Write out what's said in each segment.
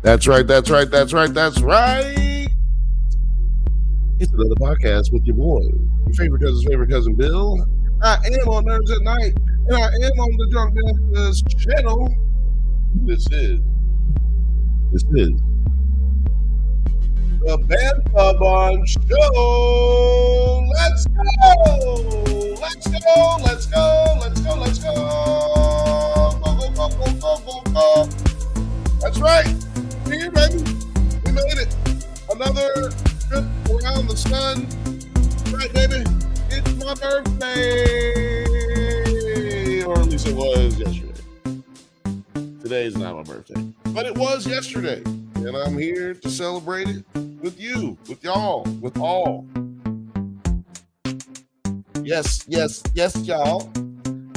That's right. That's right. That's right. That's right. It's another podcast with your boy, your favorite cousin Bill. I am on Nerves at Night, and I am on the Drunk Bantha's channel. This is the Bantha Bond Show. Let's go! Let's go! Let's go! Let's go! Let's go! Go, go, go, go, go, go, go. That's right. We're here, baby. We made it. Another trip around the sun. Right, baby. It's my birthday. Or at least it was yesterday. Today's not my birthday. But it was yesterday. And I'm here to celebrate it with you, with y'all, with all. Yes, yes, yes, y'all.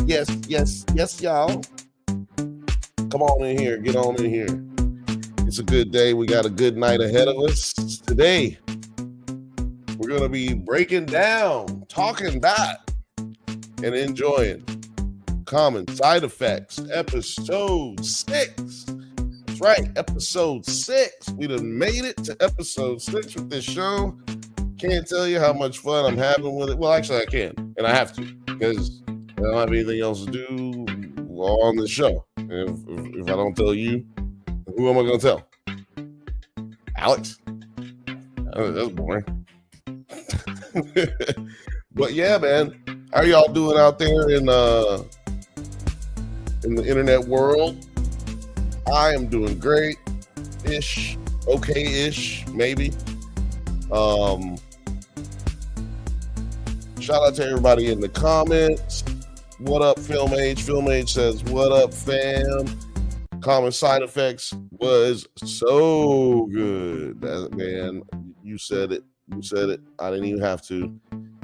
Yes, yes, yes, y'all. Come on in here. Get on in here. It's a good day. We got a good night ahead of us. Today, we're going to be breaking down, talking about, and enjoying Common Side Effects, episode 6. That's right, episode 6. We done made it to episode 6 with this show. Can't tell you how much fun I'm having with it. Well, actually, I can, and I have to, because I don't have anything else to do on the show. And if I don't tell you, who am I going to tell? Alex? That's boring. But yeah, man, how are y'all doing out there in the internet world? I am doing great-ish, okay-ish, maybe. Shout out to everybody in the comments. What up, Film Age? Film Age says, what up, fam? Common Side Effects was so good. Man, you said it. You said it. I didn't even have to.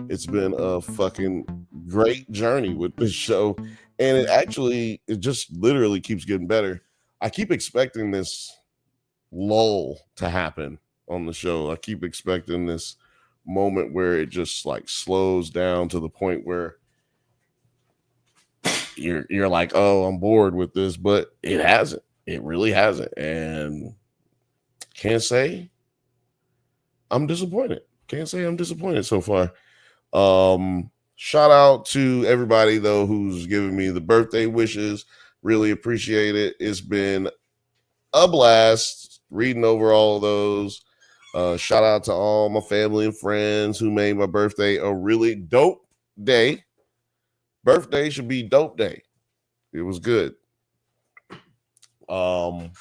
It's been a fucking great journey with this show. And it just literally keeps getting better. I keep expecting this lull to happen on the show. I keep expecting this moment where it just like slows down to the point where you're like, oh, I'm bored with this, but it hasn't. It really hasn't. And can't say I'm disappointed. Can't say I'm disappointed so far. Shout out to everybody though who's giving me the birthday wishes. Really appreciate it. It's been a blast reading over all of those. Shout out to all my family and friends who made my birthday a really dope day. Birthday should be dope day. It was good. What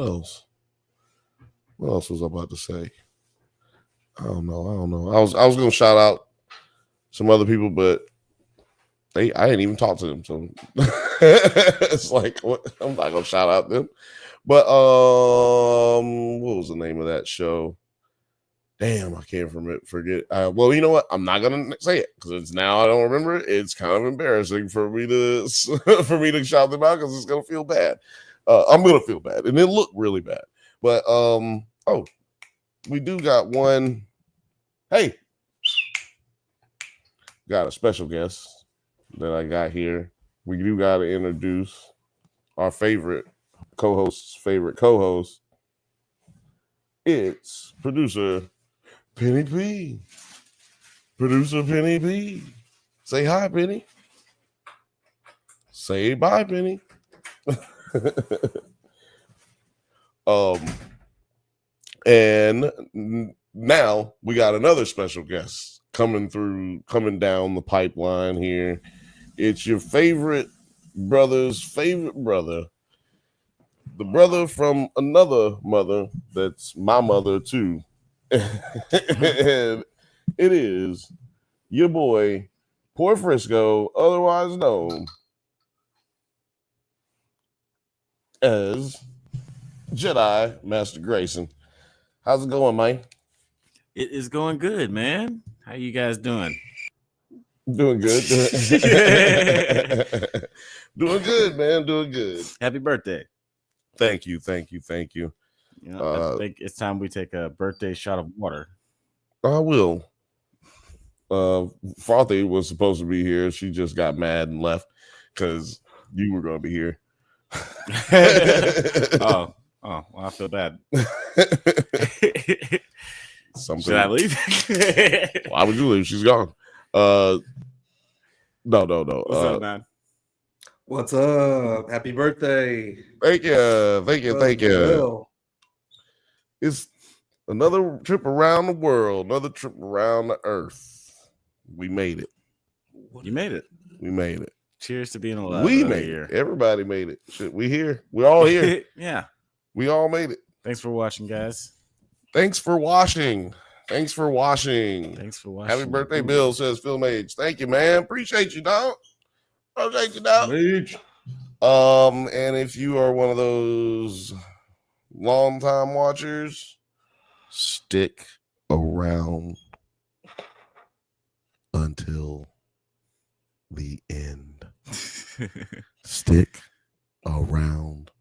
else? What else was I about to say? I don't know. I was gonna shout out some other people, but I didn't even talk to them. So it's like, what? I'm not gonna shout out them. But what was the name of that show? Damn, I can't forget. Well, you know what? I'm not gonna say it because it's now I don't remember it. It's kind of embarrassing for me to shout them out because it's gonna feel bad. I'm gonna feel bad, and it looked really bad. But we do got one. Hey, got a special guest that I got here. We do got to introduce our favorite co-host's favorite co-host. It's producer Penny P. Producer Penny P. Say hi, Penny. Say bye, Penny. And now we got another special guest coming down the pipeline here. It's your favorite brother's favorite brother, the brother from another mother that's my mother too. And it is your boy, Poor Frisco, otherwise known as Jedi Master Grayson. How's it going, man? It is going good, man. How you guys doing? Doing good. Doing good, man. Doing good. Happy birthday. Thank you. You know, I think it's time we take a birthday shot of water. I will. Frothy was supposed to be here. She just got mad and left because you were going to be here. Oh, well, I feel bad. Something. Should I leave? Why would you leave? She's gone. No. What's up, man? What's up? Happy birthday. Thank you. Well, It's another trip around the world, another trip around the earth. We made it. You made it. We made it. Cheers to being alive. We made it. Everybody made it. Shit, we here. We're all here. Yeah. We all made it. Thanks for watching, guys. Thanks for watching. Happy birthday, Bill, says Phil Mage. Thank you, man. Appreciate you, dog. Mage. And if you are one of those long-time watchers, stick around until the end. Stick around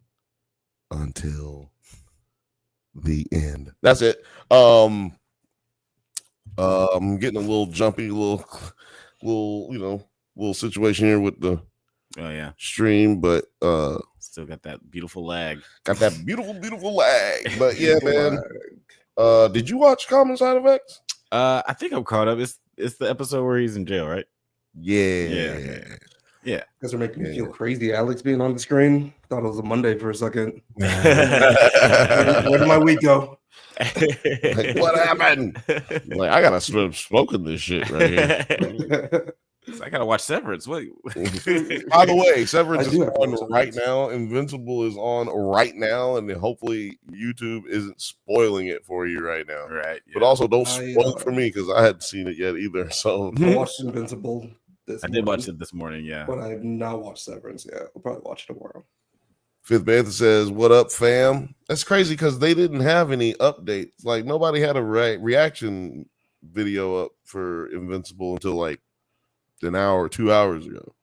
until the end. That's it. I'm getting a little jumpy, little situation here with the stream, but still got that beautiful lag. But yeah, man. Did you watch Common Side Effects? I think I'm caught up. It's the episode where he's in jail, right? Yeah. You guys are making me feel crazy. Alex being on the screen. Thought it was a Monday for a second. Where did my week go? Like, what happened? Like, I gotta stop smoking this shit right here. I gotta watch Severance. Wait. By the way, Severance is on right now. Invincible is on right now, and hopefully YouTube isn't spoiling it for you right now. Right. Yeah. But also don't spoil it for me because I hadn't seen it yet either. So I watched Invincible. I did watch it this morning, yeah. But I have not watched Severance yet. I'll probably watch it tomorrow. Fifth Bantha says, "What up, fam?" That's crazy because they didn't have any updates. Like nobody had a reaction video up for Invincible until like an hour or 2 hours ago.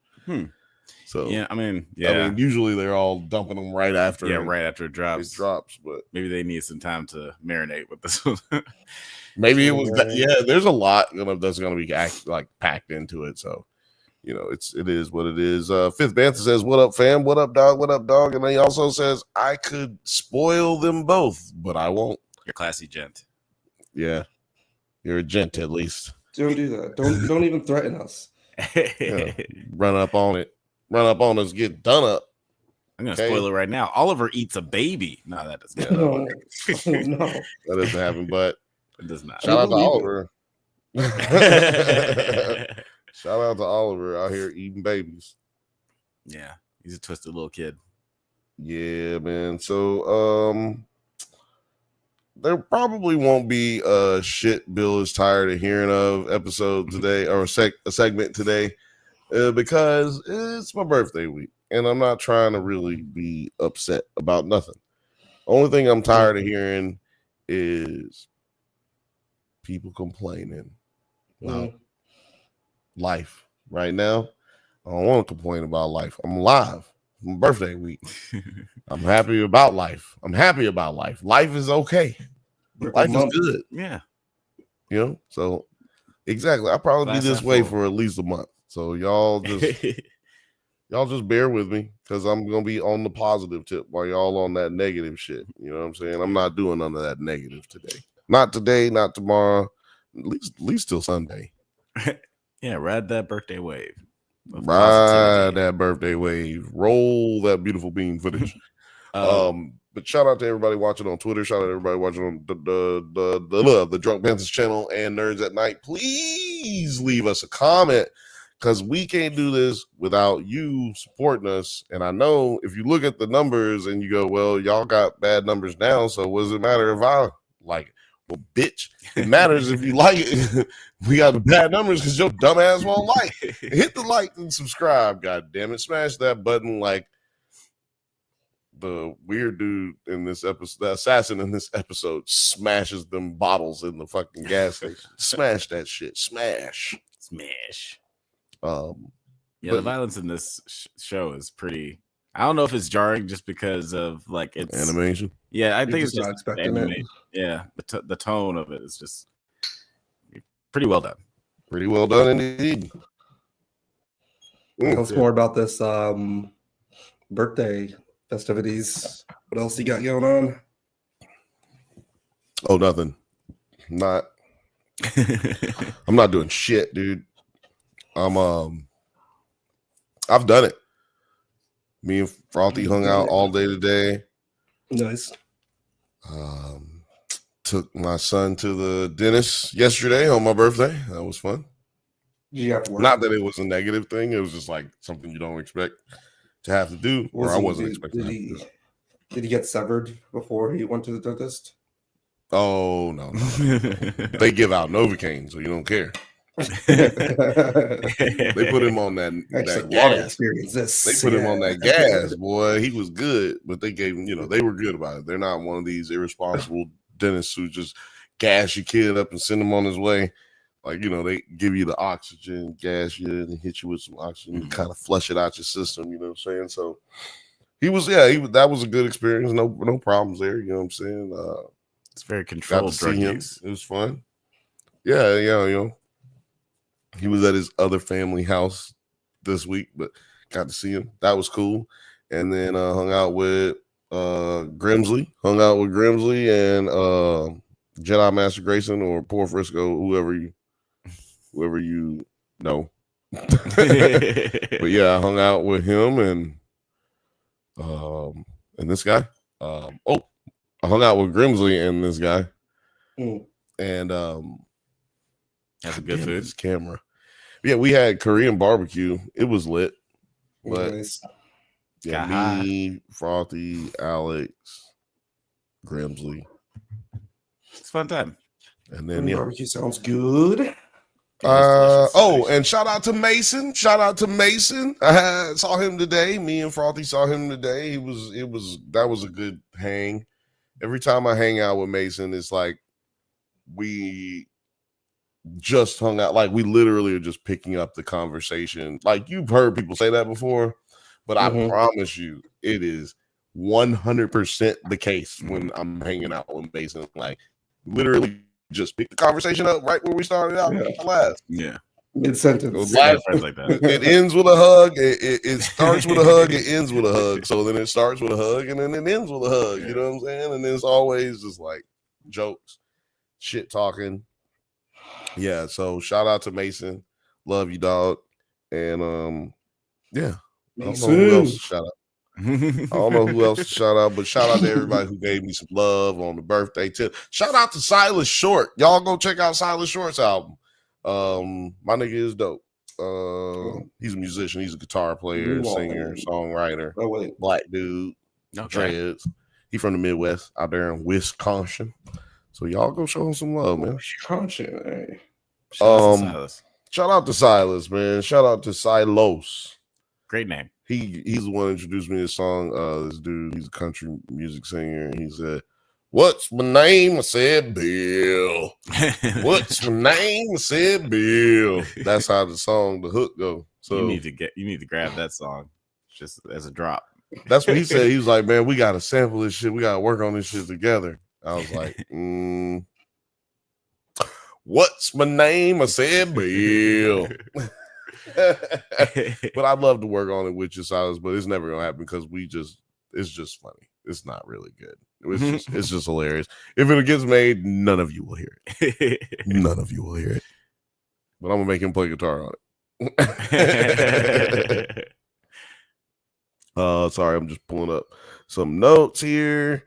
So I mean, usually they're all dumping them right after. Yeah, right after it drops. But maybe they need some time to marinate with this one. Maybe it was there's a lot that's gonna be packed into it. So it is what it is. Fifth Bantha says, "What up, fam? What up, dog? What up, dog?" And then he also says, "I could spoil them both, but I won't." You're a classy gent. Yeah, you're a gent at least. Don't do that. Don't even threaten us. Run up on it. Run up on us. Get done up. I'm gonna spoil it right now. Oliver eats a baby. No, that doesn't. No, that doesn't happen. But it does not. Shout out to Oliver. Shout out to Oliver out here eating babies. Yeah, he's a twisted little kid. Yeah, man. So there probably won't be a shit Bill is tired of hearing of episode today or a segment today because it's my birthday week and I'm not trying to really be upset about nothing. Only thing I'm tired of hearing is people complaining about life right now. I don't want to complain about life. I'm alive. It's my birthday week. I'm happy about life. Life is okay. Life is good. Yeah. So exactly. I'll probably be this way for at least a month. So y'all just bear with me because I'm gonna be on the positive tip while y'all on that negative shit. You know what I'm saying? I'm not doing none of that negative today. Not today, not tomorrow. At least till Sunday. Yeah, ride that birthday wave. Ride that birthday wave. Roll that beautiful beam footage. But shout out to everybody watching on Twitter. Shout out to everybody watching on the Drunk Banthas channel and Nerds at Night. Please leave us a comment because we can't do this without you supporting us. And I know if you look at the numbers and you go, well, y'all got bad numbers now, so what does it matter if I like it? Well, bitch, it matters if you like it. We got the bad numbers because your dumb ass won't like it. Hit the like and subscribe, god damn it. Smash that button like the weird dude in this episode, the assassin in this episode, smashes them bottles in the fucking gas station. Smash that shit. Smash. The violence in this show is pretty. I don't know if it's jarring just because of like it's animation. Yeah, I think it's not just expecting it. Yeah, the tone of it is just pretty well done. Pretty well done indeed. Tell us more about this birthday festivities. What else you got going on? Oh, nothing. I'm not doing shit, dude. I've done it. Me and Frothy hung out all day today. Nice. Took my son to the dentist yesterday on my birthday. That was fun. Did you have to work? Not that it was a negative thing. It was just like something you don't expect to have to do, or I wasn't expecting. Did he get severed before he went to the dentist? Oh no. They give out Novocaine, so you don't care. They put him on that gas. Experience this. They put him on that gas, boy. He was good, but they gave him, they were good about it. They're not one of these irresponsible dentists who just gas your kid up and send him on his way. Like, they give you the oxygen, gas you, and hit you with some oxygen, kind of flush it out your system, you know what I'm saying? So that was a good experience. No problems there, you know what I'm saying? It's very controlled drug use. It was fun. Yeah, he was at his other family house this week, but got to see him. That was cool. And then hung out with Grimsley and Jedi Master Grayson or Poor Frisco, whoever you know. But yeah, I hung out with him and this guy. I hung out with Grimsley and this guy. And that's a good food. This camera. Yeah, we had Korean barbecue. It was lit. But Nice. yeah, me, Frothy, Alex, Grimsley. It's a fun time. And then barbecue sounds good. And shout out to Mason. I saw him today. Me and Frothy saw him today. That was a good hang. Every time I hang out with Mason, it's like we just hung out. Like we literally are just picking up the conversation. Like you've heard people say that before, but I promise you, it is 100% the case when I'm hanging out with Mason. Like literally just pick the conversation up right where we started out last. Yeah. Mid-sentence. Like that. It ends with a hug. It starts with a hug. It ends with a hug. So then it starts with a hug and then it ends with a hug. You know what I'm saying? And then it's always just like jokes, shit talking. Yeah. So shout out to Mason. Love you, dog. And yeah. I don't know who else to shout out. But shout out to everybody who gave me some love on the birthday tip. Shout out to Silas Short. Y'all go check out Silas Short's album. My nigga is dope. He's a musician. He's a guitar player, singer, songwriter. Black dude. Dreads. He from the Midwest out there in Wisconsin. So y'all go show him some love, man. Wisconsin. Shout out to Silas, man. Shout out to Silos. Great name. He's the one who introduced me to this song. This dude, he's a country music singer, and he said, "What's my name?" I said, "Bill." "What's my name?" I said, "Bill." That's how the hook go. So you need to grab that song just as a drop. That's what he said. He was like, "Man, we got to sample this shit. We got to work on this shit together." I was like, "What's my name?" I said, "Bill." But I'd love to work on it with you, Silas, but it's never gonna happen because it's just funny. It's not really good. It's just hilarious. If it gets made, none of you will hear it. None of you will hear it. But I'm gonna make him play guitar on it. Sorry, I'm just pulling up some notes here.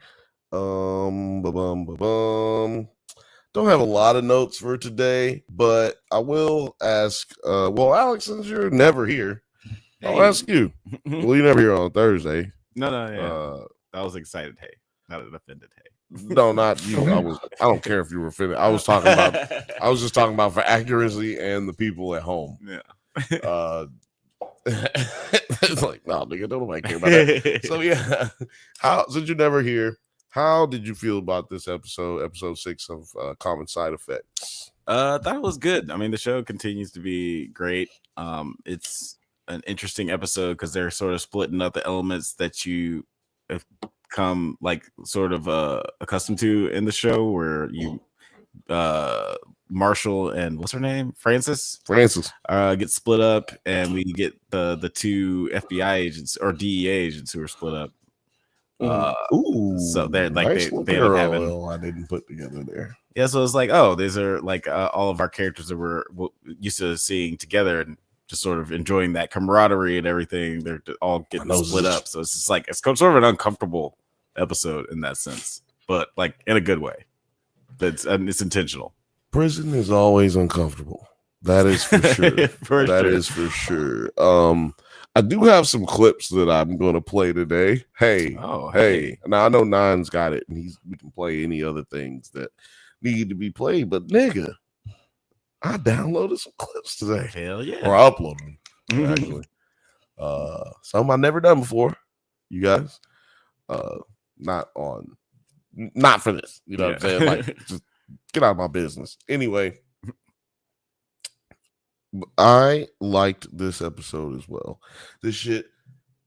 Don't have a lot of notes for today, but I will ask. Alex, since you're never here, I'll ask you. Well, you're never here on Thursday. No, yeah. I was excited. Hey, not an offended. Hey, no, not you. I don't care if you were offended. I was just talking about for accuracy and the people at home. Yeah. It's like, no, nigga, don't nobody care about that. So yeah, since you're never here, how did you feel about this episode 6 of Common Side Effects? That was good. I mean, the show continues to be great. It's an interesting episode because they're sort of splitting up the elements that you have come like sort of accustomed to in the show, where you Marshall and what's her name, Francis get split up, and we get the two FBI agents or DEA agents who are split up. Ooh, so they're like nice they little ended up having parallel I didn't put together there. Yeah, so it's like, oh, these are like all of our characters that we're used to seeing together and just sort of enjoying that camaraderie and everything. They're all getting split up. So it's just like, it's sort of an uncomfortable episode in that sense, but like in a good way. It's intentional. Prison is always uncomfortable. That is for sure. That is for sure. I do have some clips that I'm going to play today. Hey. Now I know Nine's got it, and we can play any other things that need to be played. But nigga, I downloaded some clips today. Hell yeah! Or I uploaded them actually. Some I've never done before. You guys, not for this. You know what I'm saying? Like, just get out of my business. Anyway. I liked this episode as well. This shit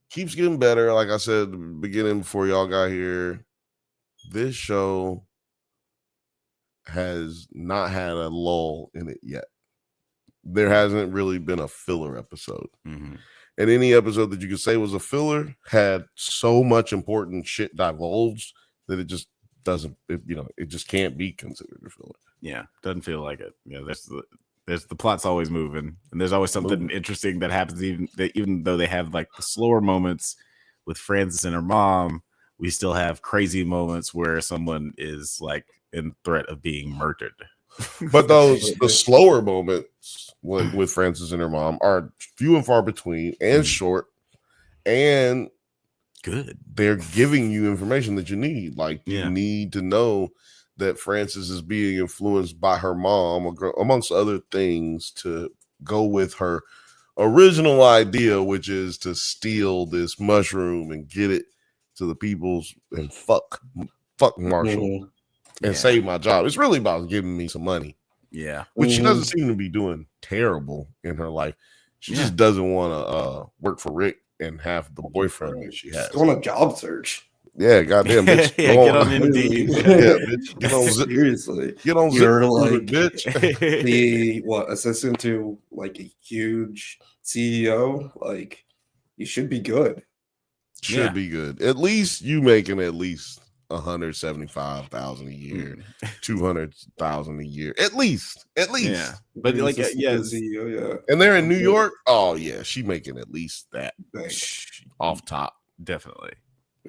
keeps getting better. Like I said at the beginning before y'all got here, this show has not had a lull in it yet. There hasn't really been a filler episode. Mm-hmm. And any episode that you could say was a filler had so much important shit divulged that it just doesn't, it just can't be considered a filler. Yeah, doesn't feel like it. Yeah, there's the plot's always moving, and there's always something interesting that happens. Even though they have like the slower moments with Frances and her mom, we still have crazy moments where someone is like in threat of being murdered. But the slower moments with Frances and her mom are few and far between, and short, and good. They're giving you information that you need. Like you need to know that Frances is being influenced by her mom, amongst other things, to go with her original idea, which is to steal this mushroom and get it to the peoples and fuck Marshall and save my job. It's really about giving me some money. Yeah. Which she doesn't seem to be doing terrible in her life. She just doesn't want to work for Rick and have the boyfriend that she has. She's on a job search. Yeah, goddamn bitch. Get on Indeed. Bitch. Get on seriously. Get on You're Zip, like bitch. the assistant to like a huge CEO. Like you should be good. Should be good. At least you making at least 175,000 a year, 200,000 a year. At least. Yeah. But like CEO, and they're in New York. Oh yeah, she making at least that off top. Definitely.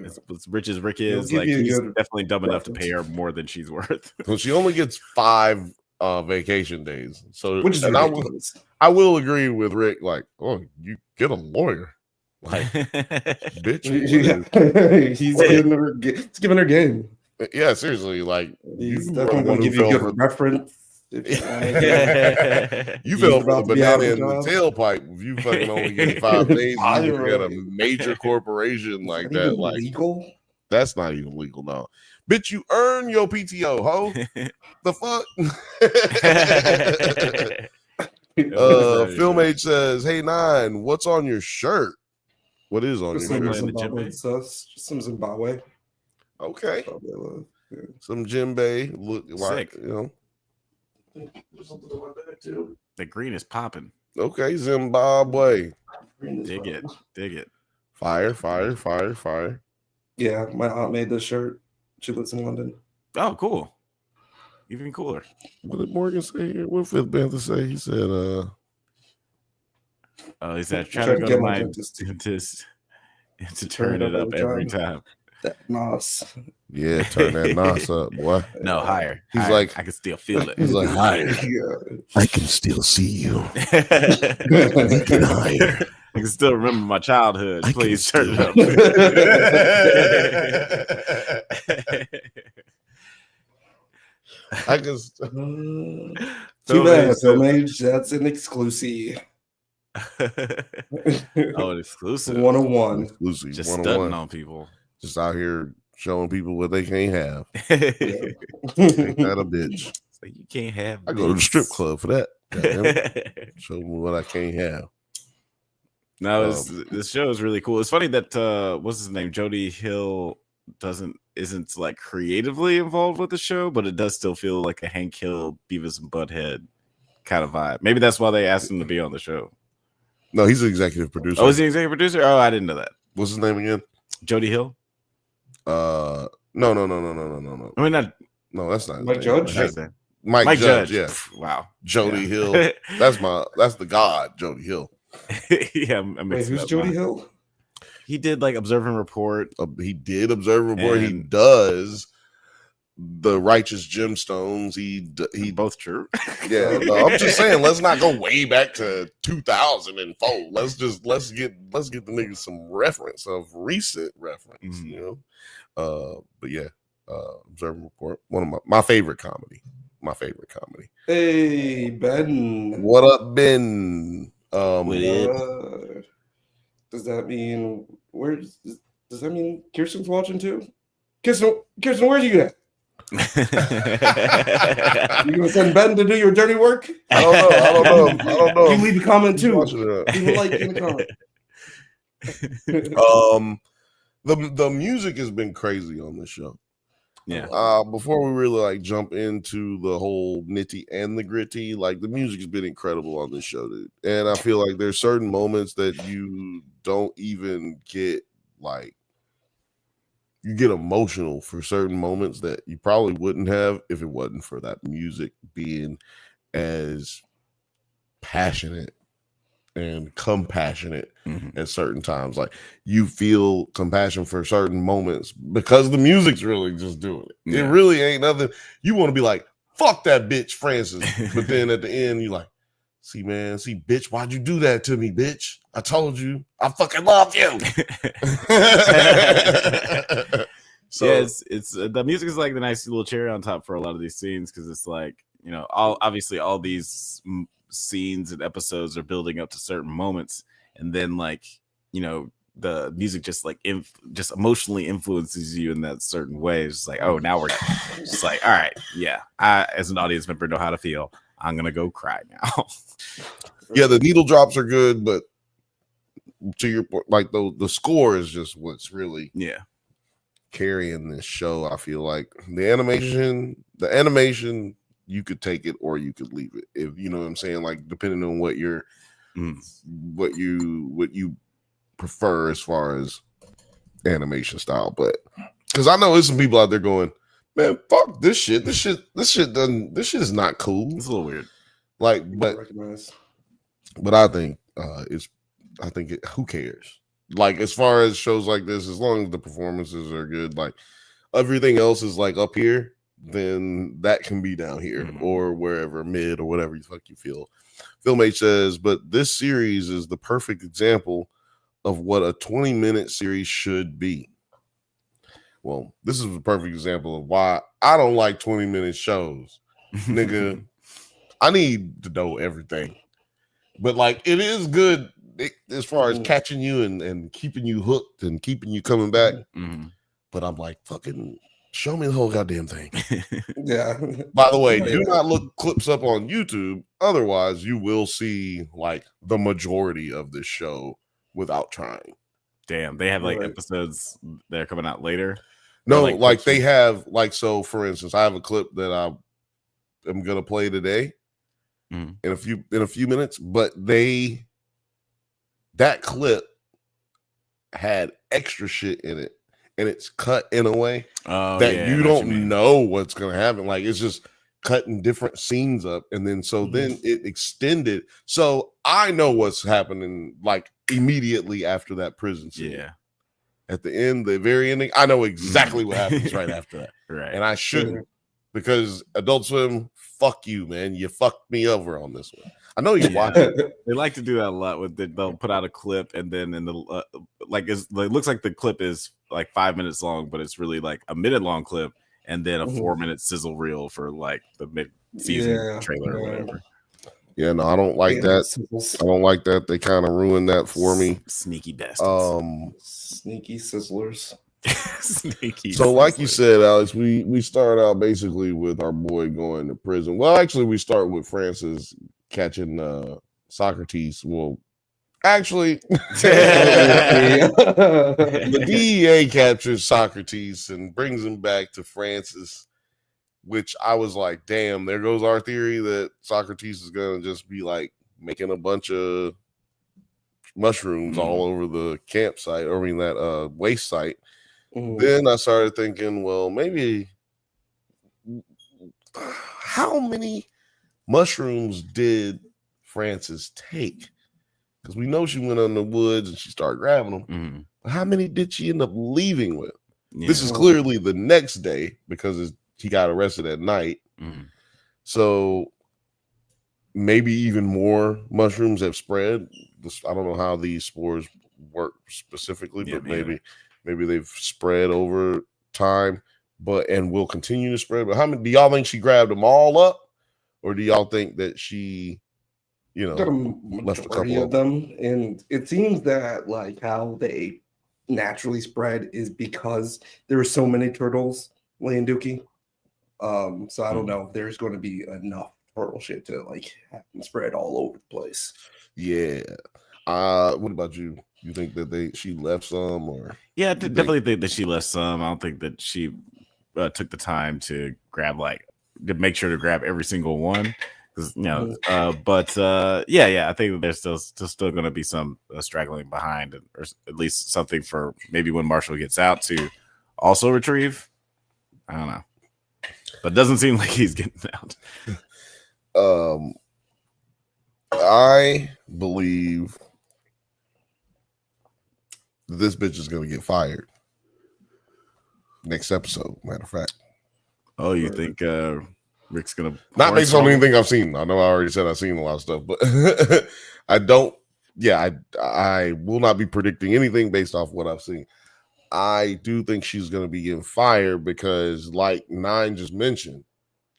As rich as Rick is, like he's definitely dumb enough to pay her more than she's worth. Well, she only gets 5 vacation days. So which is ridiculous. I will agree with Rick, like, oh, you get a lawyer. Like, bitch. He's giving her game. Yeah, seriously. Like, he's definitely going to give you a good reference. You fell for the banana in the tailpipe. If you fucking only get 5 days, you get a major corporation like that. Like, legal? That's not even legal now. Bitch, you earn your PTO, ho. The fuck? Film Age says, "Hey Nine, what's on your shirt? What is on your shirt? Just some Zimbabwe. Okay. Some djembe. Look, sick. You know. The green is popping. Okay, Zimbabwe. Dig it. Fire. Yeah, my aunt made this shirt. She lives in London. Oh, cool. Even cooler. What did Morgan say here? What did Bantha say? He said, he said, try to go to my dentist to turn it up every time. That nos. Yeah, turn that nos up, boy. No, higher. He's higher. like, I can still feel it. He's like, higher. I can still see you. Get higher. I can still remember my childhood. Please turn it up. I can. Too bad, Film Age. That's an exclusive. An exclusive. 101. Exclusive. Just stunting on people. Just out here showing people what they can't have. Ain't that a bitch? It's like you can't have. I go to the strip club for that. Show me what I can't have. No, this show is really cool. It's funny that what's his name, Jody Hill isn't like creatively involved with the show, but it does still feel like a Hank Hill, Beavis and Butthead kind of vibe. Maybe that's why they asked him to be on the show. No, he's the executive producer. Oh, is he the executive producer? Oh, I didn't know that. What's his name again? Jody Hill. No. I mean, not No, that's not his Mike name. Judge? Shit. Jackson. Mike Judge, yeah. Pff, wow. Jody Yeah. Hill. That's the god, Jody Hill. Yeah, I'm Wait, mixing who's up Jody mine. Hill? He did like Observe and Report. He did Observe Report. He And- does the Righteous Gemstones. He Both true. Yeah, no, I'm just saying. Let's not go way back to 2004. Let's get the niggas some reference of recent reference. Mhm. You know, but yeah, Observe and Report. One of my favorite comedy. My favorite comedy. Hey, Ben. What up, Ben? Does that mean does that mean Kirsten's watching too? Kirsten, where are you at? You gonna send Ben to do your dirty work? I don't know. You leave a comment too. Watching it. Leave a like in the comment. The music has been crazy on this show. Yeah. Before we really like jump into the whole nitty and the gritty, like the music has been incredible on this show, dude. And I feel like there's certain moments that you don't even get, like, you get emotional for certain moments that you probably wouldn't have if it wasn't for that music being as passionate and compassionate at certain times. Like, you feel compassion for certain moments because the music's really just doing it. Yeah. It really ain't nothing. You want to be like, fuck that bitch, Francis. But then at the end, you like, see, bitch, why'd you do that to me, bitch? I told you, I fucking love you. So yeah, it's the music is like the nice little cherry on top for a lot of these scenes, because it's like, you know, all these scenes and episodes are building up to certain moments, and then, like, you know, the music just like just emotionally influences you in that certain way. It's just like, oh, now we're just like, all right, yeah, I as an audience member know how to feel. I'm gonna go cry now. yeah, the needle drops are good, but to your point, like the score is just what's really carrying this show. I feel like the animation, you could take it or you could leave it, if you know what I'm saying, like depending on what you're what you prefer as far as animation style. But because I know there's some people out there going, man, fuck this shit. This shit is not cool. It's a little weird. Like, but I think who cares? Like, as far as shows like this, as long as the performances are good, like everything else is like up here, then that can be down here or wherever, mid or whatever you fuck you feel. Film H says, but this series is the perfect example of what a 20-minute series should be. Well, this is a perfect example of why I don't like 20-minute shows. Nigga, I need to know everything. But like, it is good as far as catching you and keeping you hooked and keeping you coming back. But I'm like, fucking show me the whole goddamn thing. Yeah. By the way, do not look clips up on YouTube. Otherwise, you will see like the majority of this show without trying. Damn, they have like episodes that are coming out later. No, like they have, like, so for instance, I have a clip that I am gonna play today in a few minutes, but that clip had extra shit in it, and it's cut in a way that you don't know what's gonna happen. Like, it's just cutting different scenes up, and then then it extended. So I know what's happening like immediately after that prison scene. Yeah. At the end, the very ending, I know exactly what happens right after that. Right. And I shouldn't, because Adult Swim, fuck you, man. You fucked me over on this one. I know you watch it. They like to do that a lot. They'll put out a clip, and then in the it looks like the clip is like 5 minutes long, but it's really like a minute long clip, and then a 4-minute sizzle reel for like the mid-season trailer or whatever. Yeah, no, I don't like that. I don't like that. They kind of ruined that for me. Sneaky bastards. Sneaky sizzlers. Sneaky. So, like you said, Alex, we start out basically with our boy going to prison. Well, actually, we start with Francis catching Socrates. Well, actually, the DEA captures Socrates and brings him back to Francis. Which I was like, damn, there goes our theory that Socrates is going to just be like making a bunch of mushrooms all over the campsite, or I mean that waste site. Then I started thinking, well, maybe how many mushrooms did Frances take? Because we know she went in the woods and she started grabbing them. Mm-hmm. But how many did she end up leaving with? Yeah. This is clearly the next day because he got arrested at night. Mm-hmm. So maybe even more mushrooms have spread. I don't know how these spores work specifically, but maybe they've spread over time, and will continue to spread. But how many do y'all think she grabbed them all up, or do y'all think that she, got a left a majority couple of them? And it seems that like how they naturally spread is because there are so many turtles laying dookie. So I don't know if there's going to be enough turtle shit to like have them spread all over the place. Yeah. What about you? You think that she left some, or? Yeah, I definitely think that she left some. I don't think that she took the time to to make sure to grab every single one. Yeah, I think that there's still going to be some straggling behind, or at least something for maybe when Marshall gets out to also retrieve. I don't know, but it doesn't seem like he's getting out. I believe this bitch is going to get fired next episode. Matter of fact. Oh, you think Rick's gonna not based on anything I've seen? I know I already said I've seen a lot of stuff, but I don't. Yeah, I will not be predicting anything based off what I've seen. I do think she's going to be getting fired because, like Nine just mentioned,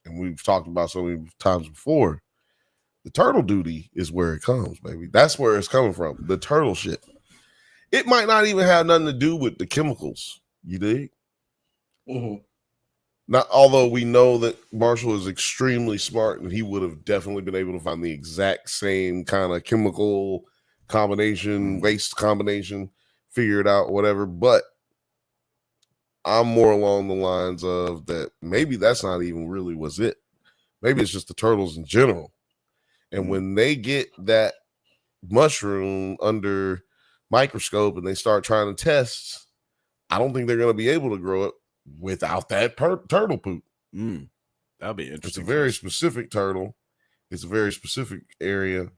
and we've talked about so many times before, the turtle duty is where it comes, baby. That's where it's coming from. The turtle shit. It might not even have nothing to do with the chemicals. You dig? Mm-hmm. Not, although we know that Marshall is extremely smart and he would have definitely been able to find the exact same kind of chemical combination, waste combination, figure it out, whatever. But I'm more along the lines of that maybe that's not even really was it. Maybe it's just the turtles in general. And when they get that mushroom under microscope and they start trying to test, I don't think they're going to be able to grow it without that turtle poop. That'll be interesting. It's a very specific turtle. It's a very specific area.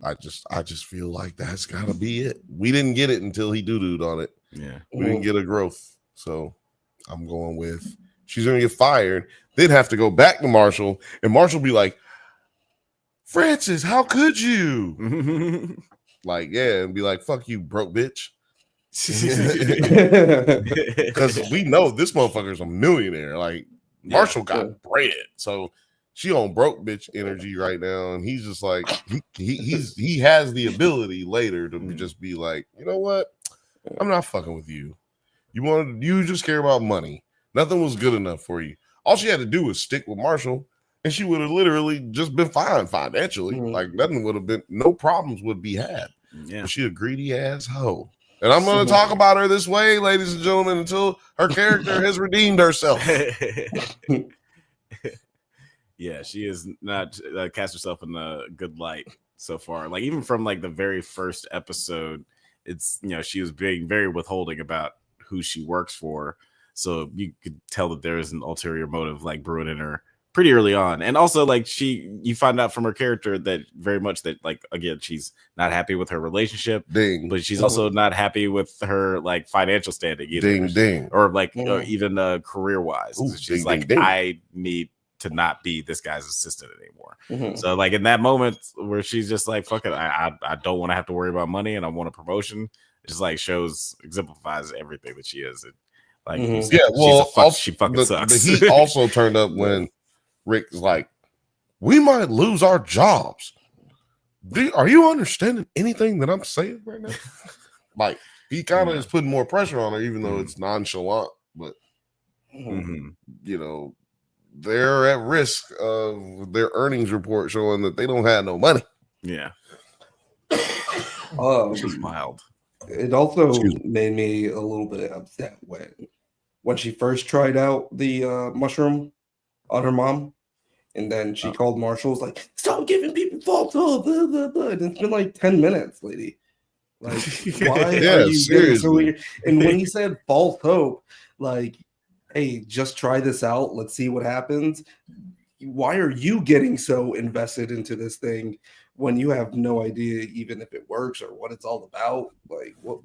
I just feel like that's got to be it. We didn't get it until he doo-dooed on it. Yeah. We didn't get a growth. So I'm going with she's going to get fired. They'd have to go back to Marshall, and Marshall be like, Frances, how could you? Like, yeah, and be like, fuck you, broke bitch. Because we know this motherfucker's a millionaire. Like, Marshall got bread. So she on broke bitch energy right now, and he's just like he has the ability later to just be like, you know what? I'm not fucking with you. You just care about money. Nothing was good enough for you. All she had to do was stick with Marshall, and she would have literally just been fine financially. Like nothing would have been, no problems would be had. Yeah, but she a greedy ass hoe. And I'm going to talk about her this way, ladies and gentlemen, until her character has redeemed herself. Yeah, she is not cast herself in a good light so far. Like even from like the very first episode, it's she was being very withholding about who she works for. So you could tell that there is an ulterior motive like brewing in her pretty early on. And also like you find out from her character that very much that like, again, she's not happy with her relationship, but she's also not happy with her like financial standing either. Or like or even career wise. She's like, I need to not be this guy's assistant anymore. So like in that moment where she's just like, fuck it, I don't want to have to worry about money and I want a promotion. It just like exemplifies everything that she is. Like she fucking sucks. The heat also turned up when Rick's like, we might lose our jobs. Are you understanding anything that I'm saying right now? Like he kind of is putting more pressure on her, even though it's nonchalant. But they're at risk of their earnings report showing that they don't have no money. Yeah, which is mild. It also made me a little bit upset when she first tried out the mushroom on her mom, and then she called Marshall, was like, stop giving people false hope, blah, blah, blah. And it's been like 10 minutes, lady. Like, why Yeah, are you getting so seriously. weird? And when he said false hope, like, hey, just try this out. Let's see what happens. Why are you getting so invested into this thing when you have no idea even if it works or what it's all about? Like, what?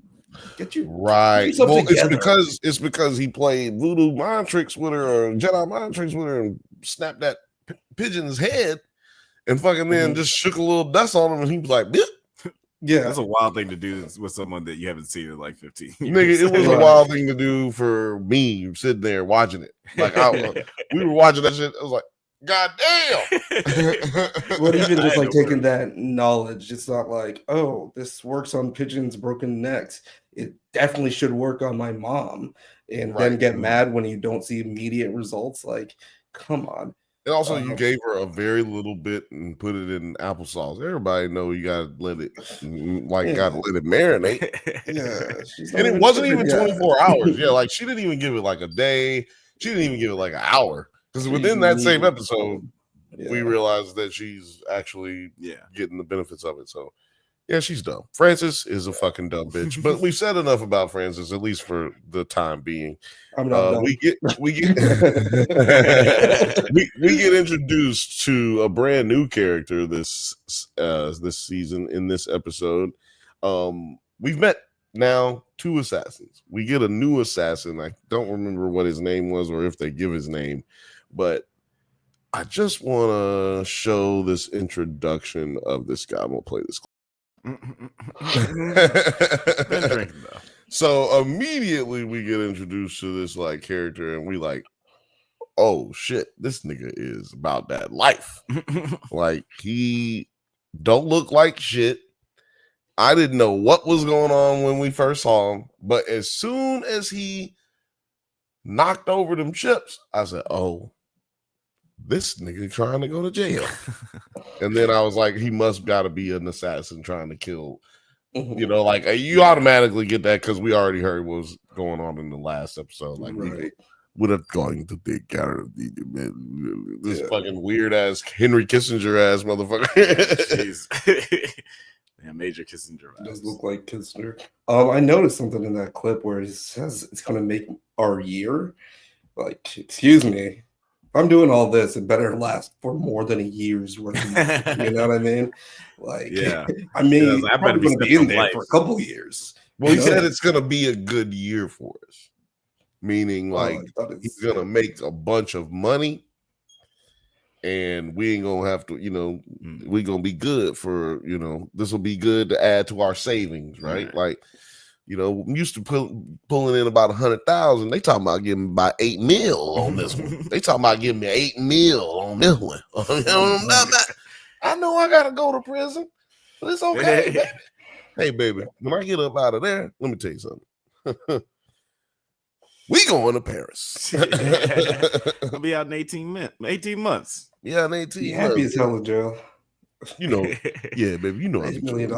Get Right. yourself Well, together. it's because he played voodoo mind tricks with her or Jedi mind tricks with her and snapped that pigeon's head and fucking then just shook a little dust on him and he was like, "Bleh." Yeah, That's a wild thing to do with someone that you haven't seen in like 15 years. Nigga, it was a Right. wild thing to do for me sitting there watching it. Like we were watching that shit. I was like, God damn. But even just I like know taking that knowledge, it's not like, oh, this works on pigeons' broken necks. It definitely should work on my mom. And then Right. get mad when you don't see immediate results. Like, come on. And also, you gave her a very little bit and put it in applesauce. Everybody know you gotta let it, gotta let it marinate. Yeah, she's And not it wasn't sugar even yet. 24 hours. Yeah, like she didn't even give it like a day. She didn't even give it like an hour. Because within that same episode, we realized that she's actually getting the benefits of it. So yeah, she's dumb. Frances is a fucking dumb bitch. But we've said enough about Frances, at least for the time being. I'm not dumb. We get we get introduced to a brand new character this season in this episode. We've met now 2 assassins. We get a new assassin. I don't remember what his name was or if they give his name, but I just want to show this introduction of this guy. I'm gonna play this. Been drinking though. So immediately we get introduced to this like character, and we like, oh shit, this nigga is about that life. Like he don't look like shit. I didn't know what was going on when we first saw him, but as soon as he knocked over them chips, I said, oh, this nigga trying to go to jail. And then I was like, he must gotta be an assassin trying to kill. You know, like you automatically get that because we already heard what was going on in the last episode. Like, we're going to take care of this fucking weird ass Henry Kissinger ass motherfucker. Yeah, Major Kissinger. Does look like Kissinger. I noticed something in that clip where it says it's gonna make our year. Like, excuse me, if I'm doing all this, it better last for more than a year's worth of money. You know what I mean? Like, yeah. I mean, I better be gonna be in there for a couple years. Well, he said it's gonna be a good year for us, meaning like he's gonna make a bunch of money. And we ain't gonna have to, you know, we gonna be good for, you know, this will be good to add to our savings, right? Like, you know, we used to pulling in about 100,000. They talking about giving about 8 mil on this one. They talking about giving me 8 mil on this one. I know I gotta go to prison, but it's okay, baby. Hey, baby, when I get up out of there, let me tell you something. We going to Paris. I'll be out in 18 months. Yeah, in 18 months. Happy as hell in jail. You know, yeah, baby. You know, $8 million.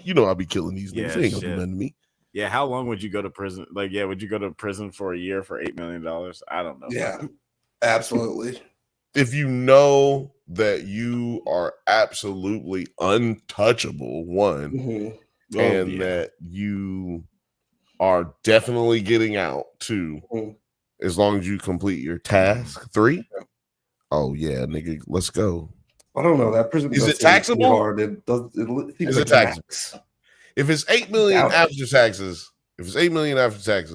You know, I'll be killing these niggas. They ain't gonna do nothing to me. Yeah, how long would you go to prison? Like, yeah, would you go to prison for a year for $8 million? I don't know. Yeah, absolutely. If you know that you are absolutely untouchable, one, that you are definitely getting out, 2, as long as you complete your task, 3. Oh yeah, nigga, let's go. I don't know. That prison is it taxable? Hard. Is it taxable? If it's 8 million after taxes,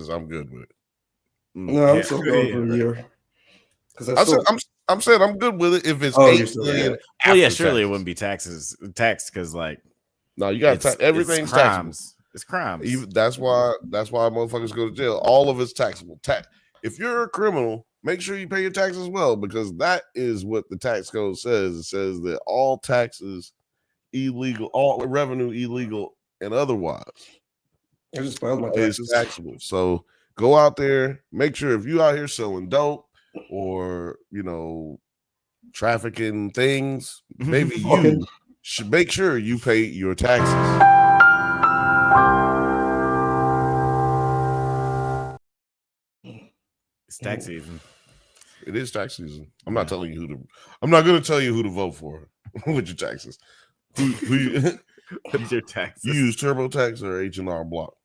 I'm good with it. No, I'm still going for a year. I'm saying I'm good with it if it's 8 million. Well, yeah, surely it wouldn't be taxed because like no, you got everything's crimes. It's crimes. That's why motherfuckers go to jail. All of it's taxable. If you're a criminal, make sure you pay your taxes well, because that is what the tax code says. It says that all taxes illegal, all revenue illegal and otherwise, I just filed my taxes. Is taxable. So go out there, make sure if you out here selling dope or, you know, trafficking things, maybe you should make sure you pay your taxes. It's tax season. It is tax season. I'm not telling you I'm not going to tell you who to vote for with your taxes. What's your taxes? You use TurboTax or H&R Block?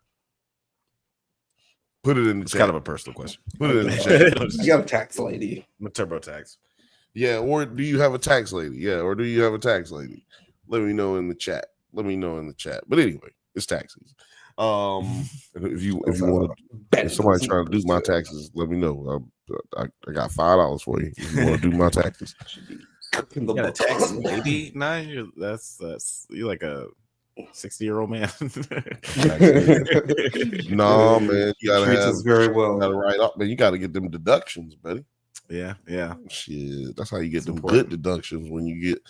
Put it in the It's chat. kind of a personal question. Put it in the chat. I got a tax lady. I'm a TurboTax. Yeah, or do you have a tax lady? Yeah, or do you have a tax lady? Let me know in the chat. Let me know in the chat. But anyway, it's taxes. If you want to, if somebody trying to do my taxes, let me know. I got $5 for you if you want to do my taxes. Cooking the You got a tax books. lady? Nah, that's you're like a 60-year-old man. No, man, you gotta Treats have us very you well. gotta write up, man. You gotta get them deductions, buddy. Yeah. Shit, that's how you get It's them important. good deductions when you get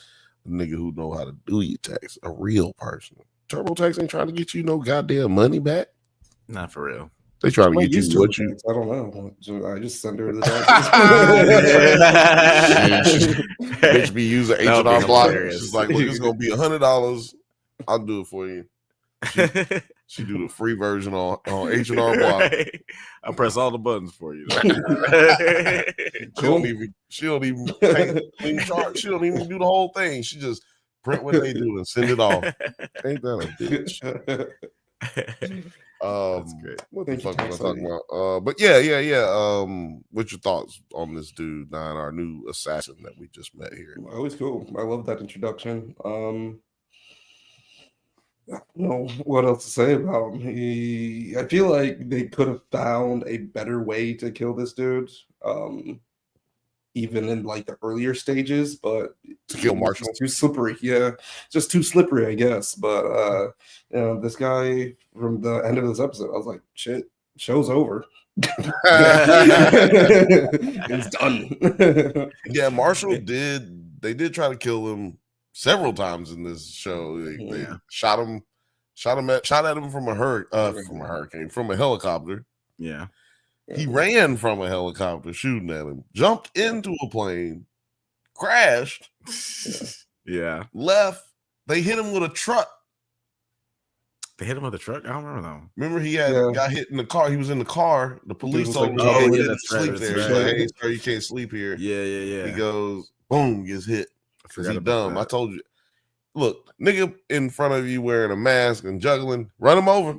a nigga who know how to do your tax, a real person. TurboTax ain't trying to get you no goddamn money back. Not for real. They trying to I get use you what you. TurboTax. I don't know. I just send her the taxes. Bitch be using That would be H&R Block. hilarious. She's like, look, it's gonna be $100. I'll do it for you. She do the free version on H&R Block. I press all the buttons for you. She don't even charge. She don't even do the whole thing. She just print what they do and send it off. Ain't that a bitch? That's great. What the Thank you, fuck was I tax talking lady. about? But yeah. What's your thoughts on this dude, Nine, our new assassin that we just met here? Oh, it's cool. I love that introduction. I don't know what else to say about him. I feel like they could have found a better way to kill this dude. Even in like the earlier stages, but To kill Marshall. too slippery. Yeah, just too slippery, I guess. But this guy from the end of this episode, I was like, shit, show's over. It's done. Yeah, Marshall they did try to kill him several times in this show. They shot at him from a hurricane, from a helicopter. Yeah. He ran from a helicopter shooting at him, jumped into a plane, crashed, Yeah. left. They hit him with a truck. They hit him with a truck? I don't remember that one. Remember, he got hit in the car. He was in the car. The police was told like, him, "Oh, you yeah, can't sleep there." He's like, hey, sir, you can't sleep here. Yeah. He goes, boom, gets hit. I Because forgot he about dumb. that. I told you. Look, nigga in front of you wearing a mask and juggling, run him over.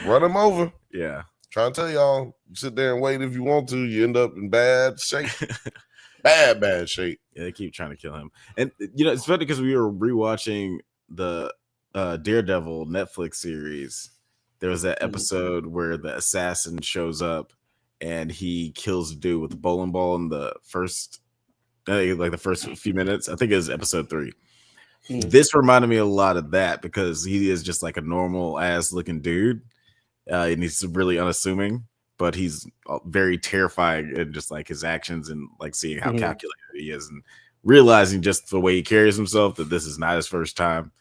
Run him over. Yeah. Trying to tell y'all, you sit there and wait if you want to, you end up in bad shape. bad shape. Yeah, they keep trying to kill him. And it's funny because we were rewatching the Daredevil Netflix series. There was that episode where the assassin shows up and he kills a dude with a bowling ball in the first few minutes. I think it was episode 3. This reminded me a lot of that because he is just like a normal ass looking dude. And he's really unassuming, but he's very terrifying in just like his actions and like seeing how calculated he is and realizing just the way he carries himself that this is not his first time.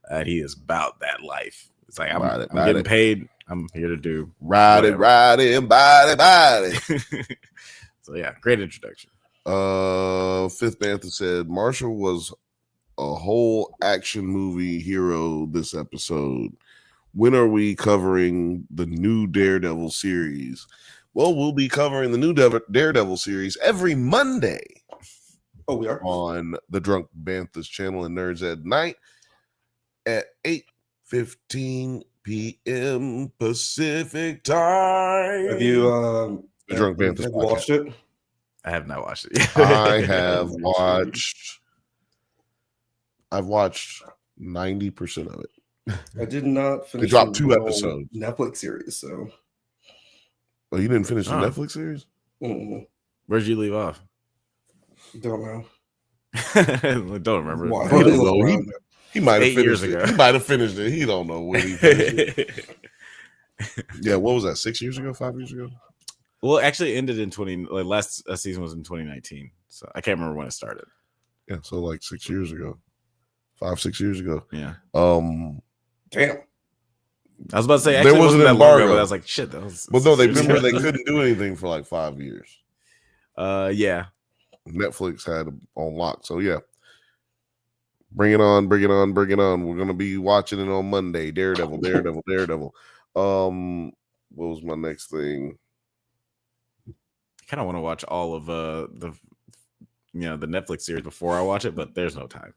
And he is about that life. It's like, I'm getting paid. I'm here to do ride it, body. So yeah, great introduction. Fifth Bantha said Marshall was a whole action movie hero this episode. When are we covering the new Daredevil series? Well, we'll be covering the new Daredevil series every Monday. Oh, we are? On the Drunk Banthas channel and Nerds at Night at 8:15 p.m. Pacific time. Have you the Drunk Banthas watched it? I have not watched it. I have watched. I've watched 90% of it. I did not finish. They dropped 2 episodes. Netflix series, so. Oh, you didn't finish the Netflix series? Where'd you leave off? Don't know. Don't remember. He might have 8 finished years it. ago. He might have finished it. He don't know when he finished it. Yeah, what was that? 6 years ago? 5 years ago? Well, actually, it ended in last season was in 2019, so I can't remember when it started. Yeah, so like 6 years ago, 5-6 years ago. Yeah. Damn. I was about to say actually there was an that embargo, long ago, but I was like, shit. That was. Well, no, they couldn't do anything for like 5 years. Yeah. Netflix had it on lock, so yeah. Bring it on. We're gonna be watching it on Monday. Daredevil. What was my next thing? I kind of want to watch all of the Netflix series before I watch it, but there's no time.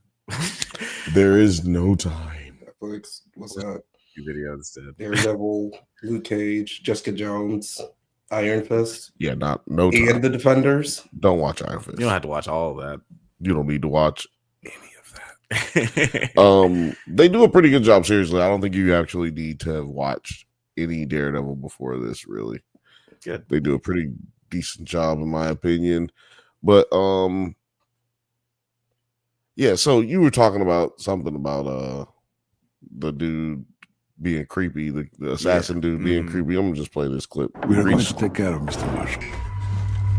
There is no time. Netflix. What's that? Video instead. Daredevil, Luke Cage, Jessica Jones, Iron Fist, Yeah, no time. and The Defenders. Don't watch Iron Fist. You don't have to watch all of that. You don't need to watch any of that. They do a pretty good job. Seriously, I don't think you actually need to have watched any Daredevil before this. Really, Good. They do a pretty decent job, in my opinion. But yeah. So you were talking about something about the dude being creepy, the assassin dude being creepy. I'm gonna just play this clip. We're going to take care of Mr. Marshall.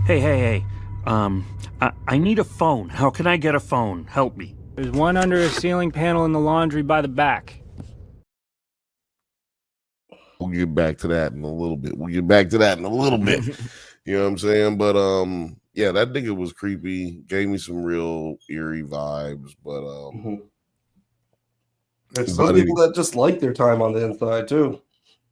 Hey. I need a phone. How can I get a phone? Help me. There's one under a ceiling panel in the laundry by the back. We'll get back to that in a little bit. You know what I'm saying? But yeah, that nigga was creepy. Gave me some real eerie vibes. But There's some people that just like their time on the inside too.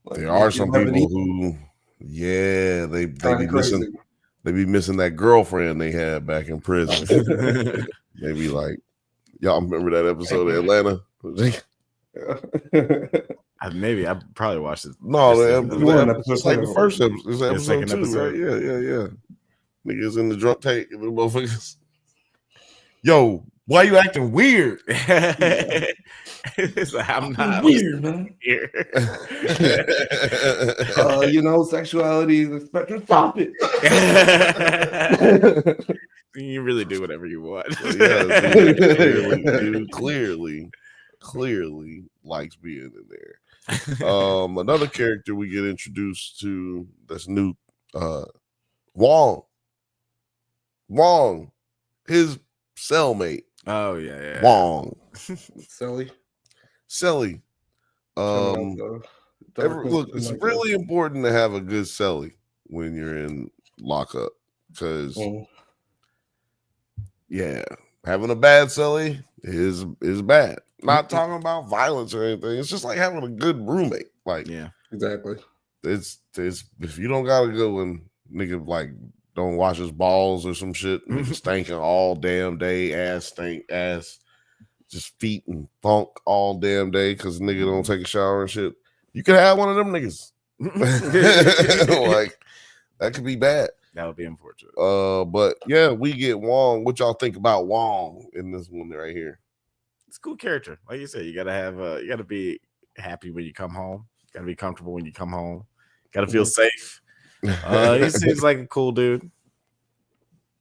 Like, there are some people who, yeah, they be missing that girlfriend they had back in prison. They be like, y'all remember that episode of Atlanta? Maybe I probably watched it. No, it's like the first episode. It's episode 2, episode. Right? Yeah. Niggas in the drunk tank and the motherfuckers. Yo, why you acting weird? It's like, I'm not weird, man. here. Sexuality is the spectrum. Stop it. You really do whatever you want. Yeah, dude, clearly likes being in there. Another character we get introduced to that's new, Wong, his cellmate. Oh yeah. Wong, Celly. Look, it's really important to have a good celly when you're in lockup, because yeah, having a bad celly is bad. Not talking about violence or anything. It's just like having a good roommate. Like, yeah, exactly. It's if you don't got a good one, nigga, like, don't wash his balls or some shit, stinking all damn day, ass, just feet and funk all damn day because nigga don't take a shower and shit. You could have one of them niggas. Like, that could be bad. That would be unfortunate. But yeah, we get Wong. What y'all think about Wong in this one right here? It's a cool character. Like you said, you gotta be happy when you come home. You gotta be comfortable when you come home. Gotta feel safe. He seems like a cool dude.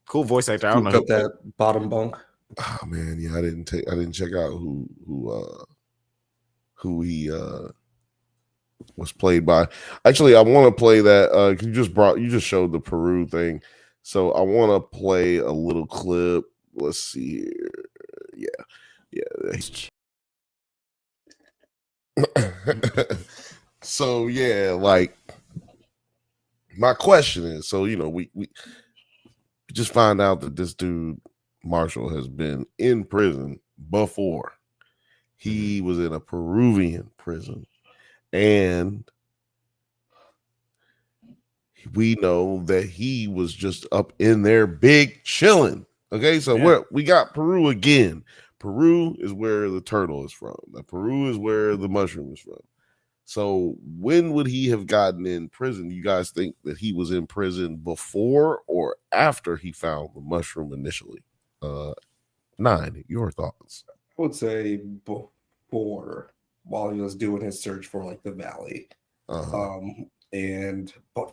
Cool voice actor. I don't know that bottom bunk. Oh man, yeah, I didn't check out who he was played by. Actually, I want to play that. You just showed the Peru thing, so I want to play a little clip. Let's see here. Yeah. So yeah, like, my question is, so we just find out that this dude Marshall has been in prison before. He was in a Peruvian prison, and we know that he was just up in there big chilling. Okay, so we got Peru again. Peru is where the turtle is from. Peru is where the mushroom is from. So when would he have gotten in prison? You guys think that he was in prison before or after he found the mushroom initially? 9, your thoughts? I would say before, while he was doing his search for like the valley. But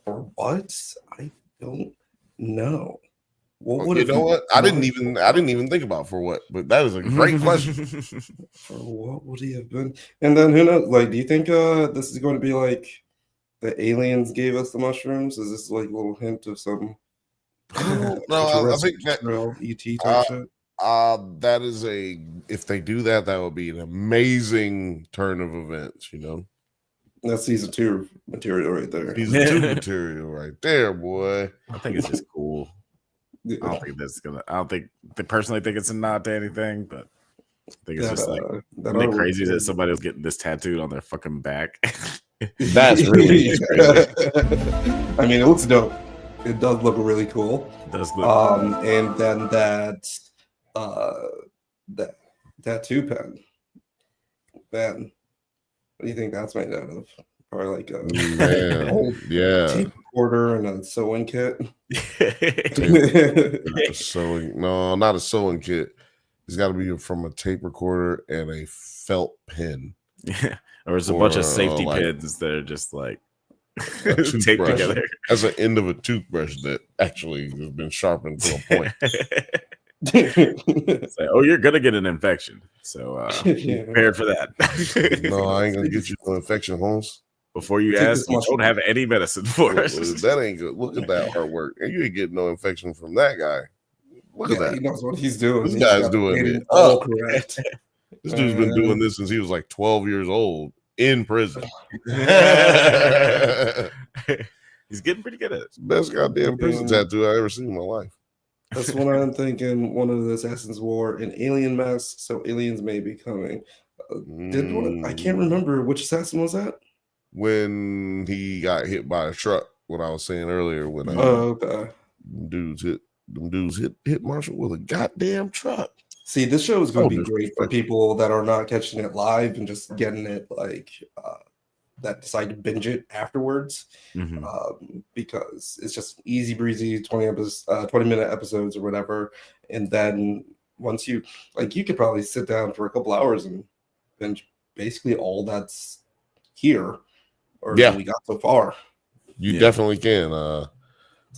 for what? I don't know. You know what? I didn't even think about for what, but that is a great question. For what would he have been? And then who knows? Like, do you think this is going to be like the aliens gave us the mushrooms? Is this like a little hint of some? No, I think that ET type shit. That is if they do that, that would be an amazing turn of events. That's season 2 material right there. Season 2 material right there, boy. I think it's just cool. I don't think they personally think it's a nod to anything, but I think it's just like that crazy that somebody was getting this tattooed on their fucking back. That's really crazy. I mean, it looks dope. It does look really cool. It does look and then that tattoo pen. Ben, what do you think that's made out of? Probably like a Man, old yeah. tape recorder and a sewing kit. No, not a sewing kit. It's got to be from a tape recorder and a felt pen. Yeah. Or it's a bunch of safety like pins that are just like a taped toothbrush. together. That's an end of a toothbrush that actually has been sharpened to a point. It's like, oh, you're gonna get an infection, so be prepared for that. No, I ain't gonna get you no infection, Holmes. Before you Take ask, this you mushroom. don't have any medicine for us. That ain't good. Look at that artwork, and you ain't getting no infection from that guy. Look at Yeah, that. he knows what he's doing. This He's guy's got doing it it all up. correct. This dude's been doing this since he was like 12 years old in prison. He's getting pretty good at it. Best goddamn prison tattoo I ever seen in my life. That's what I'm thinking. One of the assassins wore an alien mask, so aliens may be coming. I can't remember which assassin was that. When he got hit by a truck, what I was saying earlier, when Okay. them dudes hit Marshall with a goddamn truck. See, this show is going to be this great for people that are not catching it live and just getting it like that decide to binge it afterwards, because it's just easy breezy 20-minute episodes or whatever. And then once you could probably sit down for a couple hours and binge basically all that's here or that we got so far. You definitely can. I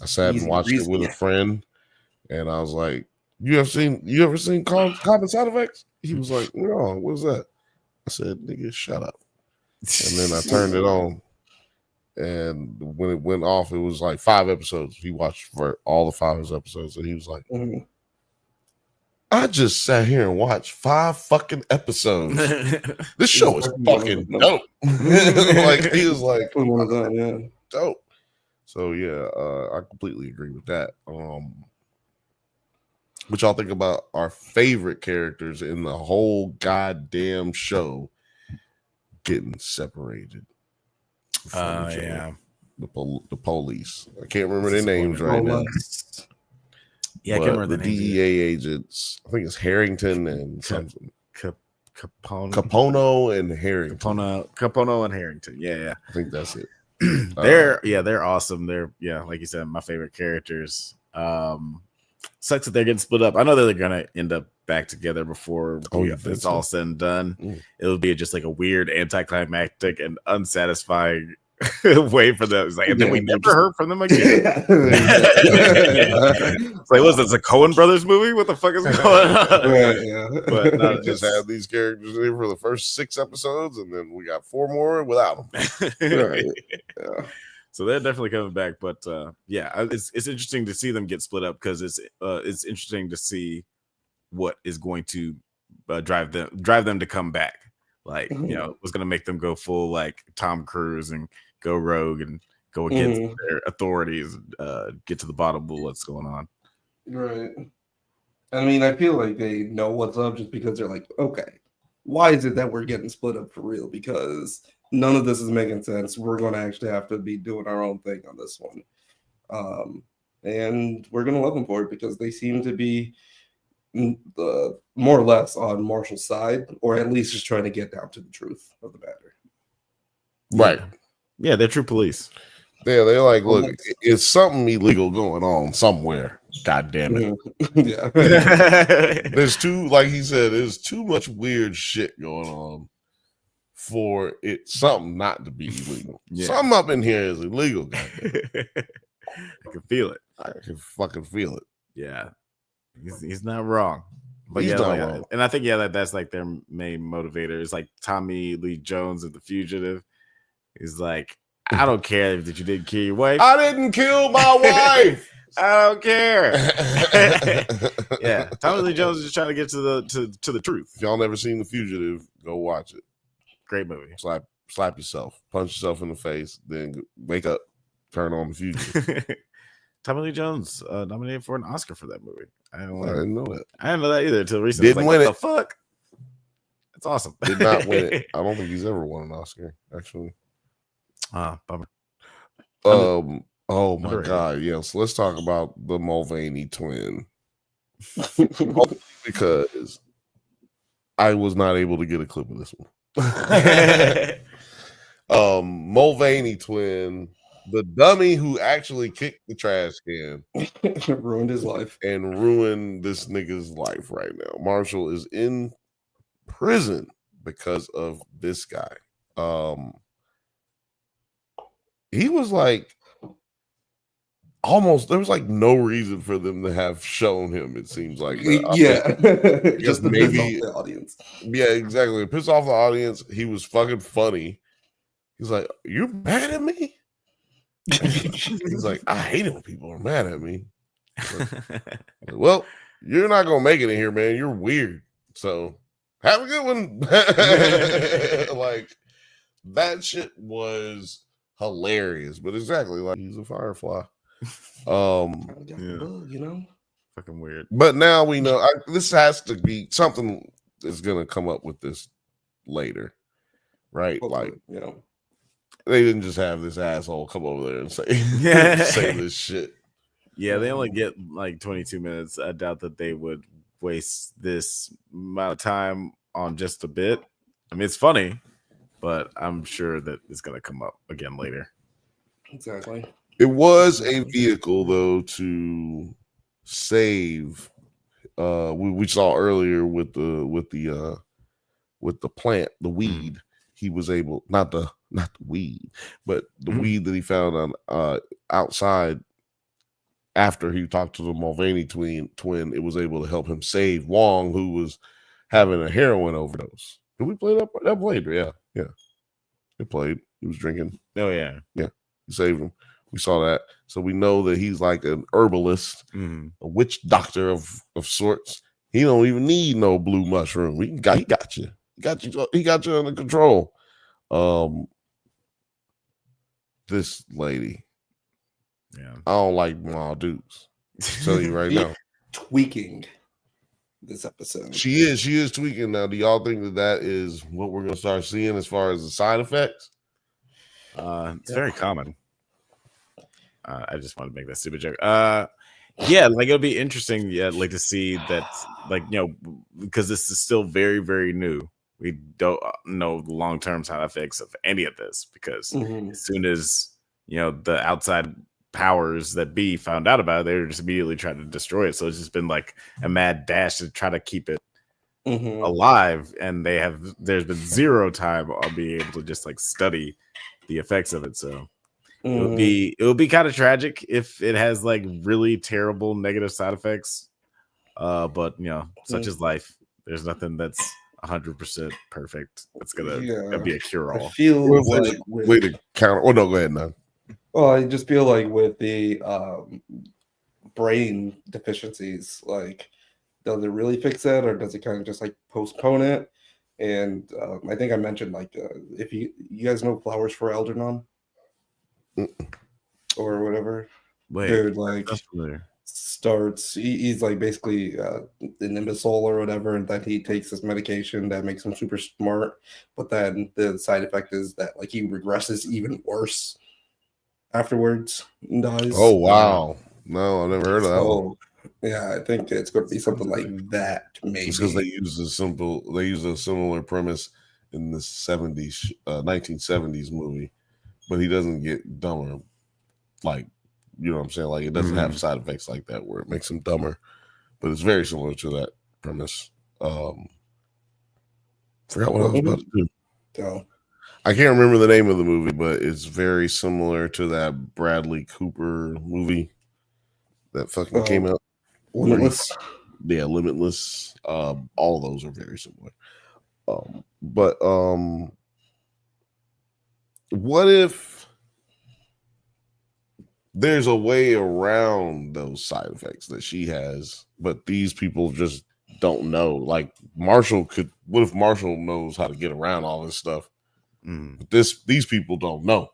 sat Easy and watched breezy. it with a friend, and I was like, you ever seen Common Side Effects? He was like, no, what's that? I said, nigga, shut up. And then I turned it on, and when it went off, it was like 5 episodes. He watched for all the 5 episodes, and he was like, I just sat here and watched 5 fucking episodes. This show is fucking dope. Like he was like, one of them, yeah. Dope. So yeah, I completely agree with that. What y'all think about our favorite characters in the whole goddamn show getting separated? Yeah, the police. I can't remember their names right now. Yeah, I can't remember the the names DEA agents. I think it's Harrington and something. Capono and Harrington. Capono and Harrington. Yeah. I think that's it. They're awesome. They're like you said, my favorite characters. Sucks that they're getting split up. I know that they're gonna end up back together before it's all said and done. It'll be just like a weird, anticlimactic, and unsatisfying way for them. It's like, and then we never heard from them again. It's like, what's this, a Coen Brothers movie? What the fuck is going on? But we just had these characters in for the first 6 episodes, and then we got 4 more without them. So they're definitely coming back. But it's interesting to see them get split up, because it's interesting to see what is going to drive them to come back. Like, what's going to make them go full like Tom Cruise and go rogue and go against their authorities, get to the bottom of what's going on. Right. I mean, I feel like they know what's up just because they're like, okay, why is it that we're getting split up for real? Because none of this is making sense. We're going to actually have to be doing our own thing on this one. And we're going to love them for it, because they seem to be more or less on Marshall's side, or at least just trying to get down to the truth of the matter. Right. Yeah, they're true police. Yeah, they're like, look, it's something illegal going on somewhere. God damn it. Yeah. There's there's too much weird shit going on for it something not to be illegal. Yeah. Something up in here is illegal. Goddamn. I can feel it. I can fucking feel it. Yeah. He's not wrong. But He's yeah, not wrong. And I think that's like their main motivator. It's like Tommy Lee Jones of The Fugitive. He's like, I don't care that you didn't kill your wife. I didn't kill my wife. I don't care. Yeah, Tommy Lee Jones is just trying to get to the truth. If y'all never seen The Fugitive, go watch it. Great movie. Slap yourself, punch yourself in the face, then wake up, turn on The Fugitive. Tommy Lee Jones nominated for an Oscar for that movie. I didn't know that. I didn't know that either until recently. Didn't win what it. The fuck? That's awesome. Did not win it. I don't think he's ever won an Oscar, actually. Bummer. Oh my God, yeah. So let's talk about the Mulvaney twin. Because I was not able to get a clip of this one. Mulvaney twin, the dummy who actually kicked the trash can Ruined his life. and ruined this nigga's life right now. Marshall is in prison because of this guy. He was like almost, there was like no reason for them to have shown him, it seems like. Yeah. Just to piss maybe off the audience. Yeah, exactly. Piss off the audience. He was fucking funny. He's like, "You mad at me?" He's like, "I hate it when people are mad at me." Like, well, you're not gonna make it in here, man. You're weird. So have a good one. Like that shit was hilarious, but exactly like he's a firefly. Bug, you know. Fucking weird. But now we know this has to be something that's gonna come up with this later, right? Like, you know, they didn't just have this asshole come over there and say say this shit. Yeah, they only get like 22 minutes. I doubt that they would waste this amount of time on just a bit. I mean, it's funny, but I'm sure that it's going to come up again later. Exactly. It was a vehicle though to save. We saw earlier with the plant, the weed. He was able not the weed, but the weed that he found on outside after he talked to the Mulvaney twin. It was able to help him save Wong, who was having a heroin overdose. Did we play that? That played, yeah. It played. He was drinking. Oh yeah. He saved him. We saw that, so we know that he's like an herbalist, a witch doctor of sorts. He don't even need no blue mushroom. He got you. He got you under control. This lady, I don't like small dudes. I'll tell you right now, tweaking this episode. She is tweaking now. Do y'all think that is what we're gonna start seeing as far as the side effects? It's very common. I just want to make that stupid joke. Yeah, like it'll be interesting, like to see that, like, you know, because this is still very, very new. We don't know the long-term side effects of any of this because as soon as, you know, the outside powers that be found out about it, they were just immediately trying to destroy it. So it's just been like a mad dash to try to keep it alive, and there's been zero time on being able to just like study the effects of it. So it would be kind of tragic if it has like really terrible negative side effects. But you know, such is life. There's nothing that's 100% perfect. It's gonna be a cure-all. I feel like way to counter. Oh no, go ahead now. Well, I just feel like with the brain deficiencies, like, does it really fix it, or does it kind of just like postpone it? And I think I mentioned like if you guys know Flowers for Algernon or whatever, dude, like starts he's like basically an imbecile or whatever, and then he takes this medication that makes him super smart, but then the side effect is that like he regresses even worse afterwards and dies. Oh wow, no, I never heard of that one. Yeah, I think it's going to be something like that. Maybe it's because they use a similar premise in the 1970s movie, but he doesn't get dumber. Like, you know what I'm saying? Like, it doesn't have side effects like that where it makes him dumber, but it's very similar to that premise. Forgot what I was about to do. So, I can't remember the name of the movie, but it's very similar to that Bradley Cooper movie that fucking came out. Limitless. Yeah, Limitless. All those are very similar. But what if there's a way around those side effects that she has, but these people just don't know? Like Marshall could. What if Marshall knows how to get around all this stuff? But these people don't know.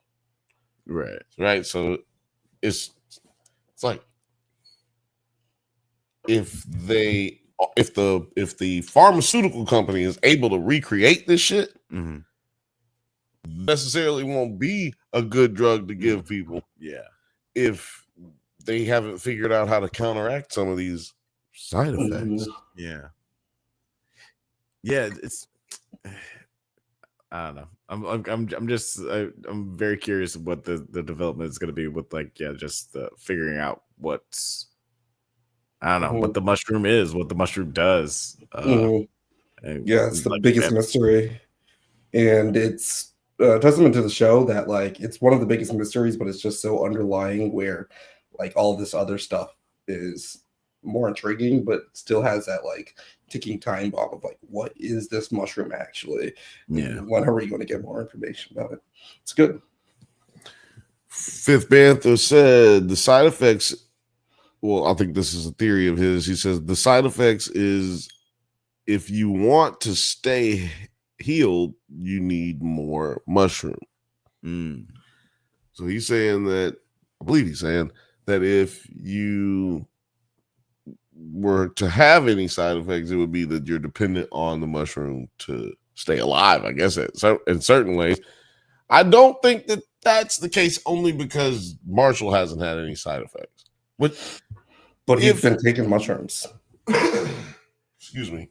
Right. So it's like if the pharmaceutical company is able to recreate this shit, necessarily won't be a good drug to give people. Yeah. If they haven't figured out how to counteract some of these side effects. Yeah. yeah, it's I don't know. I'm very curious what the development is going to be with just figuring out what's I don't know what the mushroom is, what the mushroom does. Yeah, it's the like biggest mystery, and it's a testament to the show that like it's one of the biggest mysteries, but it's just so underlying where like all this other stuff is more intriguing, but still has that like ticking time bomb of like, what is this mushroom actually? Yeah. When are we going to get more information about it? It's good. Fifth Bantha said the side effects. Well, I think this is a theory of his. He says the side effects is if you want to stay healed, you need more mushroom. So he's saying that, I believe he's saying that if you were to have any side effects, it would be that you're dependent on the mushroom to stay alive, I guess, in certain ways. I don't think that that's the case only because Marshall hasn't had any side effects. But he's been taking mushrooms. Excuse me.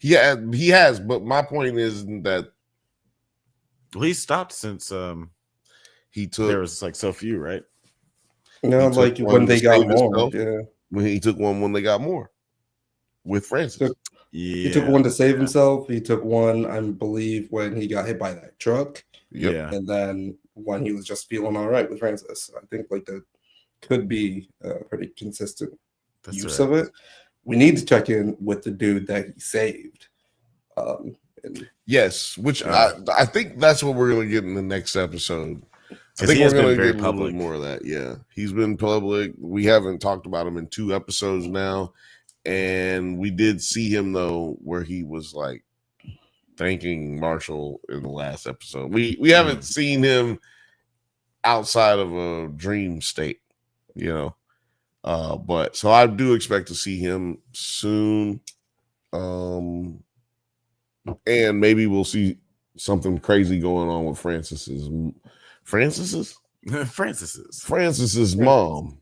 Yeah, he has, but my point is that he stopped since he took there was like so few, right? No, like when they got more. Yeah. When he took one when they got more with Francis. He took one to save himself. He took one, I believe, when he got hit by that truck. Yeah. And then when he was just feeling all right with Francis. I think like that could be a pretty consistent use of it. We need to check in with the dude that he saved. Yes, which I think that's what we're going to get in the next episode. I think we're going to get a little bit more of that. Yeah, he's been public. We haven't talked about him in 2 episodes now, and we did see him though where he was like thanking Marshall in the last episode. We haven't seen him outside of a dream state, you know. But so I do expect to see him soon. And maybe we'll see something crazy going on with Francis's mom. Francis is his mom.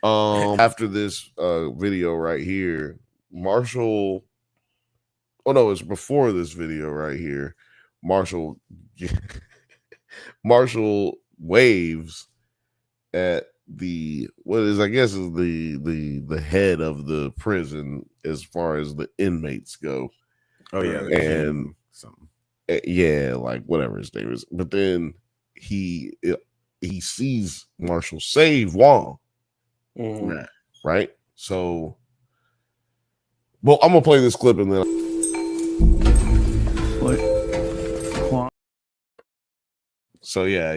After this video right here, Marshall. Oh no, it's before this video right here. Marshall waves at the I guess is the head of the prison as far as the inmates go. Oh yeah, and something. Yeah, like whatever his name is. But then he sees Marshall save Wong. Right? So, well, I'm gonna play this clip and then. So yeah.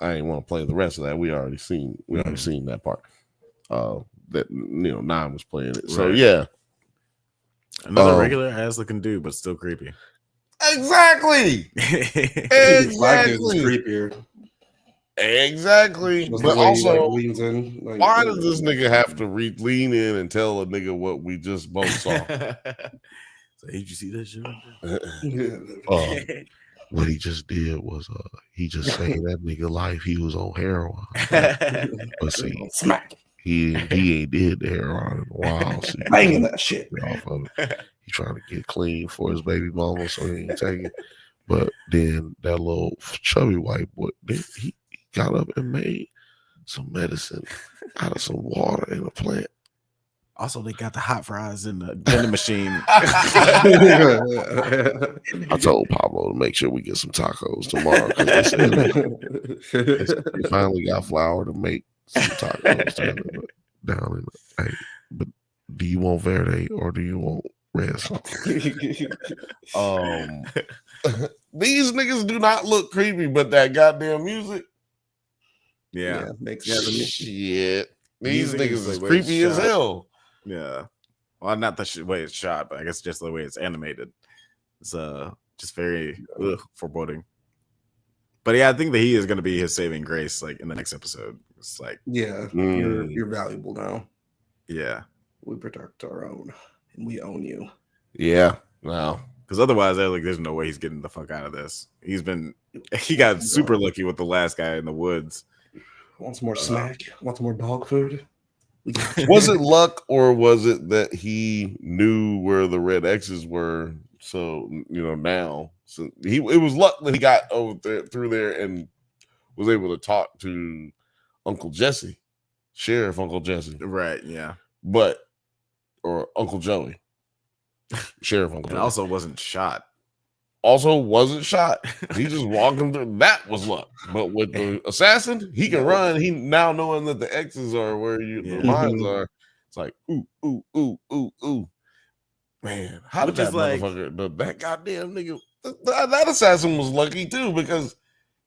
I didn't want to play the rest of that. We already seen that part. That Nine was playing it. So yeah. Another regular ass looking dude, but still creepy. Exactly. Creepier. Exactly. But also, leans in, why does this nigga have to lean in and tell a nigga what we just both saw? So, did you see that shit? What he just did was he just saved that nigga life. He was on heroin. But see, smack. He ain't did the heroin in a while. So banging that shit off of it. He trying to get clean for his baby mama, so he ain't taking. But then that little chubby white boy, he got up and made some medicine out of some water in a plant. Also, they got the hot fries in the vending machine. I told Pablo to make sure we get some tacos tomorrow because they finally got flour to make some tacos down in hey, but do you want verde or do you want red sauce? These niggas do not look creepy, but that goddamn music. Yeah makes shit. These niggas is creepy as hell. Yeah. Well, not the way it's shot, but I guess just the way it's animated. It's just very foreboding. But yeah, I think that he is going to be his saving grace, like in the next episode. It's like, you're valuable now. Yeah, we protect our own, and we own you. Yeah, wow. Because otherwise, there's no way he's getting the fuck out of this. He got super lucky with the last guy in the woods. Wants more smack. Wants more dog food. Was it luck or was it that he knew where the red X's were? So now, so it was luck that he got over there through there and was able to talk to Uncle Jesse, Sheriff Uncle Jesse, Right? Yeah, or Uncle Joey, Sheriff Uncle and Joey. also wasn't shot. Also wasn't shot. He just walking through. That was luck. But with the assassin, he can run. He now knowing that the X's are where the lines are. It's like ooh, ooh, ooh, ooh, ooh. Man, how did that motherfucker? That goddamn nigga. That assassin was lucky too because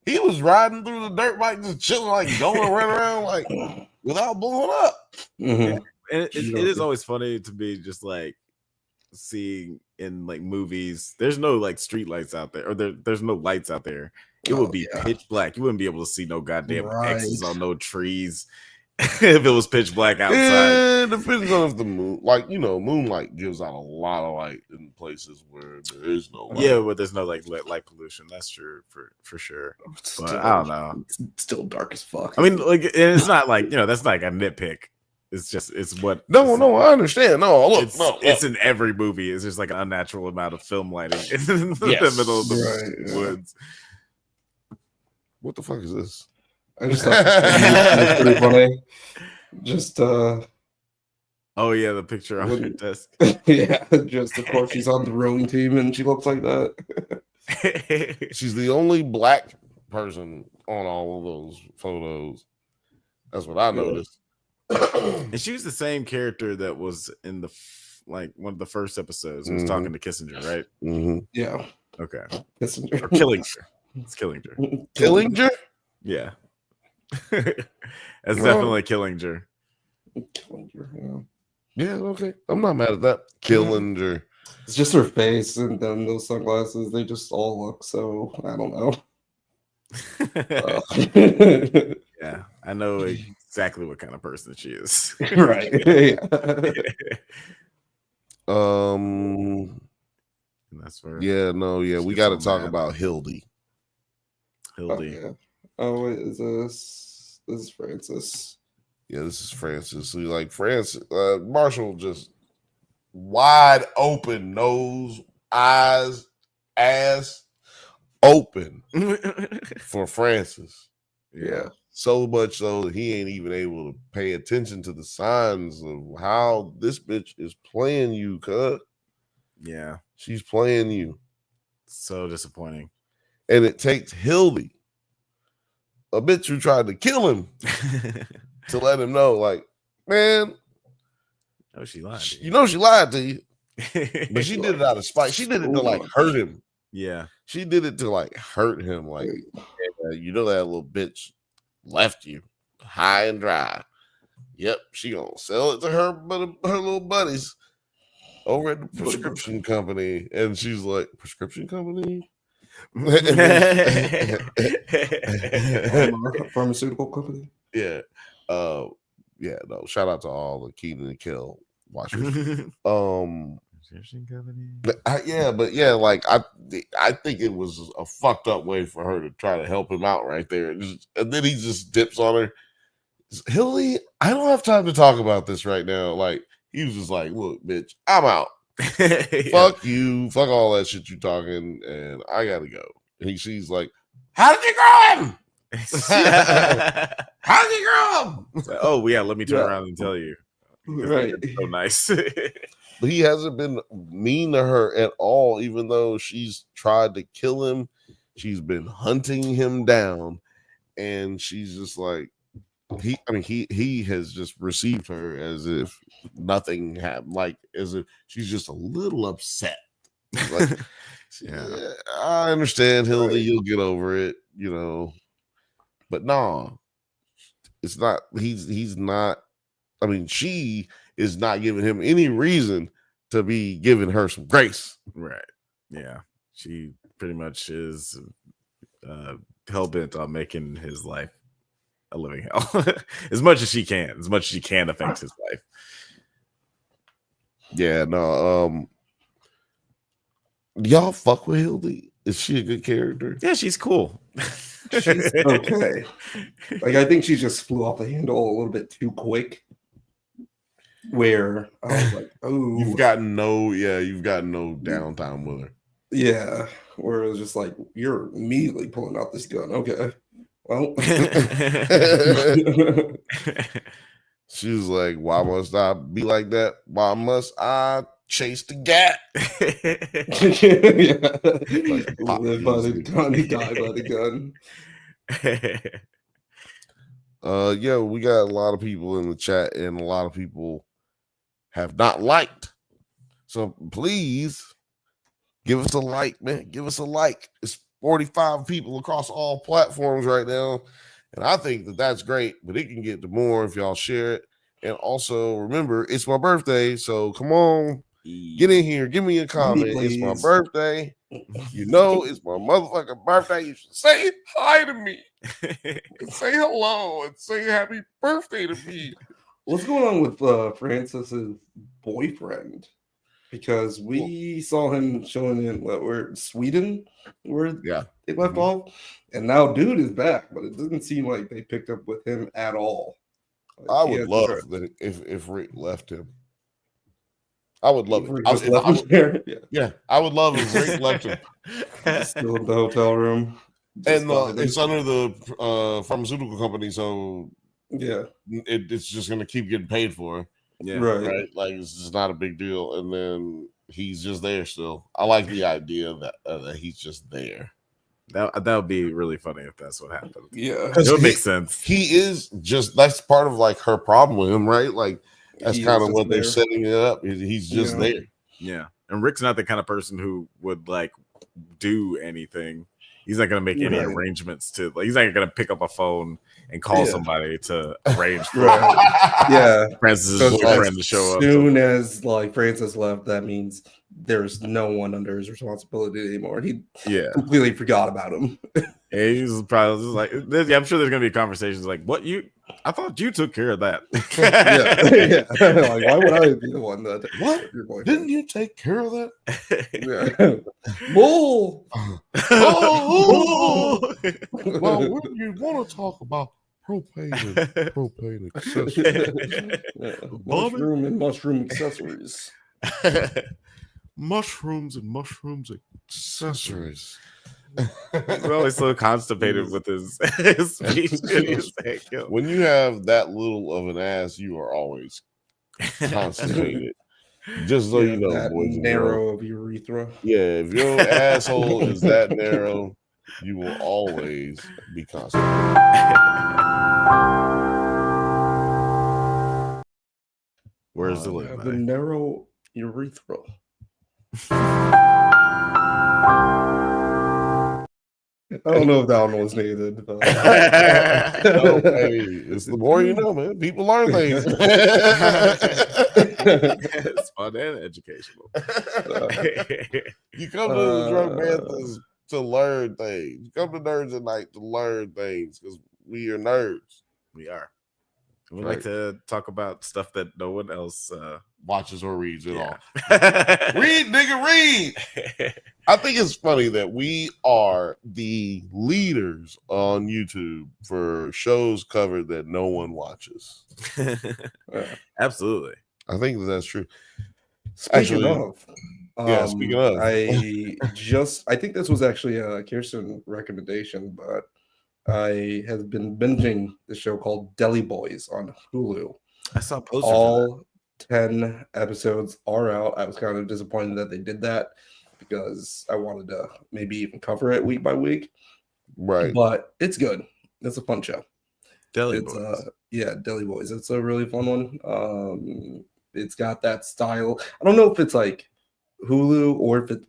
he was riding through the dirt bike, just chilling, like going running around, like without blowing up. Yeah. And it is always funny to be just like seeing in like movies. There's no like street lights out there, or there's no lights out there. It would be pitch black. You wouldn't be able to see no goddamn X's on no trees if it was pitch black outside. It depends on if the moon, moonlight gives out a lot of light in places where there is no light. Yeah, but there's no like light pollution. That's true for sure. But I don't know. It's still dark as fuck. I mean, like it's not like that's like a nitpick. It's what. No, I understand. No, look, it's in every movie. It's just like an unnatural amount of film lighting in the middle of the woods. What the fuck is this? I just thought it was pretty funny. Just oh yeah, the picture on your desk. Yeah, just of course she's on the rowing team and she looks like that. She's the only black person on all of those photos. That's what I noticed. And she was the same character that was in one of the first episodes. Who was talking to Kissinger, right? Mm-hmm. Yeah. Okay. Kissinger. Or Killinger. It's Killinger. Killinger? Yeah. That's definitely Killinger. Killinger, yeah, okay. I'm not mad at that. Killinger. It's just her face and then those sunglasses. They just all look so, I don't know. Yeah, I know exactly what kind of person she is. Right. Yeah. And that's where. Yeah, we got to talk about Hildy. Hildy. Oh, yeah. Oh, wait, is this? This is Francis. Yeah, this is Francis. So like Francis, Marshall just wide open, nose, eyes, ass open for Francis. Yeah. So much so that he ain't even able to pay attention to the signs of how this bitch is playing you, cuz. Yeah. She's playing you. So disappointing. And it takes Hildy, a bitch who tried to kill him, to let him know, like, man. Oh, she lied to you. You know she lied to you. But she did it out of spite. She did it to like hurt him. Yeah. She did it to like hurt him. Like, you know that little bitch left you high and dry. Yep, she gonna sell it to her little buddies over at the prescription company. And she's like, prescription company? Pharmaceutical company? Yeah. No, shout out to all the Keenan and Kel watchers. Like I think it was a fucked up way for her to try to help him out right there. And then he just dips on her. Hilly, I don't have time to talk about this right now. Like, he was just like, look, bitch, I'm out. Fuck you. Fuck all that shit you talking, and I gotta go. And she's like, how did you grow him? How did you grow him? Oh, yeah, let me turn around and tell you. Right. So nice. But he hasn't been mean to her at all, even though she's tried to kill him. She's been hunting him down, and she's just like, he has just received her as if nothing happened, like as if she's just a little upset. Like, yeah, I understand, Hildy, you'll get over it, but no, it's not. He's not. I mean, she is not giving him any reason to be giving her some grace. Right. Yeah. She pretty much is hell bent on making his life a living hell as much as she can affect his life. Yeah, no. Y'all fuck with Hildy? Is she a good character? Yeah, she's cool. She's okay. Like, I think she just flew off the handle a little bit too quick. where I was like, oh, You've got no downtime with her. yeah, where it was just like, you're immediately pulling out this gun. Okay, well, She was like, why must I be like that? Why must I chase the gat? Like, pop live by the music. gun, die by the gun. Yeah, we got a lot of people in the chat, and a lot of people have not liked. So please give us a like, man. Give us a like. It's 45 people across all platforms right now, and I think that that's great. But it can get to more if y'all share it. And also remember, it's my birthday, so come on, get in here, give me a comment. It's my Please. birthday. You know, it's my motherfucking birthday. You should say hi to me. Say hello and say happy birthday to me. What's going on with Francis's boyfriend? Because we saw him showing in where Sweden, where Yeah, they left off, and now dude is back, but it doesn't seem like they picked up with him at all. Like, I he would has love different- that if Rick left him. I would love if it. Rick I, just if left I him would- there. yeah, I would love if Rick left him. Still in the hotel room. Just And vibing. it's under the pharmaceutical company, so Yeah, it's just going to keep getting paid for. Yeah. Right? Like it's just not a big deal. And then he's just there still. I like the idea that he's just there. That would be really funny if that's what happened. yeah. It would make sense. He is just that's part of like her problem with him, right? Like that's He kind is of just what they're there. setting it up. He's just Yeah. there. Yeah. And Rick's not the kind of person who would like do anything. He's not going to make any Right. arrangements to, like, he's not going to pick up a phone and call Yeah. somebody to arrange for Right. Yeah. Francis' So boyfriend to show up. As soon as like Francis left, that means there's no one under his responsibility anymore. He Yeah. completely forgot about him. Yeah, he's probably just like, yeah, I'm sure there's going to be conversations like, I thought you took care of that. yeah. Like, why would I be the one that What? your boyfriend? Didn't you take care of that? Yeah. Bull. Oh, well, when you want to talk about propane and propane accessories, Yeah. Mushroom and mushroom accessories. mushrooms and mushrooms accessories. He's always so constipated with his speech. He's like, yo. When you have that little of an ass, you are always constipated. Just so you know, that boys and girls. narrow of urethra. Yeah, if your asshole is that narrow, you will always be constipated. Where's the Yeah, lid? the narrow urethra. I don't know if that one was needed. But... Oh, hey, it's the more you know, man. People learn things. It's fun and educational. You come to the drunk Banthas to learn things. You come to Nerds at Night to learn things because we are nerds. We are. We Right. like to talk about stuff that no one else Watches or reads at all. yeah. Read, nigga, read. I think it's funny that we are the leaders on YouTube for shows covered that no one watches. Absolutely. I think that's true. Speaking Actually, of, speaking of. I think this was actually a Kirsten recommendation, but I have been binging the show called Deli Boys on Hulu. I saw a poster for that. All 10 episodes are out. I was kind of disappointed that they did that because I wanted to maybe even cover it week by week. Right. But it's good. It's a fun show. Deli It's Boys. Deli Boys. It's a really fun one. It's got that style. I don't know if it's like Hulu or if it's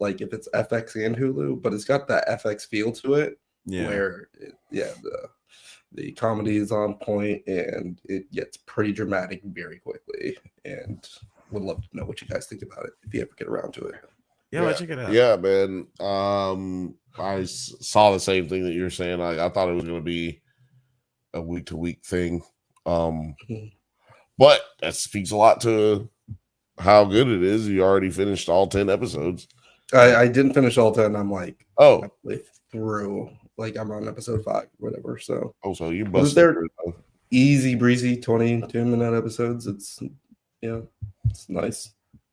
FX and Hulu, but it's got that FX feel to it. Yeah. Where the comedy is on point and it gets pretty dramatic very quickly. And would love to know what you guys think about it if you ever get around to it. Yeah, check it out. Yeah, man. I saw the same thing that you're saying. I thought it was going to be a week to week thing. But that speaks a lot to how good it is. You already finished all 10 episodes. I didn't finish all 10. I'm like Oh, halfway through. Like I'm on episode 5, whatever. So so you Was busted there- through, though. easy breezy 22-minute episodes. It's Yeah, it's nice.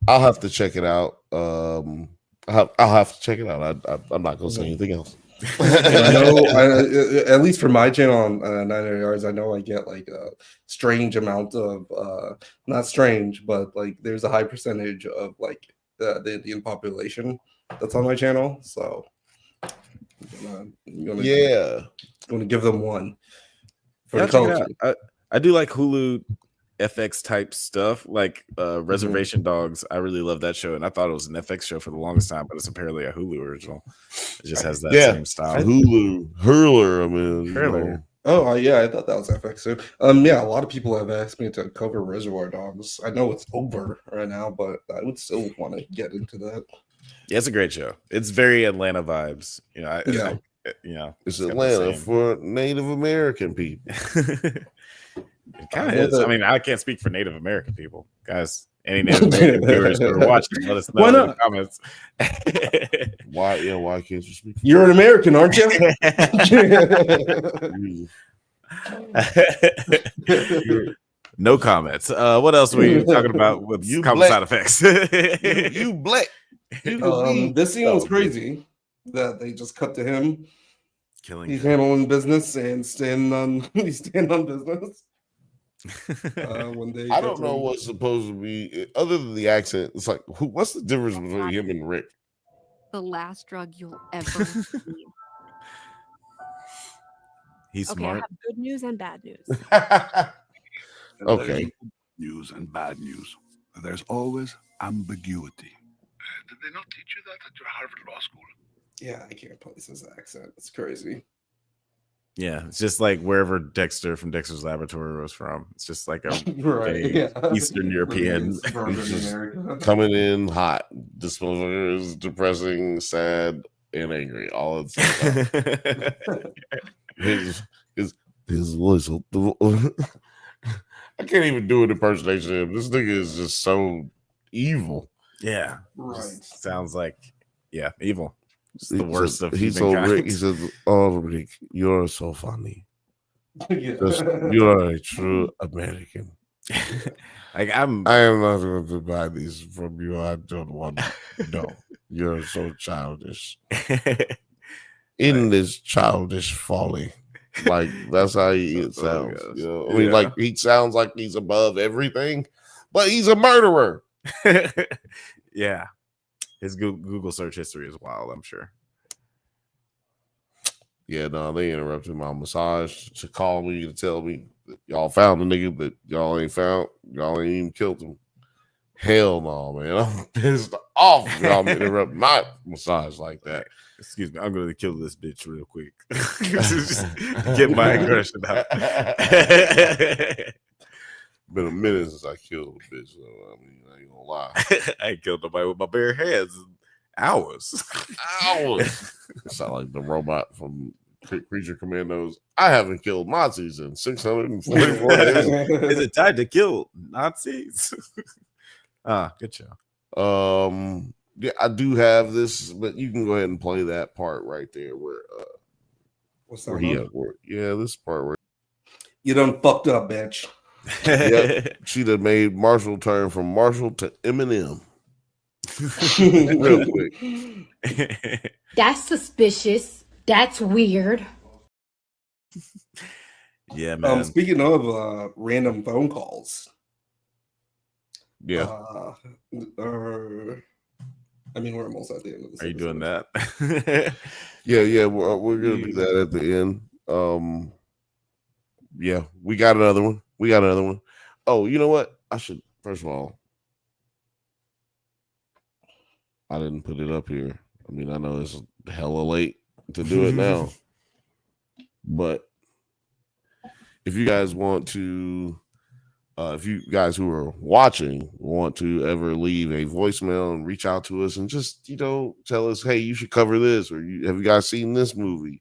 I'll have to check it out. I'll have to check it out. I'm not gonna say anything else. I know, at least for my channel on 900 yards, I know I get like a strange amount of not strange, but like there's a high percentage of like the Indian population that's on my channel. So I'm gonna give them one for Yeah, the check it culture. out. I do like Hulu FX type stuff, like Reservation Dogs. I really love that show, and I thought it was an FX show for the longest time, but it's apparently a Hulu original. It just has that same style. Hulu Hurler. I mean, Hurler. Oh yeah, I thought that was FX too. Yeah, a lot of people have asked me to cover Reservoir Dogs. I know it's over right now, but I would still want to get into that. Yeah, it's a great show. It's very Atlanta vibes. You know, it's Atlanta for Native American people. It kind of is. I mean, I can't speak for Native American people, guys. Any Native American viewers who are watching, let us know in the comments. Why can't you speak? You're an American, aren't you? No comments. What else were you talking about with common side effects? you black. This scene was crazy that they just cut to him. He's handling business and staying on business. I don't know what's supposed to be other than the accent. It's like, what's the difference between him and Rick? The last drug you'll ever see. He's smart. I have good news and bad news. Okay. Good news and bad news. There's always ambiguity. Did they not teach you that at your Harvard Law School? Yeah, I can't place his accent. It's crazy. Yeah, it's just like wherever Dexter from Dexter's Laboratory was from. It's just like a Eastern European. Coming in hot. Disclosure is depressing, sad, and angry all at the same time. his voice. I can't even do an impersonation of him. This nigga is just so evil. Yeah. Right. Sounds like evil. It's the worst of he's so Rick. He says, "Oh, Rick, you're so funny. You're a true American. I am not going to buy these from you. I don't want to. No, you're so childish. In this childish folly." Like that's how it sounds. You know? I mean, like he sounds like he's above everything, but he's a murderer. Yeah. His Google search history is wild, I'm sure. Yeah, no, they interrupted my massage to call me to tell me that y'all found the nigga, but y'all ain't even killed him. Hell no, man. I'm pissed off. Y'all interrupt my massage like that. Excuse me, I'm gonna kill this bitch real quick. Just get my aggression out. Been a minute since I killed a bitch, so I mean, I ain't gonna lie. I ain't killed nobody with my bare hands in hours. Sound like the robot from Creature Commandos. I haven't killed Nazis in 644 days. Is it time to kill Nazis? Good show. Yeah, I do have this, but you can go ahead and play that part right there where what's that? Where he at work. Yeah, this part where you done fucked up, bitch. Yep. She done made Marshall turn from Marshall to Eminem. Real quick. That's suspicious. That's weird. Yeah, man. Speaking of random phone calls. Yeah. I mean, we're almost at the end of this. Are you doing that? Yeah, we're gonna do that at the end. Yeah, we got another one. Oh, you know what? I should first of all, I didn't put it up here. I mean, I know it's hella late to do it now, but if you guys want to, if you guys who are watching want to ever leave a voicemail and reach out to us and just tell us, hey, you should cover this, or have you guys seen this movie?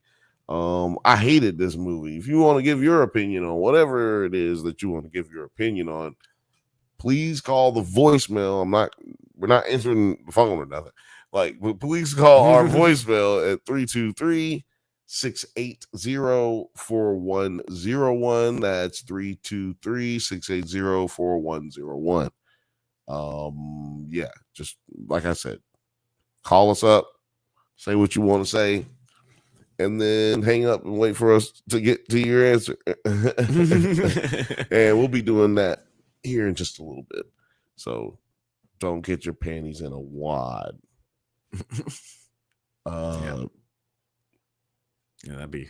I hated this movie. If you want to give your opinion on whatever it is that you want to give your opinion on, please call the voicemail. We're not answering the phone or nothing. But please call our voicemail at 323-680-4101. That's 323-680-4101. Yeah, just like I said, call us up, say what you want to say, and then hang up and wait for us to get to your answer. And we'll be doing that here in just a little bit. So don't get your panties in a wad. Yeah, that'd be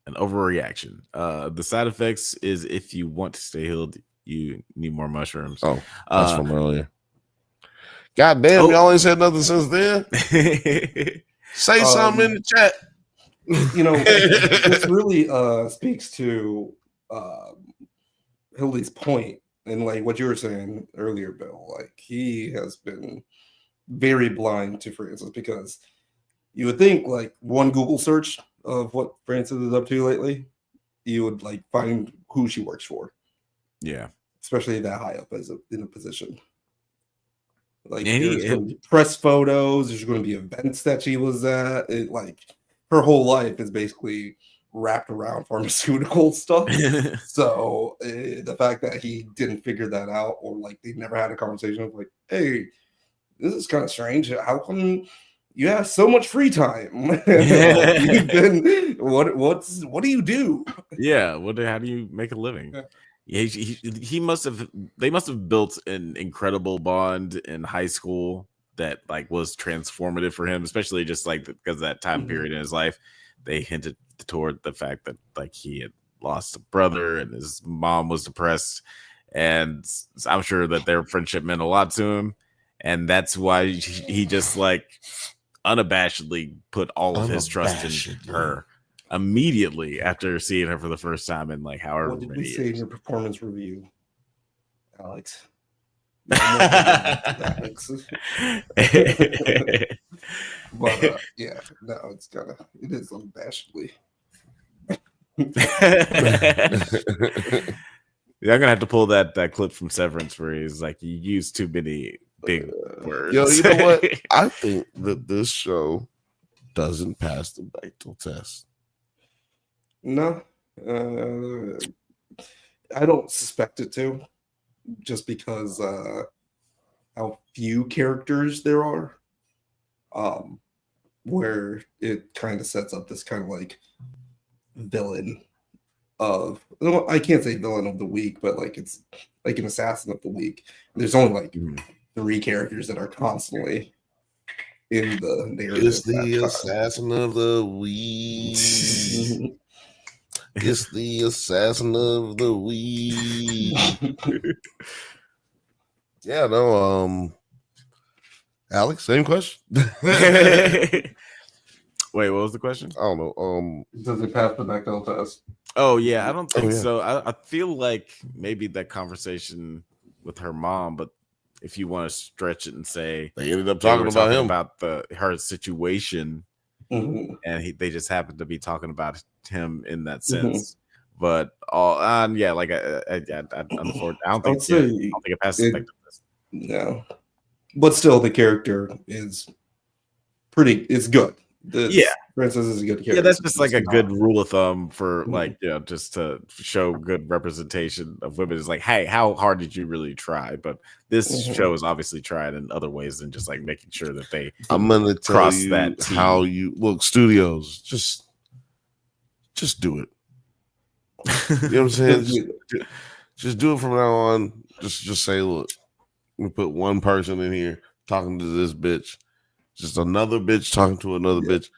an overreaction. The side effects is if you want to stay healed, you need more mushrooms. Oh, that's from earlier. God damn, y'all ain't said nothing since then. Say something in the chat. You know, this really speaks to Hildy's point, and like what you were saying earlier, Bill. Like he has been very blind to Francis, because you would think like one Google search of what Francis is up to lately, you would like find who she works for. Yeah, especially that high up as in a position. Like And there's going to be press photos. There's going to be events that she was at. Like her whole life is basically wrapped around pharmaceutical stuff. So the fact that he didn't figure that out, or like they never had a conversation of like, hey, this is kind of strange. How come you have so much free time? You've been what do you do? Yeah, how do you make a living? Yeah, he must have. They must have built an incredible bond in high school that like was transformative for him, especially just like because of that time period in his life. They hinted toward the fact that like he had lost a brother and his mom was depressed, and I'm sure that their friendship meant a lot to him, and that's why he just like unabashedly put all of his trust in her immediately after seeing her for the first time in like however What did many we say years. in your performance review, Alex? Alex. But yeah, no, it is unabashedly. Yeah, I'm gonna have to pull that clip from Severance where he's like, you use too many big words. Yo, you know what? I think that this show doesn't pass the Bechtel test. No, I don't suspect it to, just because how few characters there are, where it kind of sets up this kind of like villain of, I can't say villain of the week, but like it's like an assassin of the week. There's only like 3 characters that are constantly in the narrative. It's the assassin of the week. It's the assassin of the week. Yeah, no, Alex, same question. Wait, what was the question? I don't know. Does it pass the Bechdel test? Oh yeah, I don't think so. I feel like maybe that conversation with her mom, but if you want to stretch it and say they ended up talking about him, about her situation, and they just happened to be talking about him in that sense. But yeah, like I don't think it passes. No, but still, the character is good. Francis is a good character. Yeah, that's just like a good rule of thumb for like, just to show good representation of women. Is like, hey, how hard did you really try? But this show is obviously tried in other ways than just like making sure that they. I'm gonna tell you that how you look. Studios, just do it. You know what I'm saying? just do it from now on. Just say, look, we put one person in here talking to this bitch, just another bitch talking to another bitch,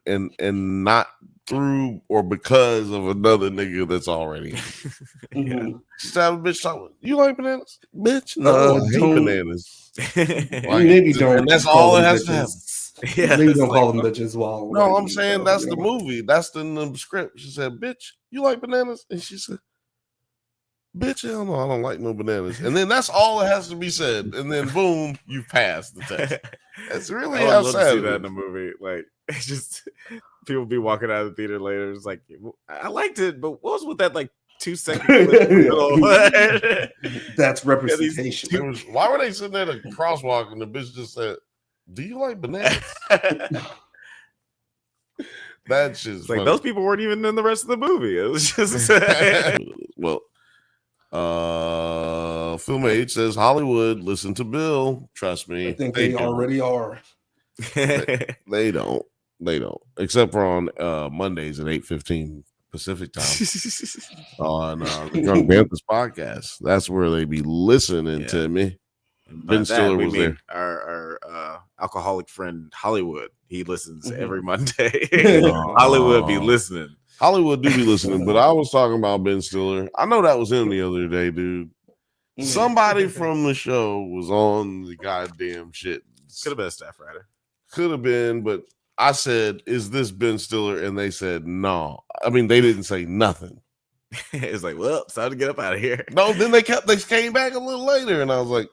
and not through or because of another nigga that's already. Just have a bitch talking. You like bananas, bitch? No, I hate bananas. Maybe don't. And that's all it has to have. Yeah, maybe don't call them bitches. While no, I'm saying that's the movie. That's in the script. She said, "Bitch, you like bananas?" And she said, "Bitch, hell no, I don't like no bananas." And then that's all it has to be said. And then boom, you pass the test. That's really how sad. To see that in a movie. Like, it's just people be walking out of the theater later. It's like, I liked it, but what was with that like 2-second clip? That's representation. Why were they sitting there at a crosswalk and the bitch just said, "Do you like bananas?" That's just like those people weren't even in the rest of the movie. It was just Film Age says Hollywood, listen to Bill. Trust me. I think they don't. already are. They don't. They don't. Except for on Mondays at 8:15 Pacific time on the Drunk Banthas podcast. That's where they be listening to me. Ben Stiller was there. Our alcoholic friend Hollywood. He listens every Monday. Oh. Hollywood be listening. Hollywood do be listening, but I was talking about Ben Stiller. I know that was him the other day, dude. Somebody from the show was on the goddamn shit. Could have been a staff writer. Could have been, but I said, "Is this Ben Stiller?" And they said, "No." I mean, they didn't say nothing. It's like, well, it's time to get up out of here. No, then they came back a little later, and I was like,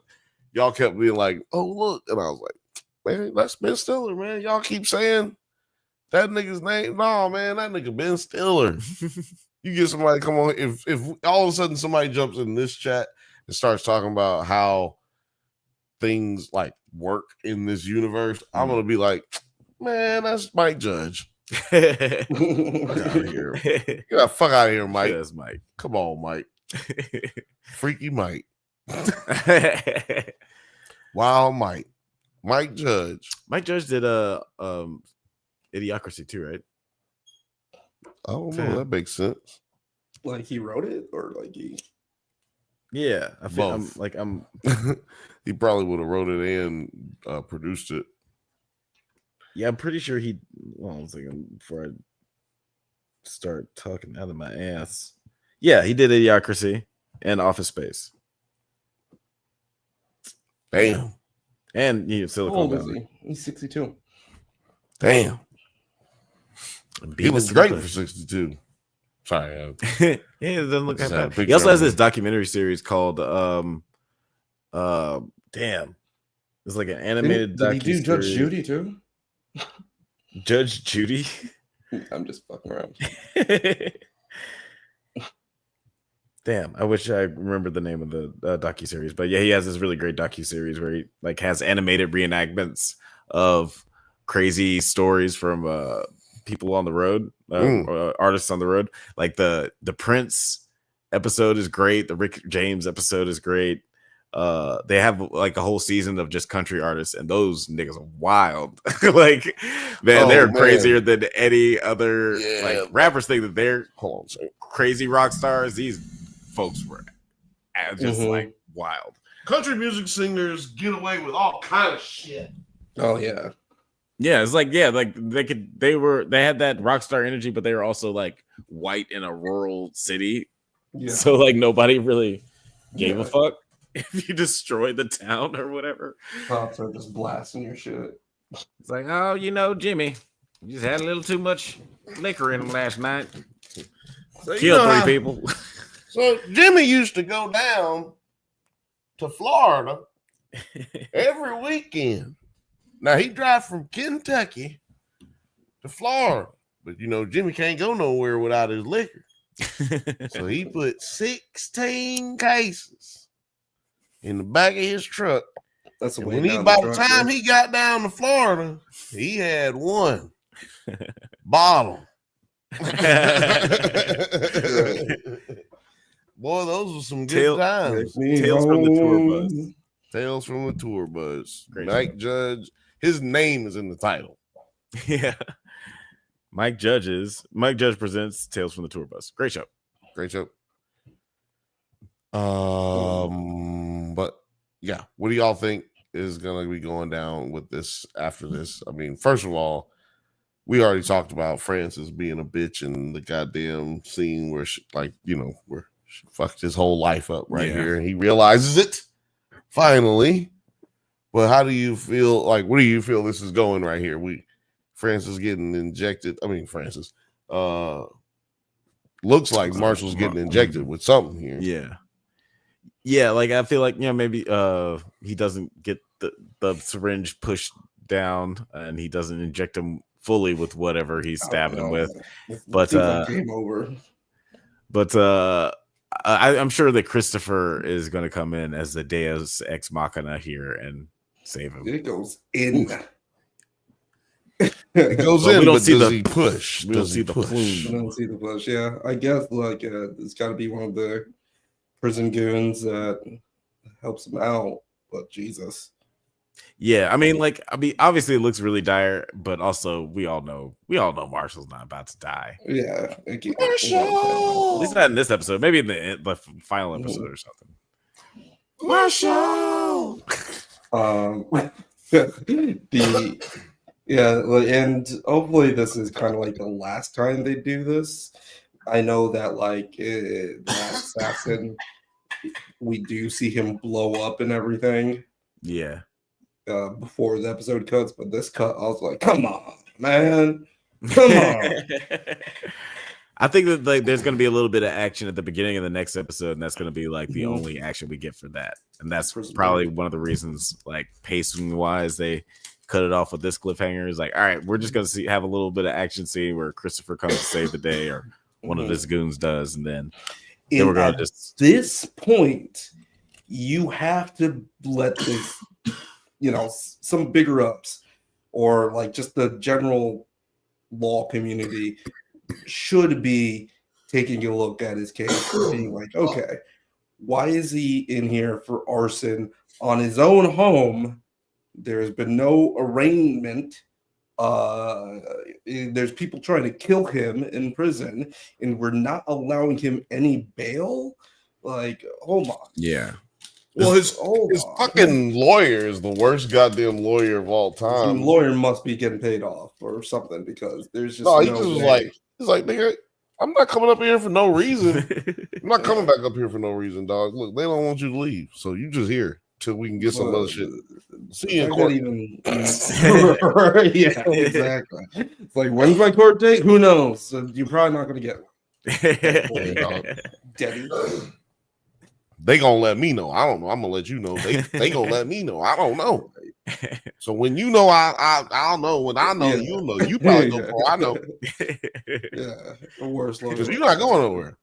y'all kept being like, "Oh, look," and I was like, "Man, that's Ben Stiller, man. Y'all keep saying that nigga's name. No, man, that nigga Ben Stiller." You get somebody come on. If all of a sudden somebody jumps in this chat and starts talking about how things like work in this universe, I'm gonna be like, man, that's Mike Judge. Fuck out of here. Get the fuck out of here, Mike. Yes, Mike. Come on, Mike. Freaky Mike. Wow, Mike. Mike Judge. Mike Judge did a Idiocracy too, right? Oh no, that makes sense. Like he wrote it, or like he? Yeah, I feel Both. I'm He probably would have wrote it and produced it. Yeah, I'm pretty sure he. Well, one second before I start talking out of my ass. Yeah, he did Idiocracy and Office Space. Damn. And he How Silicon old is Valley. he? He's 62. Damn. He was Beavis great and for 62. Sorry. yeah, it doesn't look Just that had a bad. picture He also of has him. this documentary series called damn. It's like an animated Did he do Judge docuseries. Judy too? Judge Judy. I'm just fucking around. Damn, I wish I remembered the name of the docuseries. But yeah, he has this really great docuseries where he like has animated reenactments of crazy stories from people on the road, artists on the road. Like the Prince episode is great. The Rick James episode is great. They have like a whole season of just country artists, and those niggas are wild. Like, man, they're crazier than any other like rappers think that they're crazy rock stars. These folks were just like wild. Country music singers get away with all kind of shit. Oh yeah. Yeah, it's like like they had that rock star energy, but they were also like white in a rural city. Yeah. So like nobody really gave a fuck if you destroyed the town or whatever. Cops are just blasting your shit. It's like, oh, you know, Jimmy, you just had a little too much liquor in him last night. So, Killed 3 people. So Jimmy used to go down to Florida every weekend. Now he drive from Kentucky to Florida, but you know Jimmy can't go nowhere without his liquor. So he put 16 cases in the back of his truck. That's and when by the time he got down to Florida, he had one bottle. Boy, those were some good times. Tales from the Tour Bus. Tales from the Tour Bus. Great Mike show. Judge. His name is in the title. Yeah. Mike Judge presents Tales from the Tour Bus. Great show. Great show. But yeah, what do y'all think is gonna be going down with this after this? I mean, first of all, we already talked about Francis being a bitch in the goddamn scene where she, like, you know, where she fucked his whole life up here, and he realizes it finally. But how do you feel? Like, what do you feel this is going right here? Francis getting injected. I mean, Francis. Looks like Marshall's getting injected with something here. Yeah. Yeah, like I feel like, you know, maybe he doesn't get the syringe pushed down and he doesn't inject him fully with whatever he's stabbing him with. But game over. But I'm sure that Christopher is going to come in as the Deus Ex Machina here and save him. It goes in. It goes But in, we don't but see does the he push? We don't Does see he the push? I plume. don't see the push. Yeah, I guess like it's got to be one of the prison goons that helps him out. But Jesus. Yeah, I mean, obviously it looks really dire, but also we all know Marshall's not about to die. Yeah. At least not in this episode. Maybe in the final episode or something. Marshall. And hopefully this is kind of like the last time they do this. I know that Last Assassin, we do see him blow up and everything. Yeah. Before the episode cuts, but this cut, I was like, come on, man. Come on. I think that there's going to be a little bit of action at the beginning of the next episode, and that's going to be like the only action we get for that. And that's probably one of the reasons, like pacing wise, they cut it off with this cliffhanger. Is like, all right, we're just going to have a little bit of action scene where Christopher comes to save the day, or one of his goons does, and then we're going to just. This point, you have to let this, some bigger ups, or like just the general law community should be taking a look at his case and being like, okay, why is he in here for arson on his own home? There's been no arraignment. There's people trying to kill him in prison, and we're not allowing him any bail. Like, hold on. Yeah. Well, his fucking lawyer is the worst goddamn lawyer of all time. The lawyer must be getting paid off or something, because there's just he just was like, he's like, nigga, I'm not coming up here for no reason. I'm not coming back up here for no reason, dog. Look, they don't want you to leave, so you just here till we can get some other shit. See you in court. Yeah, exactly. It's like, when's my court date? Who knows? You're probably not going to get one. Daddy. They gonna let me know. I don't know. I'm gonna let you know. They gonna let me know. I don't know. So when you know, I'll know. When I know, you'll know. You probably know before I know. Yeah, the worst lawyer. Because you're not going nowhere.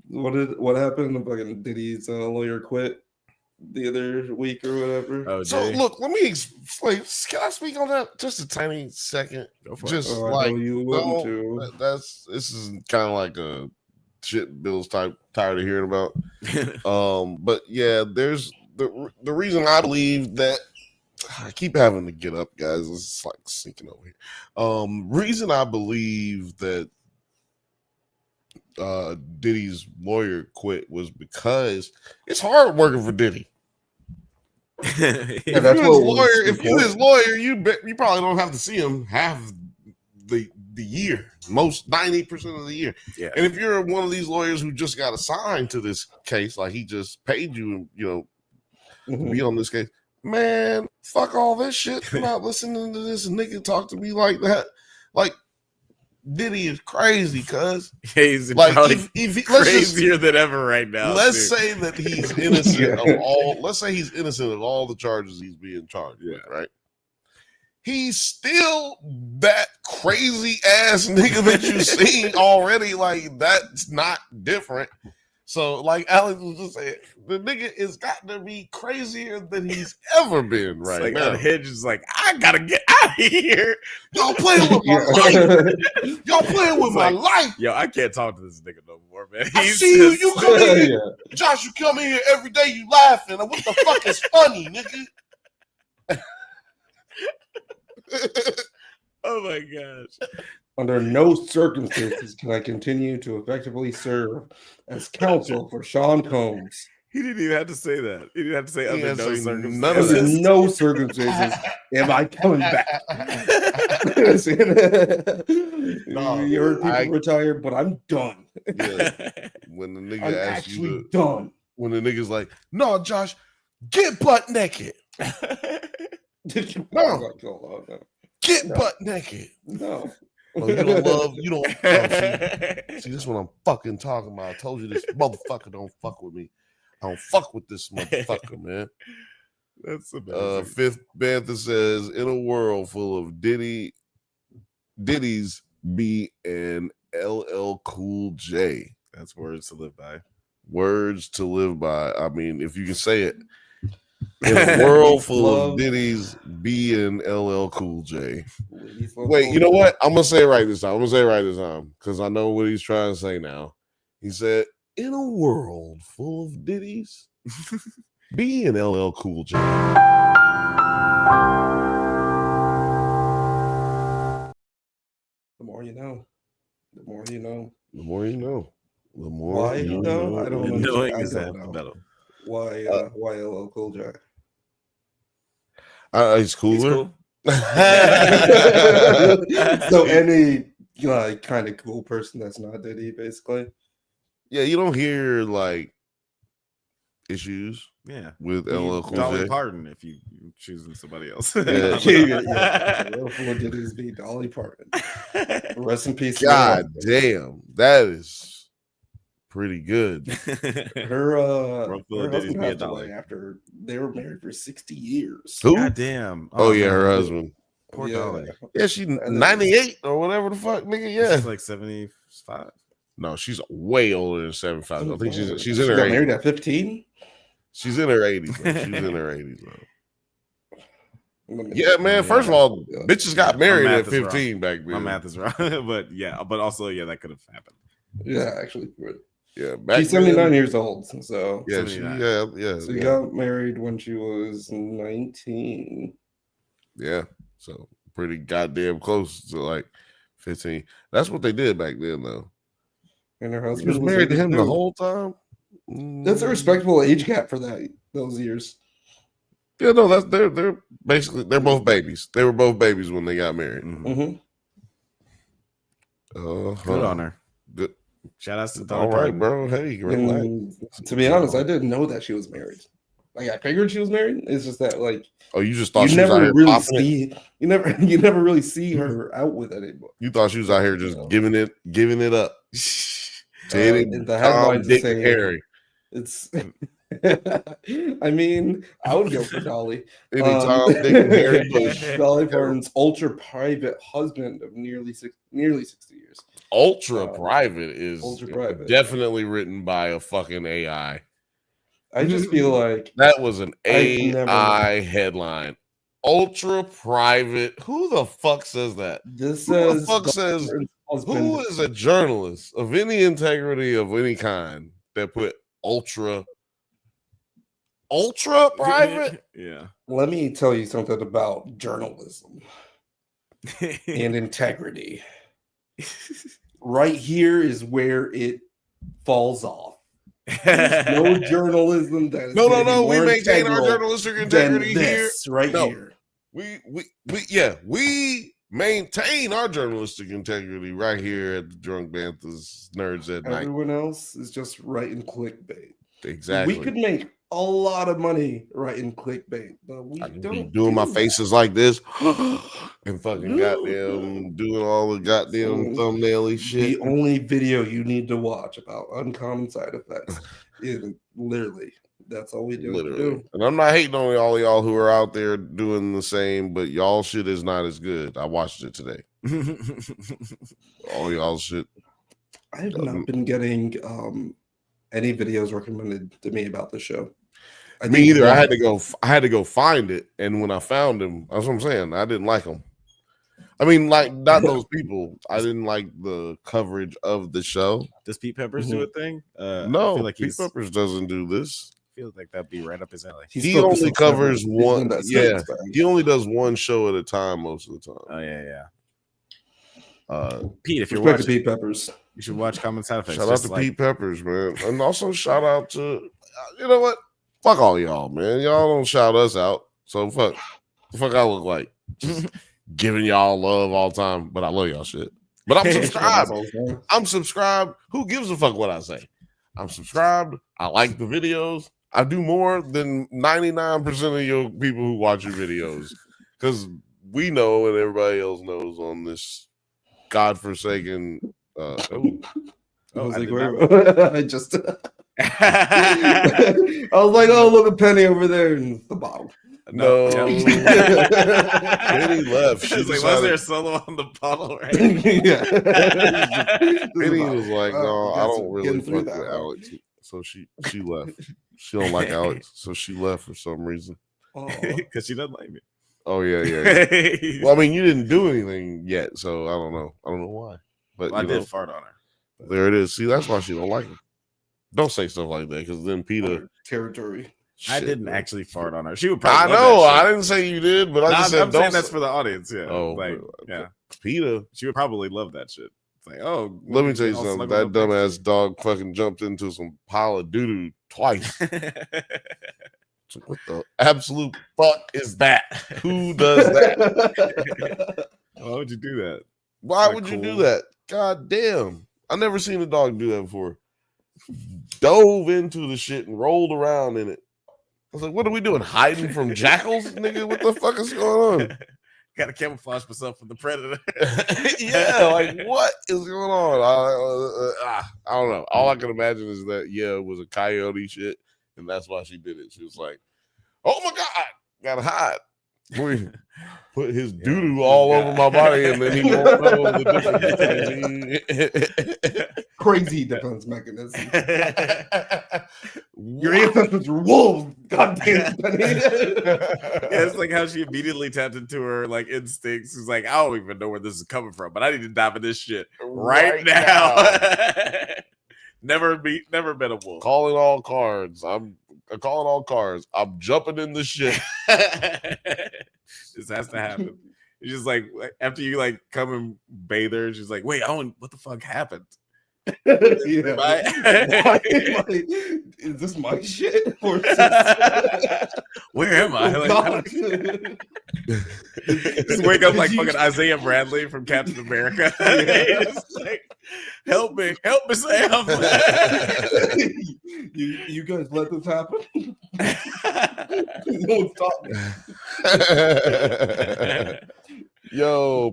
What happened? Fucking Diddy's lawyer quit the other week or whatever. Oh, so look, let me explain. Can I speak on that just a tiny second? Just this is kind of like a shit Bill's tired of hearing about. But yeah, there's the reason I believe that I keep having to get up, guys. It's like sneaking over here. Reason I believe that Diddy's lawyer quit was because it's hard working for Diddy. If you're his lawyer, you probably don't have to see him half the year, most 90% of the year. Yeah. And if you're one of these lawyers who just got assigned to this case, like he just paid you, to be on this case, man, fuck all this shit. I'm not listening to this nigga talk to me like that. Like, Diddy is crazy, cuz. He's like if crazier than ever right now. Let's say that he's innocent of all. Let's say he's innocent of all the charges he's being charged with, right? He's still that crazy ass nigga that you've seen already. Like, that's not different. So, like Alex was just saying, the nigga is got to be crazier than he's ever been right like now. Unhinged is like, I gotta get out of here. Y'all playing with my life. Y'all playing with my life. Yo, I can't talk to this nigga no more, man. I see you. You come in here. Josh, you come in here every day, you laughing. What the fuck is funny, nigga? Oh my gosh. Under no circumstances can I continue to effectively serve as counsel for Sean Combs. He didn't even have to say that. He didn't have to say under no circumstances. Under no circumstances am I coming back. You heard people retire, but I'm done. Yeah. When the nigga I'm asks actually you done. When the nigga's like, no, Josh, get butt naked. No. Get butt naked. No. Oh, you don't love, you don't. See, this is what I'm fucking talking about. I told you this motherfucker don't fuck with me. I don't fuck with this motherfucker, man. That's amazing. Fifth Bantha says, in a world full of Diddy's B and LL Cool J. That's words to live by. Words to live by. I mean, if you can say it. In a world full of Diddy's B and LL Cool J. Wait, you know what? I'm gonna say it right this time. Because I know what he's trying to say now. He said, In a world full of ditties, be an LL Cool J. The more you know. The more you know. The more you know. The more Why you though? know. I don't And knowing understand. I is half don't the know. battle. Why LL Cool J? He's cooler. He's cool. So any like kind of cool person that's not Diddy, basically. Yeah, you don't hear like issues Yeah. with LL Cool Dolly J. Parton if you choosing somebody else. Yeah. Yeah. Full of Diddy's be Dolly Parton. Rest in peace. God damn, that is pretty good. Her Full her of Diddy's husband be a passed away Dolly. after they were married for 60 years. Who? God damn. Oh yeah, man. her husband. Poor Yeah. Dolly. Yeah, she's And then- 98 or whatever the fuck, nigga. Yeah. She's like 75. No, she's way older than 75. I think she's in She her got married 80s. at 15. She's in her 80s, bro. She's in her 80s, bro. Let me- Yeah, man. First of all, bitches got married My at math is 15 back then. My math is wrong. But yeah, but also, yeah, that could have happened. Yeah, actually. Yeah, back She's 79 then, years old. So Yeah, 79. so you got married when she was 19. Yeah, so pretty goddamn close to like 15. That's what they did back then, though. And her She husband was married to him the 82. whole time. That's a respectable age gap for those years. Yeah, no, that's they're basically they're both babies. They were both babies when they got married. Mm-hmm. Good on her. Good. Shout outs to Dolly All right, Parton. bro. Hey, relax. And to be honest, I didn't know that she was married. Like I figured she was married. It's just that like Oh, you just thought you she was out never here really popping it? see you never really see her out with anymore. You thought she was out here just giving it up. And the headlines Dick, say and Harry. it's. I mean, I would go for Dolly. Any Tom, Dick, and Harry Bush. Dolly Parton's ultra private husband of nearly 60 years. Ultra private is Ultra private. definitely written by a fucking AI. I just feel like That was an I've AI headline. Ultra private. Who the fuck says that? this Who the says fuck Dolly says Parton's husband. who is a journalist of any integrity of any kind that put ultra private? Yeah. Let me tell you something about journalism and integrity. Right here is where it falls off. There's no journalism that is No. more We maintain our integral journalistic than integrity here. this right No. here. We maintain our journalistic integrity right here at the Drunk Banthas Nerds at Night. Everyone else is just writing clickbait. Exactly. We could make a lot of money writing clickbait, but we I could don't be doing my do faces like this and fucking goddamn doing all the goddamn thumbnail-y shit. The only video you need to watch about uncommon side effects is literally that's all we do. Literally. And I'm not hating on all y'all who are out there doing the same, but y'all shit is not as good. I watched it today. All y'all shit. I have not been getting any videos recommended to me about the show. Me either. I had to go find it, and when I found him, that's what I'm saying. I didn't like him. I mean, like not those people. I didn't like the coverage of the show. Does Pete Peppers do a thing? I No, feel like Pete Peppers doesn't do this. Feels like that'd be right up his alley. He only covers one. Yeah, he only does one show at a time most of the time. Oh yeah. Pete, if you're Respect to watching, Pete Peppers, you should watch Common Side Effects. Shout out to Pete Peppers, man, and also shout out to you know what? Fuck all y'all, man. Y'all don't shout us out, so fuck. The fuck I look like just giving y'all love all the time, but I love y'all shit. But I'm subscribed. I'm subscribed. Who gives a fuck what I say? I'm subscribed. I like the videos. I do more than 99% of your people who watch your videos because we know and everybody else knows on this godforsaken. I was like, I just. I was like, oh, look, a penny over there in the bottle. No, Penny left. She was like, was there a solo on the bottle? Right? Yeah. Penny was like, no, I don't really through fuck that with one. Alex. So she left. She don't like Alex, so she left for some reason. Because she doesn't like me. Oh yeah. Well, I mean, you didn't do anything yet, so I don't know. I don't know why. But Well, I you did know, fart on her. there it is. See, that's why she don't like him. Don't say stuff like that because then PETA territory. I Shit, didn't man. actually fart on her. She would I probably. know. Love that I shit. didn't say you did, but I No, just said I'm don't. saying that's for the audience. Yeah. Oh, like, but- yeah. PETA. She would probably love that shit. It's like, oh, Let me tell you I'll something. snuggle That up next dumbass dog fucking jumped into some pile of doo doo twice. to you. It's like, what the absolute fuck is that? Who does that? Why would you do that? Why Not would you cool. do that? God damn. I never seen a dog do that before. Dove into the shit and rolled around in it. I was like, what are we doing? Hiding from jackals? Nigga, what the fuck is going on? Got to camouflage myself from the predator. Yeah, like what is going on? I don't know. All I can imagine is that it was a coyote shit, and that's why she did it. She was like, "Oh my god, gotta hide." We put his doo doo all over my body, and then he won't know the difference between me. Crazy defense mechanism. Your What? ancestors were wolves. Goddamn. It's like how she immediately tapped into her like instincts. She's like, I don't even know where this is coming from, but I need to dive in this shit right now. never been a wolf. Calling all cards. I'm calling all cards. I'm jumping in the shit. This has to happen. It's just like after you like come and bathe her, she's like, wait, what the fuck happened? Yeah. Why- Is this my shit? Or is this... Where am I? Oh, Like, God. just wake up like fucking Isaiah Bradley from Captain America. Just like, help me, Sam. you guys let this happen? No one stop me. Yo,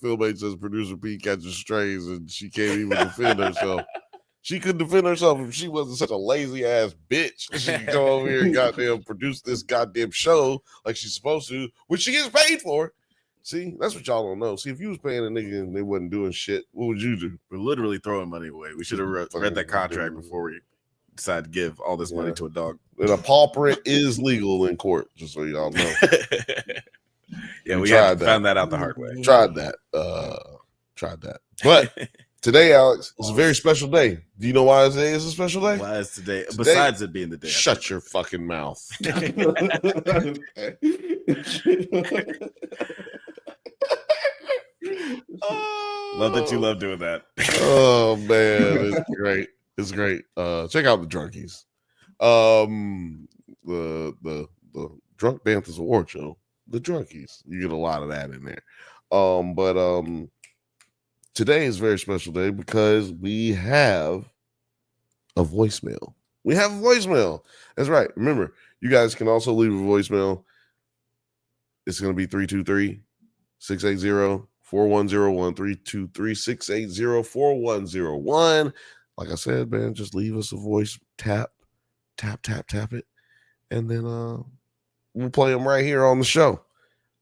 Phil Bates says producer P catches strays and she can't even defend herself. She could defend herself if she wasn't such a lazy ass bitch. She could come over here and goddamn produce this goddamn show like she's supposed to, which she gets paid for. See, that's what y'all don't know. See, if you was paying a nigga and they wasn't doing shit, what would you do? We're literally throwing money away. We should have read that contract before we decided to give all this money to a dog. And a paw print is legal in court, just so y'all know. Yeah, We we tried found that out the hard way. Tried that. But today, Alex, is a very special day. Do you know why today is a special day? Why is today, besides it being the day? Shut your fucking mouth. Love that you love doing that. Oh man, it's great. It's great. Check out the drunkies. The Drunk Bantha's award show. The drunkies. You get a lot of that in there. But today is a very special day because we have a voicemail. We have a voicemail. That's right. Remember, you guys can also leave a voicemail. It's going to be 323-680-4101, 323-680-4101. Like I said, man, just leave us a voice. Tap it. And then we'll play them right here on the show.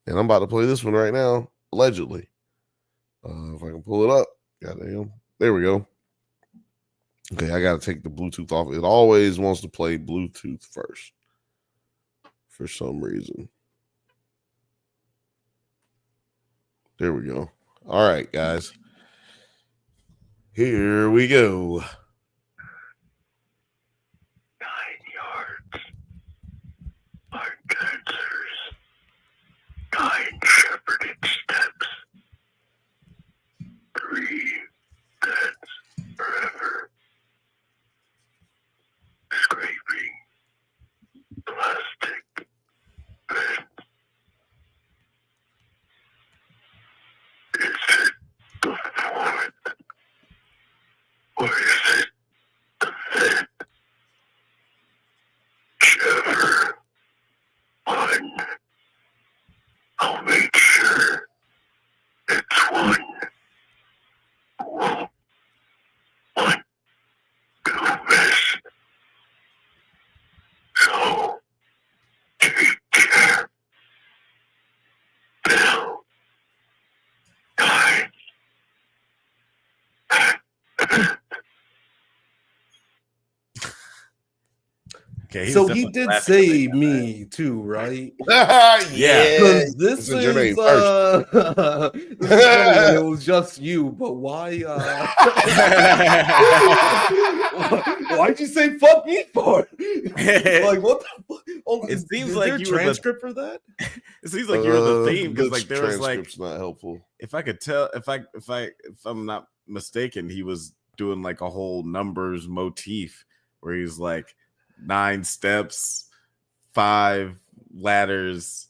And I'm about to play this one right now, allegedly. If I can pull it up. Goddamn. There we go. Okay, I got to take the Bluetooth off. It always wants to play Bluetooth first for some reason. There we go. All right, guys. Here we go. 9 yards. 9 cancers. 9 shepherded steps. 3 deaths forever. Scraping. Plastic. Vent. Is it the 4th? Or is it the 5th? Whichever one. I'll make sure it's one who won't want to miss. So, take care. Bill. 9. Okay, So he did say me too, right? Yeah. Because this Said your is name first. this is funny when it was just you, but why Why'd you say fuck me for? Like what the fuck? Oh, It seems is like there a you were the- transcript for that? It seems like you're the theme because this like there was like transcript's not helpful. if I could tell if I'm not mistaken, he was doing like a whole numbers motif where he's like 9 steps, 5 ladders,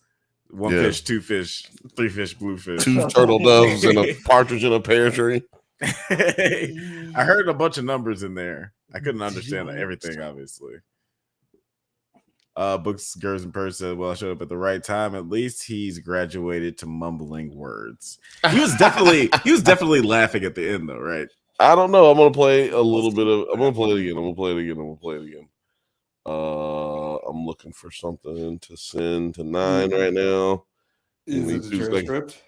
1 Yeah. fish, 2 fish, 3 fish, blue fish. 2 turtle doves and a partridge in a pear tree. I heard a bunch of numbers in there. I couldn't understand everything, obviously. Books Gersenper said, well, I showed up at the right time. At least he's graduated to mumbling words. He was definitely laughing at the end though, right? I don't know. I'm gonna play a little bit of. I'm gonna play it again. I'm gonna play it again. I'm looking for something to send to 9 right now. Is it a transcript?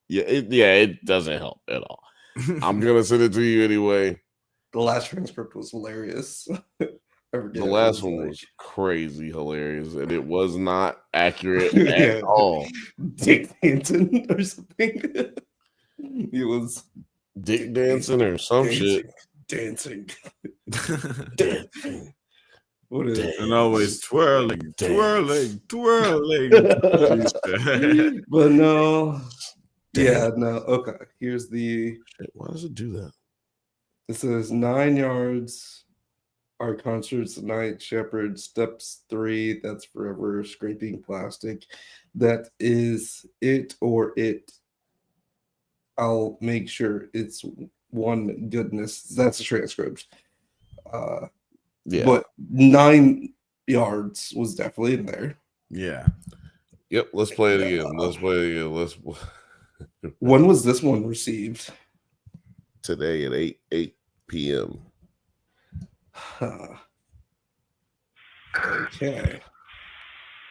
It doesn't help at all. I'm gonna send it to you anyway. The last transcript was hilarious. The last one was crazy hilarious, and it was not accurate at all. Dick dancing or something. It was Dick dancing or some shit. Dancing. Dancing. What is it? And always twirling. But no. Yeah, no. Okay. Here's the. Why does it do that? It says 9 yards. Our concerts tonight. Shepherd steps 3. That's forever scraping plastic. That is it or it. I'll make sure it's one goodness. That's a transcript. Yeah. But 9 yards was definitely in there. Yeah. Yep. Let's play it again. When was this one received? Today at 8 p.m. Okay.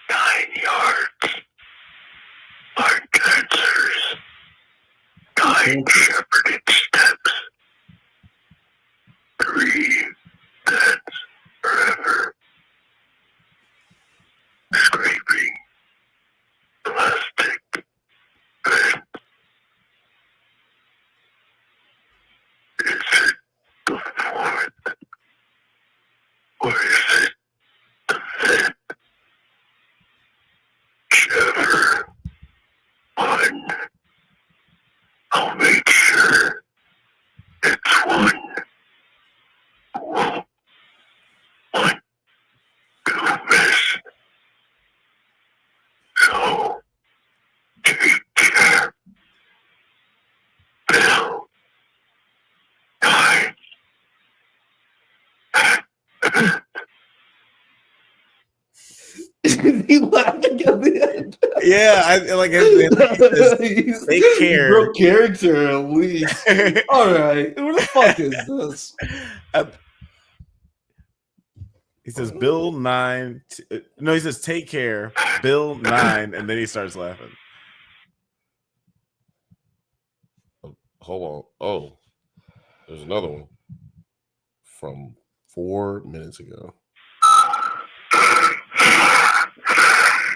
9 yards. Our dancers. 9 shepherded steps. 3 dance forever. Scraping plastic. Bent. Is it the 4th? Or is it the 5th? Whichever one. I'll make sure it's one. Won't want to miss. So take care. Bill. 9. He laughing at the end. Yeah, I like take care. He broke character at least. All right, who the fuck is this? He says Bill 9. No, he says take care, Bill 9, and then he starts laughing. Hold on. Oh, there's another one from 4 minutes ago.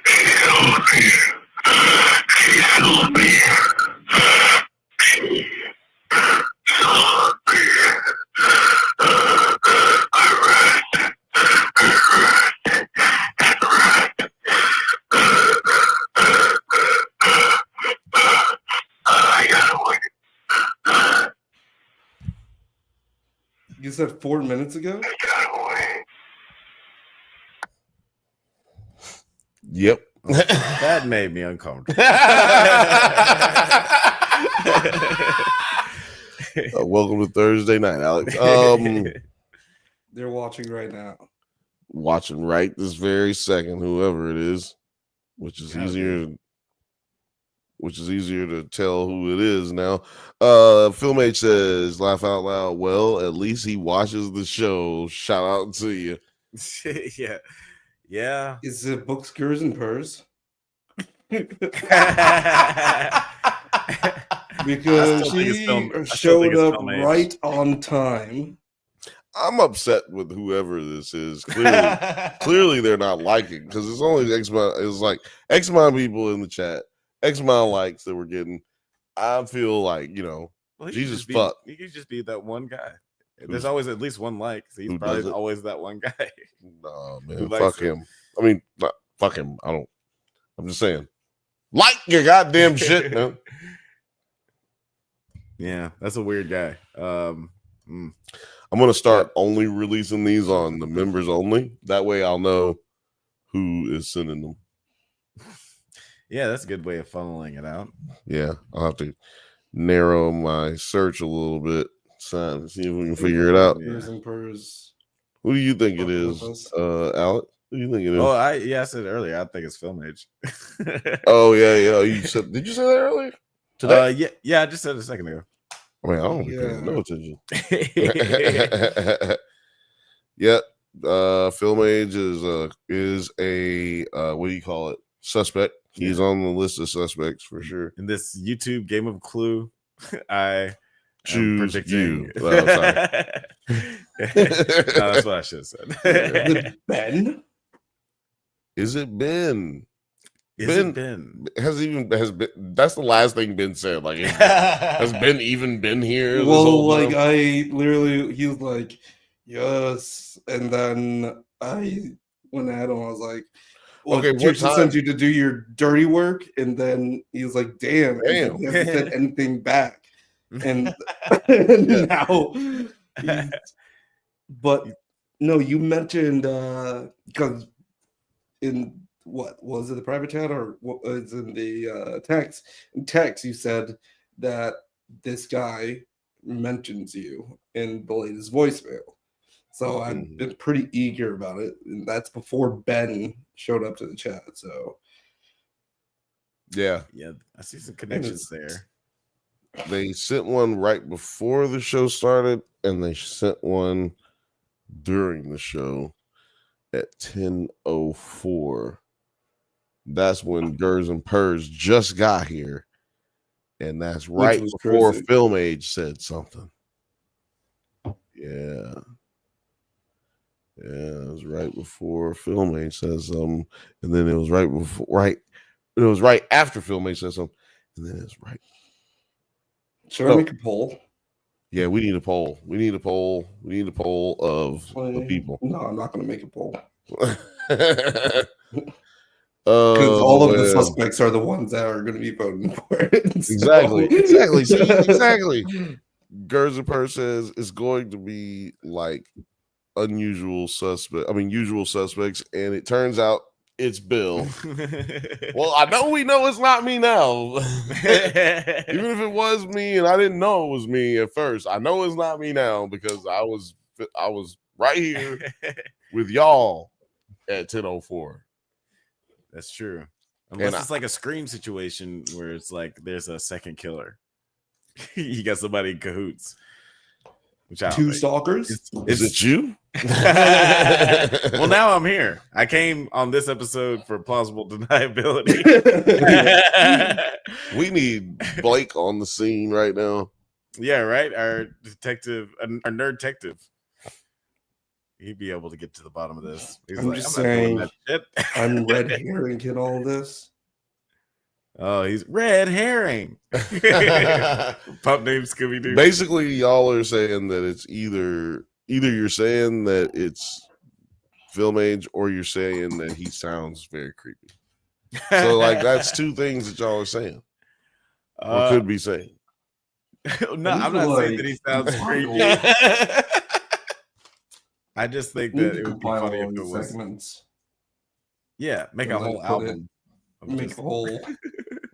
She saw me. She saw me. I ran. I got away. You said 4 minutes ago? I got away. Yep. That made me uncomfortable. Welcome to Thursday night, Alex. They're watching right now. Watching right this very second, whoever it is, which is easier to tell who it is now. Film H says, laugh out loud. Well, at least he watches the show. Shout out to you. Yeah. Is it Books, Cures, and Purrs? Because she showed up right on time. I'm upset with whoever this is. Clearly they're not liking, because it's only X amount. It's like X amount of people in the chat, X amount of likes that we're getting. I feel like, well, Jesus fuck. You could just be that one guy. There's always at least one like. So he's who probably does it? always that one guy. Nah, Who man, likes fuck it. him. I mean, fuck him. I'm just saying, like your goddamn shit, man. Yeah, that's a weird guy. I'm gonna start only releasing these on the members only. That way, I'll know who is sending them. Yeah, that's a good way of funneling it out. Yeah, I'll have to narrow my search a little bit, so see if we can figure it out. Pers and pers. Who do you think it Fucking is, with us. Alec? Who do you think it is? Oh, I said earlier. I think it's Film Age. Oh yeah. You said? Did you say that earlier? Today? Yeah. I just said it a second ago. I mean, I don't Yeah. pay no attention. Yep. Film Age is a what do you call it? Suspect. He's on the list of suspects for sure. In this YouTube game of Clue, I Choose predicting. you. Oh, sorry. No, that's what I should have said. Is it Ben? Is it Ben? Is Ben it Ben? has been. That's the last thing Ben said. Like, has Ben even been here? this Well, whole like time? I literally, he was like, yes, and then I went at him. I was like, well, Okay, what Jason time? sent you to do your dirty work, and then he was like, damn, and Damn. he hasn't said anything back, and, and now, but no, you mentioned because in what was it, the private chat or what was in the text? In text, you said that this guy mentions you in the latest voicemail. So I've been pretty eager about it. And that's before Ben showed up to the chat. So Yeah, I see some connections there. they sent one right before the show started, and they sent one during the show at 10:04. That's when Gers and Pers just got here, and that's right was before crazy. Film Age said something. Yeah, it was right before Film Age said something, and then it was it was right after Film Age said something, and then it's right. should I make a poll? Yeah, we need a poll. We need a poll of the people. No, I'm not going to make a poll. Because Because all of the suspects are the ones that are going to be voting for it. Exactly. See, exactly. Gerzer says it's going to be like usual suspects, and it turns out it's Bill. Well, we know it's not me now. Even if it was me and I didn't know it was me at first, I know it's not me now because I was right here with y'all at 10:04. That's true. Unless And it's like a Scream situation where it's like there's a second killer. You got somebody in cahoots. Which I don't Two think. stalkers? Is it you? Well, now I'm here. I came on this episode for plausible deniability. We need Blake on the scene right now. Yeah, right. Our detective, our nerd detective. He'd be able to get to the bottom of this. He's I'm like, just I'm not doing saying, that shit. I'm red herring in all this. Oh, he's red herring. Pup named Scooby Doo. Basically, y'all are saying that it's either you're saying that it's Film Age or you're saying that he sounds very creepy. So, like, that's two things that y'all are saying or could be saying. No, I'm not saying that he sounds creepy. I just think that it would be funny if it was. Segments. Yeah, make a whole album. Make a whole.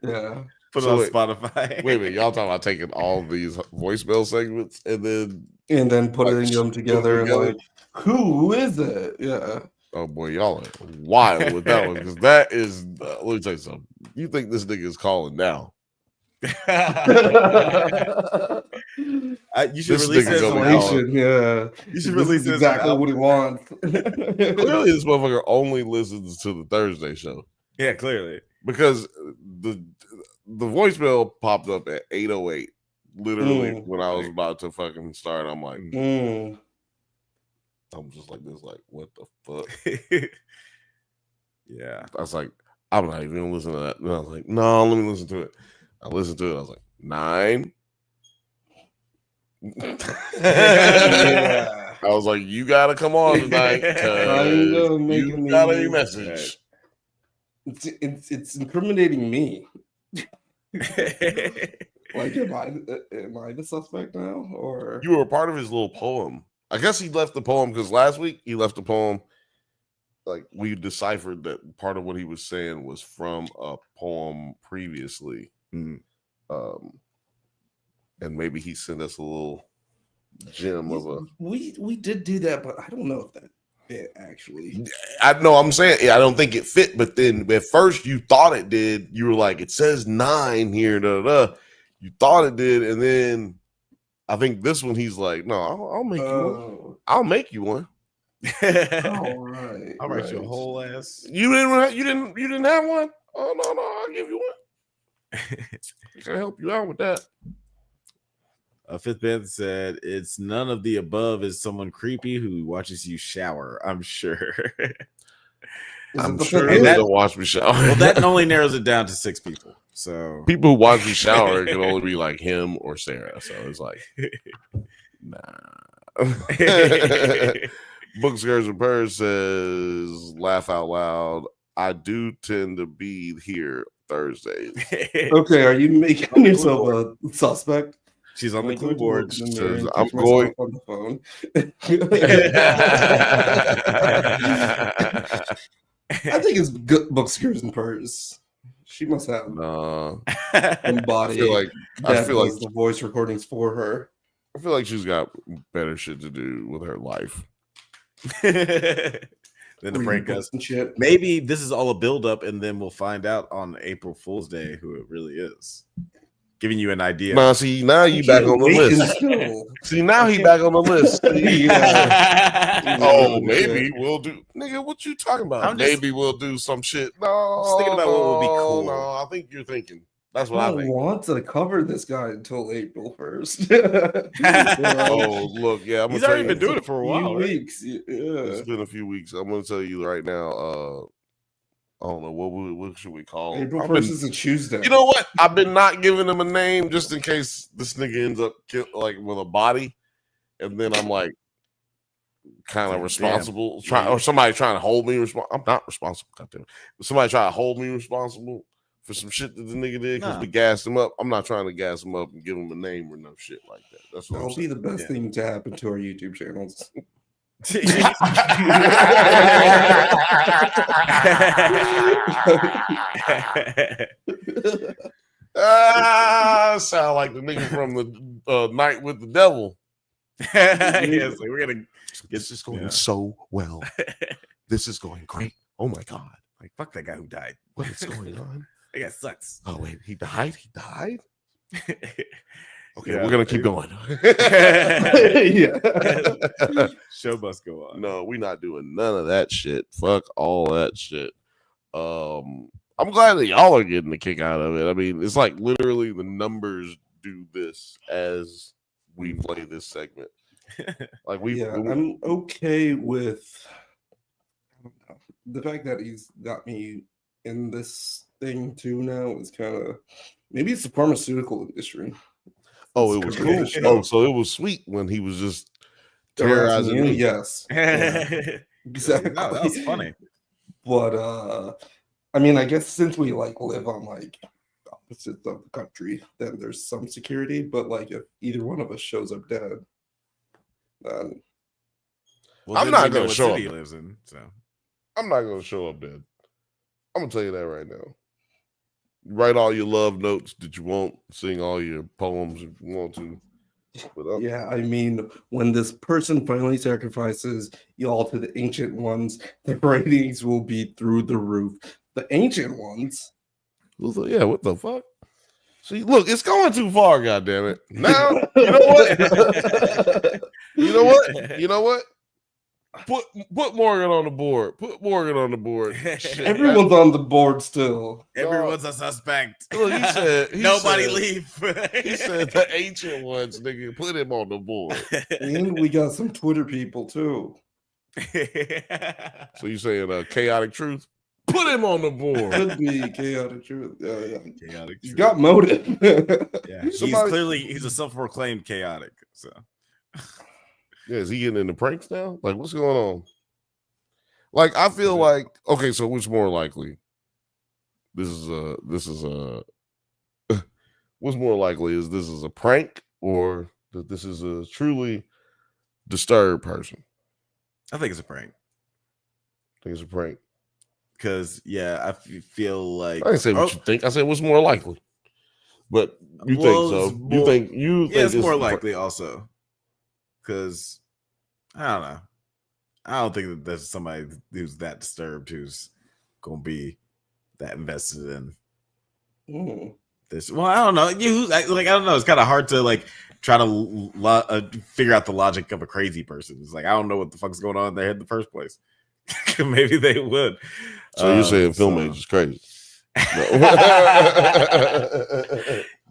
Yeah. Put So it on Spotify. Wait a minute, y'all talking about taking all these voicemail segments and then putting them together and like, who is it? Yeah. Oh boy, y'all are wild with that one because that is. Let me tell you something. You think this nigga is calling now? You should This release nigga's it as gonna an be album. Yeah. You should This release is it as an exactly album. what he wants. Clearly, this motherfucker only listens to the Thursday show Yeah, clearly. because the voicemail popped up at 8:08. Literally, when I was about to fucking start, I'm like, I'm just like this, like, what the fuck? Yeah. I was like, I'm not even gonna listen to that. And I was like, no, let me listen to it. I listened to it. I was like, 9. Yeah. I was like, you gotta come on tonight. Trying to 'cause make You me- got a message. It's incriminating me. Like, am I the suspect now, or You were a part of his little poem. I guess he left the poem because last week he left the poem. Like, we deciphered that part of what he was saying was from a poem previously. Mhm. And maybe he sent us a little gem of a. we did do that, but I don't know if that fit actually. I know I'm saying I don't think it fit, but then at first you thought it did. You were like, it says 9 here, da, da, da. You thought it did, and then I think this one he's like, no, I'll make you one. I'll make you one. All right. I'll write you a whole ass. You didn't have one? Oh no, I'll give you one. I can help you out with that. Fifth Bantha said, "It's none of the above. Is someone creepy who watches you shower? I'm sure." I'm sure they don't watch me shower. Well, that only narrows it down to 6 people. So people who watch me shower can only be like him or Sarah. So it's like, nah. Book Skirts and Purrs says, laugh out loud. I do tend to be here Thursdays. Okay, are you making yourself a suspect? She's on the clue board. She says, I'm going on the phone. I think it's good Book Skirts and Purrs. She must have somebody. I feel like the voice recordings for her. I feel like she's got better shit to do with her life than to prank us. Maybe this is all a build-up, and then we'll find out on April Fool's Day who it really is. Giving you an idea. Nah, see, now you back on the list. See, now he back on the list. Oh, maybe we'll do. Nigga, what you talking about? Maybe we'll do some shit. No, just thinking about what would be cool. No, I think you're thinking. That's what I I think. want to cover this guy until April 1st. Oh, look, yeah, he's already been doing it for a while. Weeks. Yeah. It's been a few weeks. I'm gonna tell you right now. I don't know what should we call it. April 1st is a Tuesday. You know what? I've been not giving him a name just in case this nigga ends up like with a body, and then I'm like kind of responsible, or somebody trying to hold me responsible. I'm not responsible. Goddamn. Somebody trying to hold me responsible for some shit that the nigga did because we gassed him up. I'm not trying to gas him up and give him a name or no shit like that. That's what That'll be the best thing to happen to our YouTube channels. Sound like the nigga from the Night with the Devil. Yes, we're gonna. This is going so well. This is going great. Oh my god! Like fuck that guy who died. What is going on? That guy sucks. Oh wait, he died. He died. Okay, Yeah, we're gonna keep going. Show must go on. No, we're not doing none of that shit. Fuck all that shit. I'm glad that y'all are getting a kick out of it. I mean, it's like literally the numbers do this as we play this segment. Like I'm okay with I don't know, the fact that he's got me in this thing too now is kind of maybe it's the pharmaceutical industry. Oh, it was cool. Oh, so it was sweet when he was just terrorizing me. Yes. Yeah. Exactly. No, that was funny. But I mean, I guess since we like live on like opposites of the country, then there's some security. But like if either one of us shows up dead, then I'm not gonna show up. He lives in, so I'm not gonna show up dead. I'm gonna tell you that right now. Write all your love notes that you want, sing all your poems if you want to. Yeah, I mean, when this person finally sacrifices y'all to the ancient ones, the ratings will be through the roof. The ancient ones? Yeah, what the fuck? See, look, it's going too far, goddammit. Now, you know what? You know what? Put Morgan on the board. Put Morgan on the board. Shit, everyone's on the board still. Everyone's a suspect. Look, he said nobody leave. He said the ancient ones, nigga. Put him on the board. And we got some Twitter people too. So you saying chaotic truth? Put him on the board. Could be chaotic truth. Chaotic. He's truth. got motive. Yeah, he's a self-proclaimed chaotic. So Yeah, is he getting into pranks now? Like, what's going on? Like, I feel like, okay, so what's more likely? What's more likely is this is a prank or that this is a truly disturbed person? I think it's a prank. I think it's a prank. Because I feel like I didn't say what you think. I said what's more likely. But you think so? You think it's more likely also. Because I don't know. I don't think that there's somebody who's that disturbed who's gonna be that invested in this. Well, I don't know. I don't know. It's kind of hard to like try to figure out the logic of a crazy person. It's like I don't know what the fuck's going on in their head in the first place. Maybe they would. So you're saying Film Age is crazy?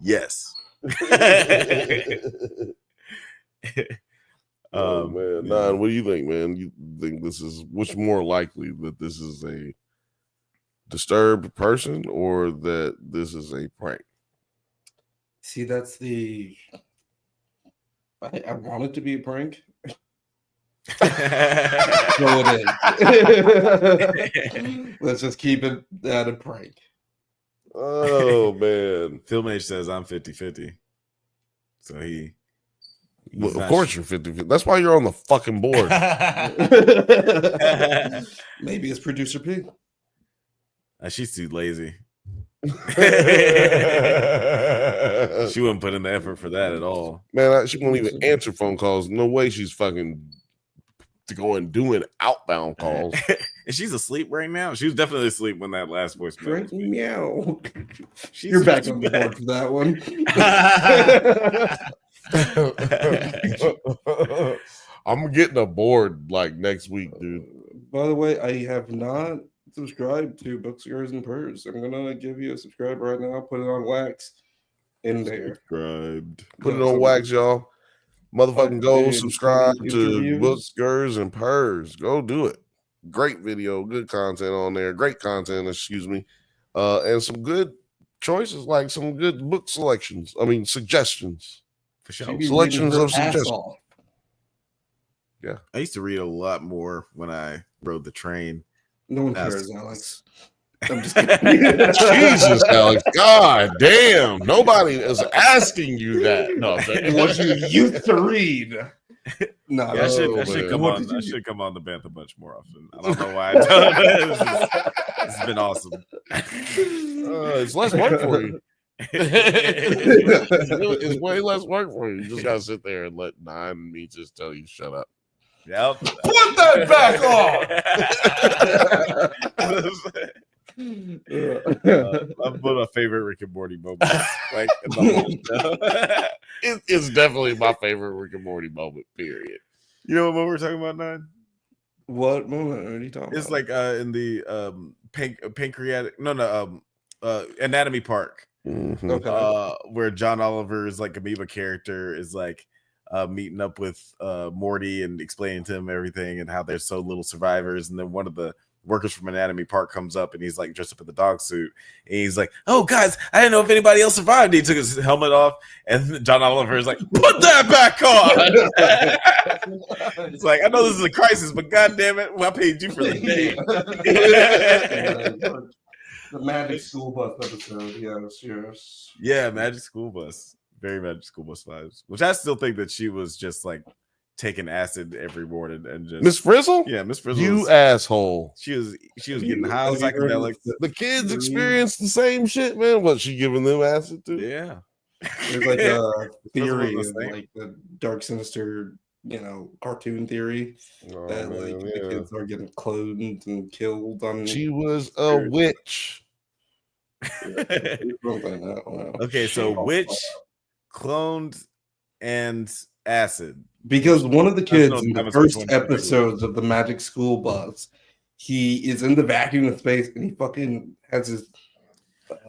Yes. Oh man, Nine, what do you think, man? You think this is what's more likely that this is a disturbed person or that this is a prank? See, that's the. I want it to be a prank. So it is. Let's just keep it at a prank. Oh man. Filmage says I'm 50-50. So well, of course you're 50-50. That's why you're on the fucking board. Maybe it's producer P. She's too lazy. She wouldn't put in the effort for that at all. Man, she won't even answer phone calls. No way she's fucking to go and doing outbound calls. And she's asleep right now. She was definitely asleep when that last voicemail was made. Meow. You're back on the board for that one. I'm getting a board like next week, dude. By the way, I have not subscribed to Books, Girls, and Purrs. I'm gonna give you a subscribe right now. Put it on wax in there. Subscribed. Put it on wax, y'all. Motherfucking go subscribe to Books, Girls, and Purrs. Go do it. Great video, good content on there. Great content, excuse me. And some good choices, like some good book selections. I mean, suggestions. For sure. Selections of suggestions. Yeah. I used to read a lot more when I rode the train. No one cares, Alex. I'm just kidding. Jesus, Alex. God damn. Nobody is asking you that. No, what you used to read. No, I should come on the Bantha Bunch more often. I don't know why I don't. This has been awesome. It's less work for you. It's way less work for you. You just gotta sit there and let Nine and me just tell you shut up. Yep. Put that back on. I'm one of my favorite Rick and Morty moments. Like in the whole show. It's definitely my favorite Rick and Morty moment. Period. You know what moment we're talking about, Nine? What moment are you talking It's about? like in the pancreatic. Anatomy Park. Mm-hmm. Okay. Where John Oliver's like amoeba character is like meeting up with Morty and explaining to him everything and how there's so little survivors, and then one of the workers from Anatomy Park comes up and he's like dressed up in the dog suit and he's like, "Oh guys, I didn't know if anybody else survived." He took his helmet off and John Oliver is like, "Put that back on." It's like, I know this is a crisis, but god damn it, well, I paid you for the day. The Magic School Bus episode, yes. Yeah, Magic School Bus. Very Magic School Bus vibes. Which I still think that she was just like taking acid every morning and just Miss Frizzle? Yeah, Miss Frizzle. You asshole. She was getting high on psychedelics. The kids experienced the same shit, man. What, she giving them acid too? Yeah. There's like a theory was of the same. like the dark sinister, cartoon theory that like the kids are getting cloned and killed on. She was a witch. Okay, so witch, cloned, and acid. Because one of the kids in the first episodes of the Magic School Bus, he is in the vacuum of space and he fucking has his.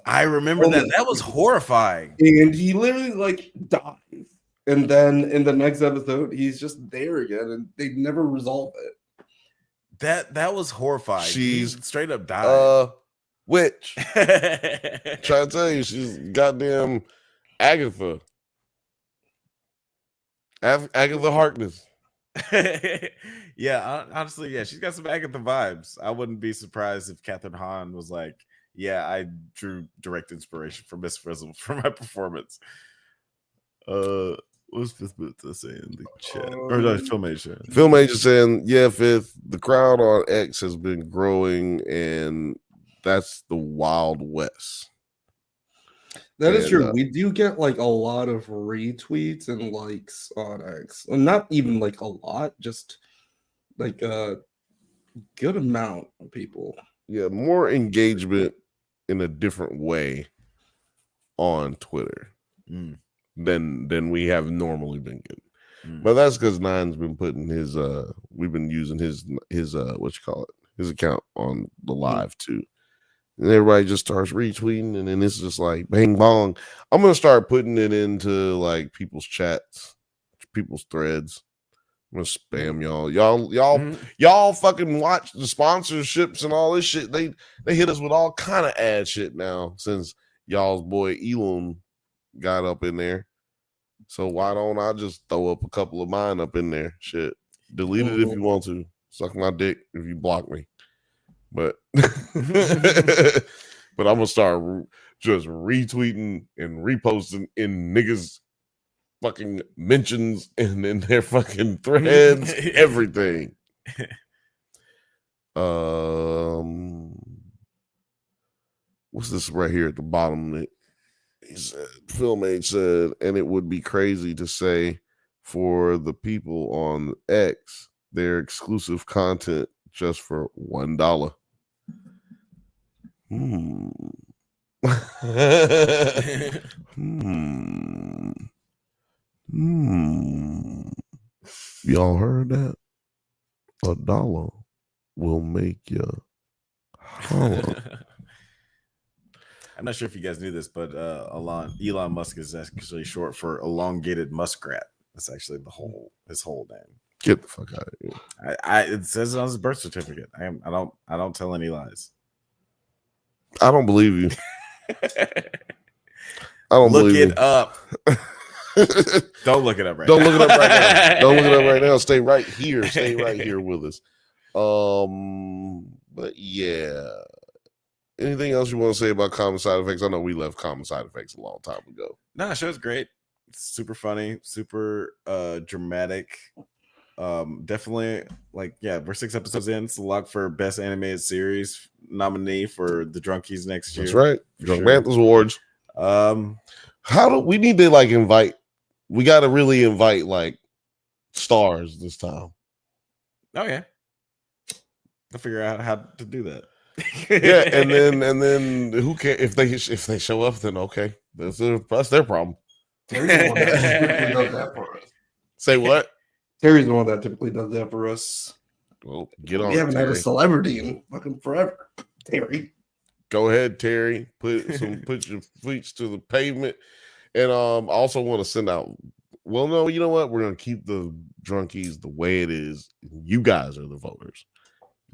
I remember that. That was horrifying. And he literally like dies. And then in the next episode, he's just there again, and they never resolve it. That was horrifying. She's He straight up died. Witch. Trying to tell you, she's goddamn Agatha. Agatha Harkness. Yeah, honestly, yeah, she's got some Agatha vibes. I wouldn't be surprised if Catherine Hahn was like, "Yeah, I drew direct inspiration from Miss Frizzle for my performance." What's Fifth Bantha saying in the chat? Or no, Film Agent. Film Agent saying, "Yeah, Fifth. The crowd on X has been growing, and that's the Wild West." That is And, true. We do get like a lot of retweets and likes on X. Well, not even like a lot, just like a good amount of people. Yeah, more engagement in a different way on Twitter than we have normally been getting. But that's because Nine's been putting his we've been using his what you call it, his account on the live too. And everybody just starts retweeting, and then it's just like bang bong. I'm gonna start putting it into like people's chats, people's threads. I'm gonna spam y'all fucking watch the sponsorships and all this shit. They hit us with all kind of ad shit now since y'all's boy Elon got up in there. So why don't I just throw up a couple of mine up in there? Shit. Delete it if you want to. Suck my dick if you block me. But but I'm gonna start just retweeting and reposting in niggas fucking mentions and in their fucking threads, everything. What's this right here at the bottom? He said, Film Age said, and it would be crazy to say for the people on X, their exclusive content just for $1. Y'all heard that? $1 will make you holler. I'm not sure if you guys knew this, but Elon Musk is actually short for elongated muskrat. That's actually his whole name. Get the fuck out of here. It says it on his birth certificate. I don't tell any lies. I don't believe you. I don't look believe it up. Don't look it up right Don't now. look it up right now. Don't look it up right now. Stay right here. Stay right here with us. But yeah. Anything else you want to say about common side effects? I know we left common side effects a long time ago. No, the show's great. It's super funny, super dramatic. Definitely we're 6 episodes in. It's a lock for best animated series nominee for the Drunkies next year. That's right. Drunk Bantha's Awards. How do we need to invite? We got to really invite stars this time. Oh yeah, I'll figure out how to do that. Yeah, and then who cares if they show up? Then okay, that's their problem. Terry's the one that typically does that for us. Say what? Terry's the one that typically does that for us. Well, get on. We haven't Terry. had a celebrity in fucking forever. Terry, go ahead, Terry. Put your feet to the pavement, and I also want to send out. Well, no, you know what? We're gonna keep the Drunkies the way it is. You guys are the voters.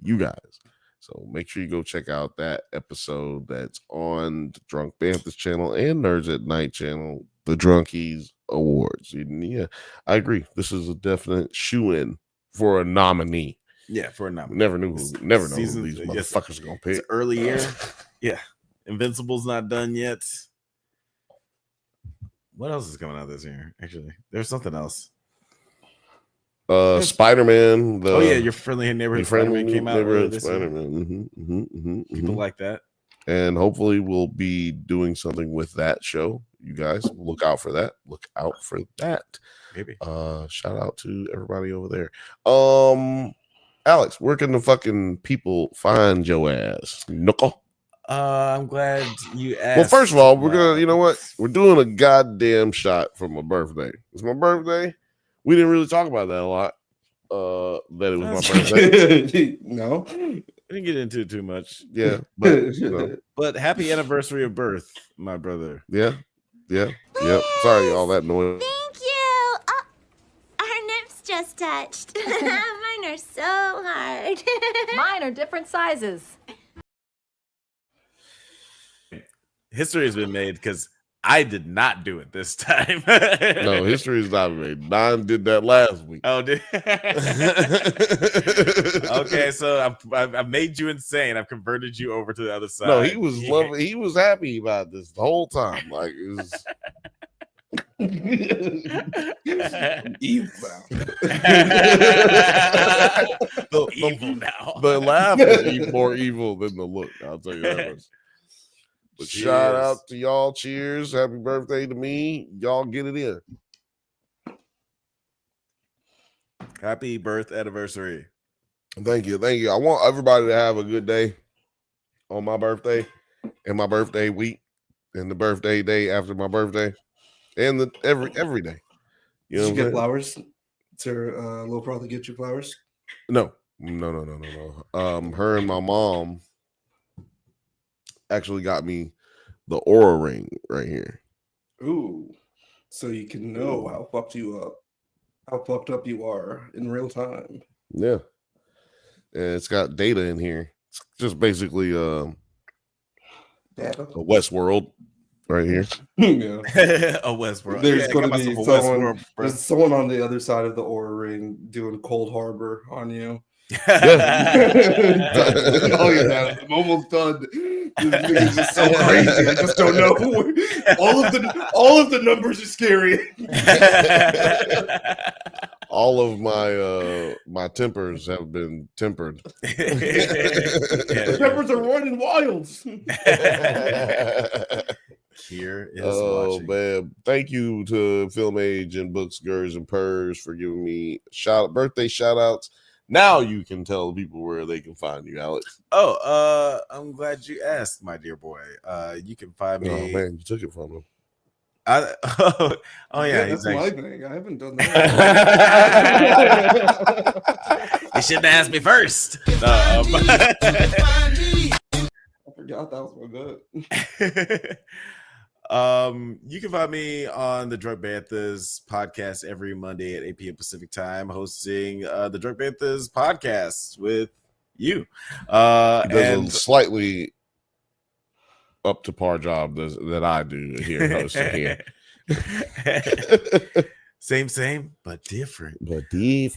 You guys. So make sure you go check out that episode that's on the Drunk Bantha's channel and Nerds at Night channel, the Drunkies Awards. And yeah, I agree. This is a definite shoe-in for a nominee. Yeah, for a nominee. Never know who these motherfuckers are gonna pick. It's early year. Yeah. Invincible's not done yet. What else is coming out this year? Actually, there's something else. Spider-Man. Your friendly neighborhood Spider-Man came out earlier this year. People like that. And hopefully we'll be doing something with that show. You guys look out for that. Look out for that. Maybe. Shout out to everybody over there. Alex, where can the fucking people find your ass? Knuckle. I'm glad you asked. Well, first of all, we're gonna, you know what? We're doing a goddamn shot for my birthday. It's my birthday. We didn't really talk about that a lot. That it was my birthday. No, I didn't get into it too much. Yeah, but but happy anniversary of birth, my brother. Yeah. Sorry, all that noise. Thank you. Our nips just touched. My Mine are so hard. Mine are different sizes. History has been made because I did not do it this time. No, history is not made. Don did that last week. Oh, okay, so I've made you insane. I've converted you over to the other side. No, he was loving. He was happy about this the whole time. Like it was. Evil Evil now. The laugh is more evil than the look. I'll tell you that much. But shout out to y'all. Cheers. Happy birthday to me. Y'all get it in. Happy birth anniversary. Thank you. Thank you. I want everybody to have a good day on my birthday and my birthday week and the birthday day after my birthday and the every day. You know Did you what get I'm flowers? Is there Lil Probably get you flowers? No. Her and my mom actually got me the Aura ring right here. Ooh. So you can know how fucked up you are in real time. Yeah. And it's got data in here. It's just basically Data? a Westworld right here. Yeah. A Westworld. There's Yeah, going got to be myself a someone. Westworld, bro. There's someone on the other side of the Aura ring doing Cold Harbor on you. Yeah. Oh yeah, I'm almost done. This nigga's just so crazy. I just don't know. All of the numbers are scary. All of my tempers have been tempered. The tempers are running wild. Here is watching. Man, thank you to Film Age and Books, Girls, and Purrs for giving me birthday shout outs. Now you can tell people where they can find you, Alex. Oh, I'm glad you asked, my dear boy. You can find me. Oh man, you took it from him. Oh yeah, that's my thing. I haven't done that. You shouldn't have asked me first. I forgot that was my good. You can find me on the Drunk Banthas podcast every Monday at 8 p.m. Pacific time, hosting the Drunk Banthas podcast with you. He does and a slightly up to par job that I do here hosting here. Same, but different. You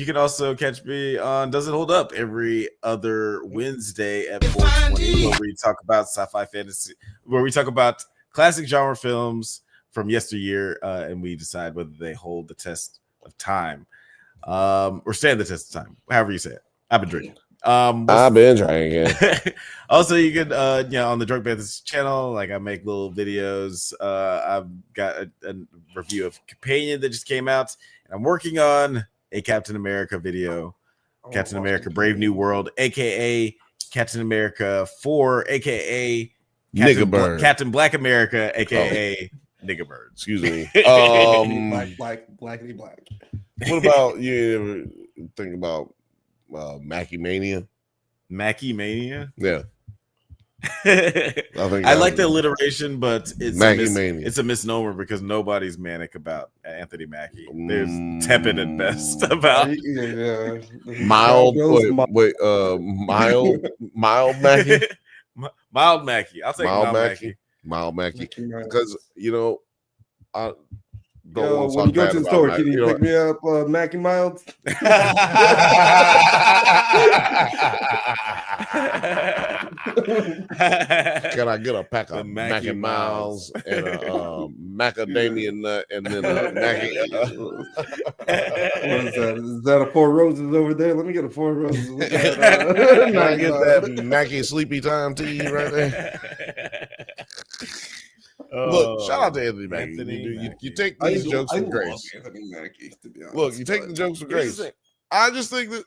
can also catch me on Does It Hold Up every other Wednesday at 4:20, where we talk about sci-fi fantasy, where we talk about classic genre films from yesteryear, and we decide whether they hold the test of time, or stand the test of time, however you say it. I've been drinking. I've been drinking. Also, you can on the Drunk Banthas channel, like I make little videos. I've got a review of Companion that just came out, and I'm working on a Captain America video, Captain America Brave New World, aka Captain America 4, aka Captain Black America, aka Nigga Bird. Excuse me. Black. What about you ever think about Mackie Mania? Mackie Mania? Yeah. I like the alliteration, but it's a misnomer because nobody's manic about Anthony Mackie. There's tepid at best about mild Mackie. Mild Mackie. I'll take mild Mackie. Mild Mackie. Because I when you go to the store, can you pick me up Mackie Milds? Can I get a pack of Mackie Miles and a macadamia nut and then a Mackie? What is that? Is that a Four Roses over there? Let me get a Four Roses. Can I get that Mackie Sleepy Time tea right there? Look, shout out to Anthony Mackie. You take these jokes with grace. Anthony Mackie, to be honest. Look, you take the jokes with grace. I just think that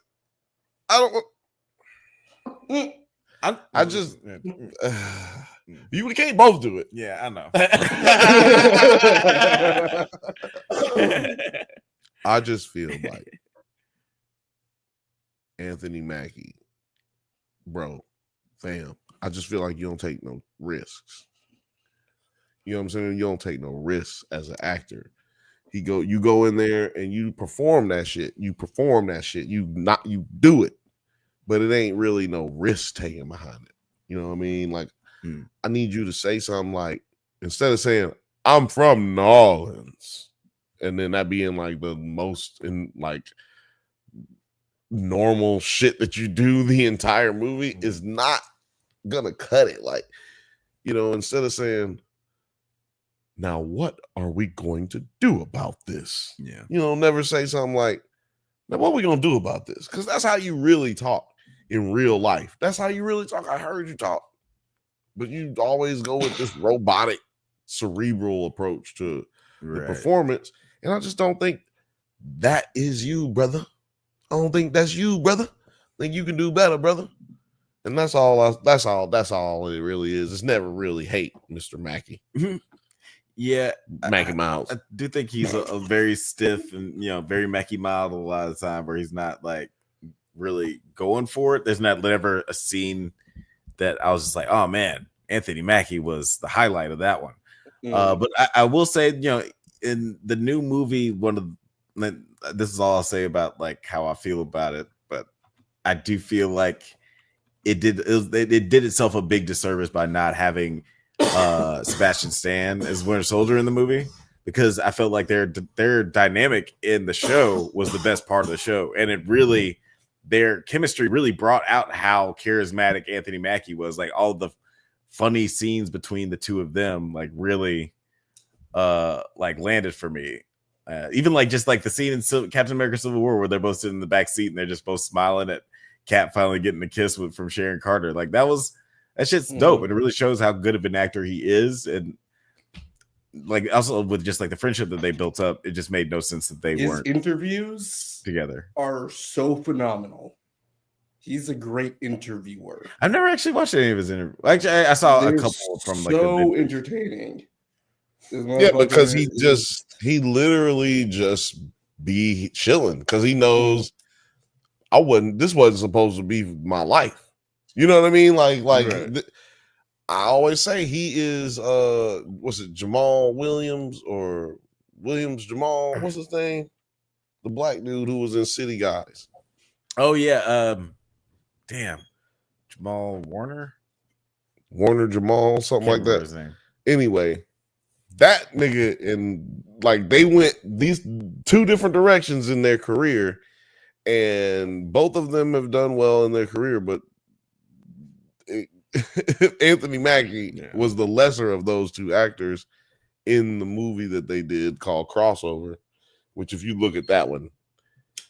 I just you can't both do it. Yeah, I know. I just feel like Anthony Mackie, bro, fam. I just feel like you don't take no risks. You know what I'm saying? You don't take no risks as an actor. You go in there and you perform that shit. You do it, but it ain't really no risk taken behind it. You know what I mean? Like, I need you to say something like, instead of saying, I'm from New Orleans, and then that being like the most in like normal shit that you do the entire movie is not gonna cut it. Like, you know, instead of saying, now what are we going to do about this? Yeah. You know, never say something like, now what are we gonna do about this? Because that's how you really talk in real life. That's how you really talk. I heard you talk. But you always go with this robotic, cerebral approach to the performance. And I just don't think that is you, brother. I don't think that's you, brother. I think you can do better, brother. And that's all it really is. It's never really hate, Mr. Mackey. Yeah. Mackey Miles. I do think he's a very stiff and, you know, very Mackey Mild a lot of the time, where he's not like really going for it. There's not ever a scene that I was just like, oh man, Anthony Mackie was the highlight of that one. But I will say, you know, in the new movie, this is all I'll say about like how I feel about it, but I do feel like it did itself a big disservice by not having Sebastian Stan as Winter Soldier in the movie, because I felt like their dynamic in the show was the best part of the show, and it really, their chemistry really brought out how charismatic Anthony Mackie was. Like all the funny scenes between the two of them, like really, like landed for me. Even like just like the scene in Captain America: Civil War where they're both sitting in the back seat and they're just both smiling at Cap finally getting a kiss from Sharon Carter. Like that shit's dope, and it really shows how good of an actor he is. And like also with just like the friendship that they built up, it just made no sense that they weren't interviews together. Are so phenomenal. He's a great interviewer. I've never actually watched any of his interviews. Actually, I saw a couple from like so entertaining. Yeah, because he literally just be chilling because he knows this wasn't supposed to be my life. You know what I mean? Like right. I always say he is what's it, Jamal Williams or Williams Jamal? What's his name? The black dude who was in City Guys. Oh yeah, damn, Jamal Warner Jamal, something like that. His name. Anyway, that nigga, and like they went these two different directions in their career, and both of them have done well in their career, but Anthony Mackie was the lesser of those two actors in the movie that they did called Crossover, which if you look at that one,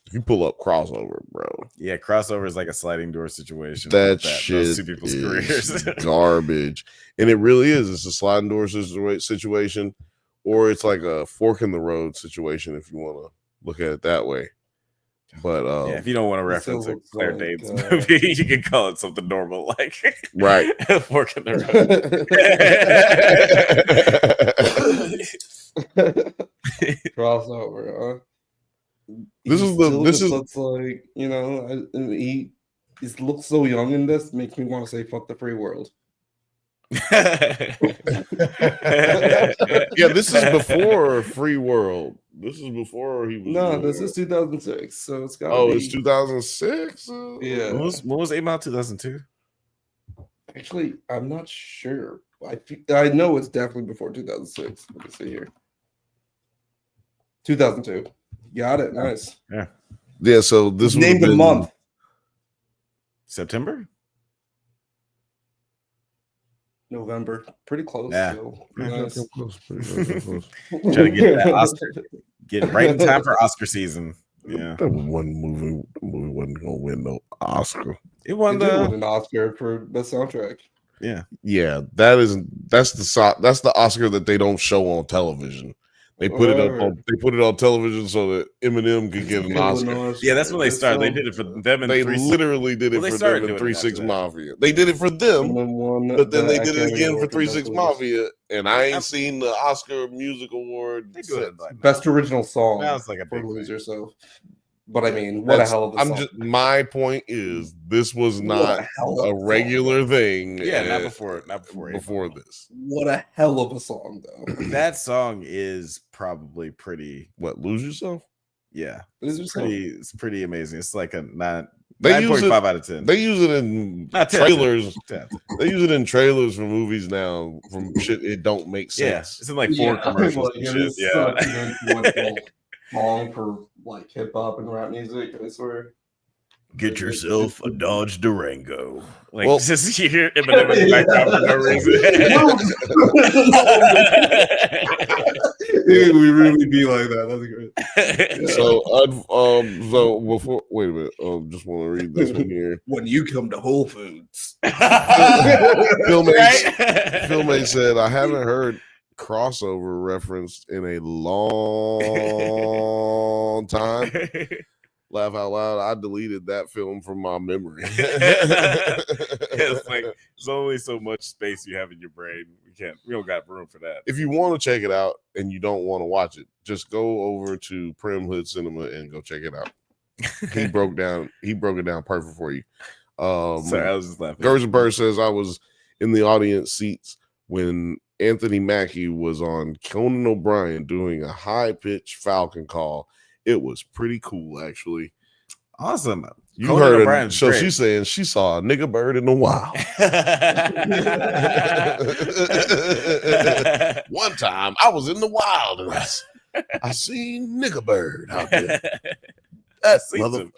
if you pull up Crossover, bro. Yeah, Crossover is like a sliding door situation. That shit those two people's careers. Garbage. And it really is. It's a sliding door situation, or it's like a fork in the road situation if you want to look at it that way. But yeah, if you don't want to reference a Claire Danes movie, you can call it something normal, like right. Fork in the road. Crossover, huh? This looks like, you know, he looks so young in this, makes me want to say fuck the free world. Yeah, this is before Free World. This is before he was. No, this is 2006. So it's got. Oh, it's 2006. Yeah. What was Aim Out 2002? Actually, I'm not sure. I know it's definitely before 2006. Let me see here. 2002. Got it. Nice. Yeah. Yeah. So this named a month. September. November, pretty close. Yeah, so nice. Close. Trying to get that Oscar, get right in time for Oscar season. Yeah, that one movie wasn't gonna win no Oscar. It won an Oscar for best soundtrack. Yeah, that's the Oscar that they don't show on television. They put it up. They put it on television so that Eminem could get an Oscar. Yeah, that's when they started. They did it for them, and they literally did it for them in 3 6 Mafia. They did it for them, but then they did it again for 3 6 Mafia. And I ain't seen the Oscar Music Award. Best original song. That was like a big Lose thing. Yourself. But I mean, what a hell of a song. My point is, this was not a regular thing. Yeah, not before this. What a hell of a song, though. That song is probably pretty. What, Lose Yourself? Yeah, it's pretty amazing. It's like a 9.5 out of 10. They use it in trailers. They use it in trailers for movies now from shit it don't make sense. Yeah, it's in like 4 commercials and shit. Such an influential song for like hip hop and rap music, I swear. Get yourself a Dodge Durango. Like, Well, just you hear Eminem in the background for no reason. Dude, we really be like that. That's great. So before, wait a minute. Just want to read this one here. When you come to Whole Foods, Philmate said, "I haven't heard crossover referenced in a long time." Laugh out loud. I deleted that film from my memory. It's like there's only so much space you have in your brain. We don't got room for that. If you want to check it out and you don't want to watch it, just go over to Prim Hood Cinema and go check it out. He broke it down perfect for you. Sorry, I was just laughing. Gersenberg says, I was in the audience seats when Anthony Mackie was on Conan O'Brien doing a high-pitched Falcon call. It was pretty cool, actually. Awesome. You heard it. So she's saying she saw a nigga bird in the wild. One time I was in the wild and I seen nigga bird out there. That's motherfucker.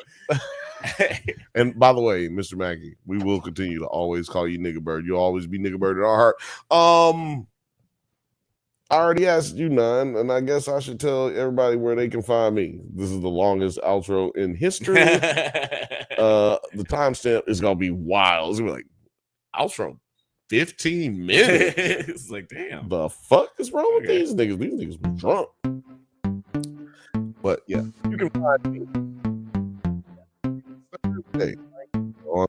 And by the way, Mr. Mackey, we will continue to always call you nigga bird. You'll always be nigga bird in our heart. I already asked you none, and I guess I should tell everybody where they can find me. This is the longest outro in history. The timestamp is gonna be wild. It's gonna be like outro 15 minutes. It's like, damn. The fuck is wrong with these niggas? These niggas were drunk. But yeah, you can find me on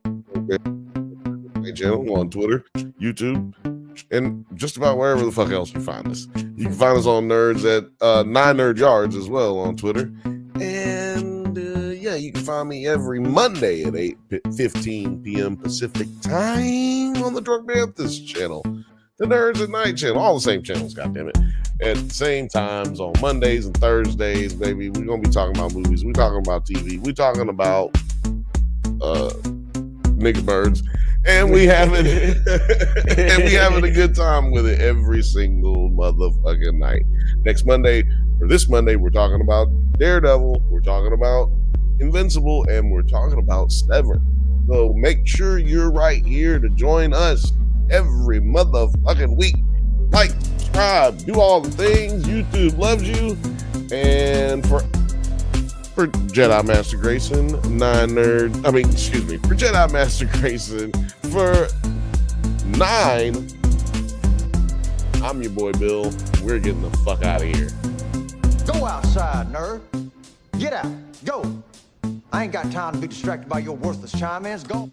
my channel on Twitter, YouTube, and just about wherever the fuck else you find us. You can find us on Nerds at 9 Nerd Yards as well on Twitter. And yeah, you can find me every Monday at 8:15 p.m. Pacific time on the Drunk Banthas channel, the Nerds at Night channel, all the same channels, goddammit. At the same times on Mondays and Thursdays, baby. We're gonna be talking about movies. We're talking about TV. We're talking about nigga birds. And we having a good time with it every single motherfucking night. This Monday, we're talking about Daredevil, we're talking about Invincible, and we're talking about Severance. So make sure you're right here to join us every motherfucking week. Like, subscribe, do all the things. YouTube loves you. And for Jedi Master Grayson, for Jedi Master Grayson, for 9, I'm your boy Bill. We're getting the fuck out of here. Go outside, nerd. Get out. Go. I ain't got time to be distracted by your worthless chime-ins. Go.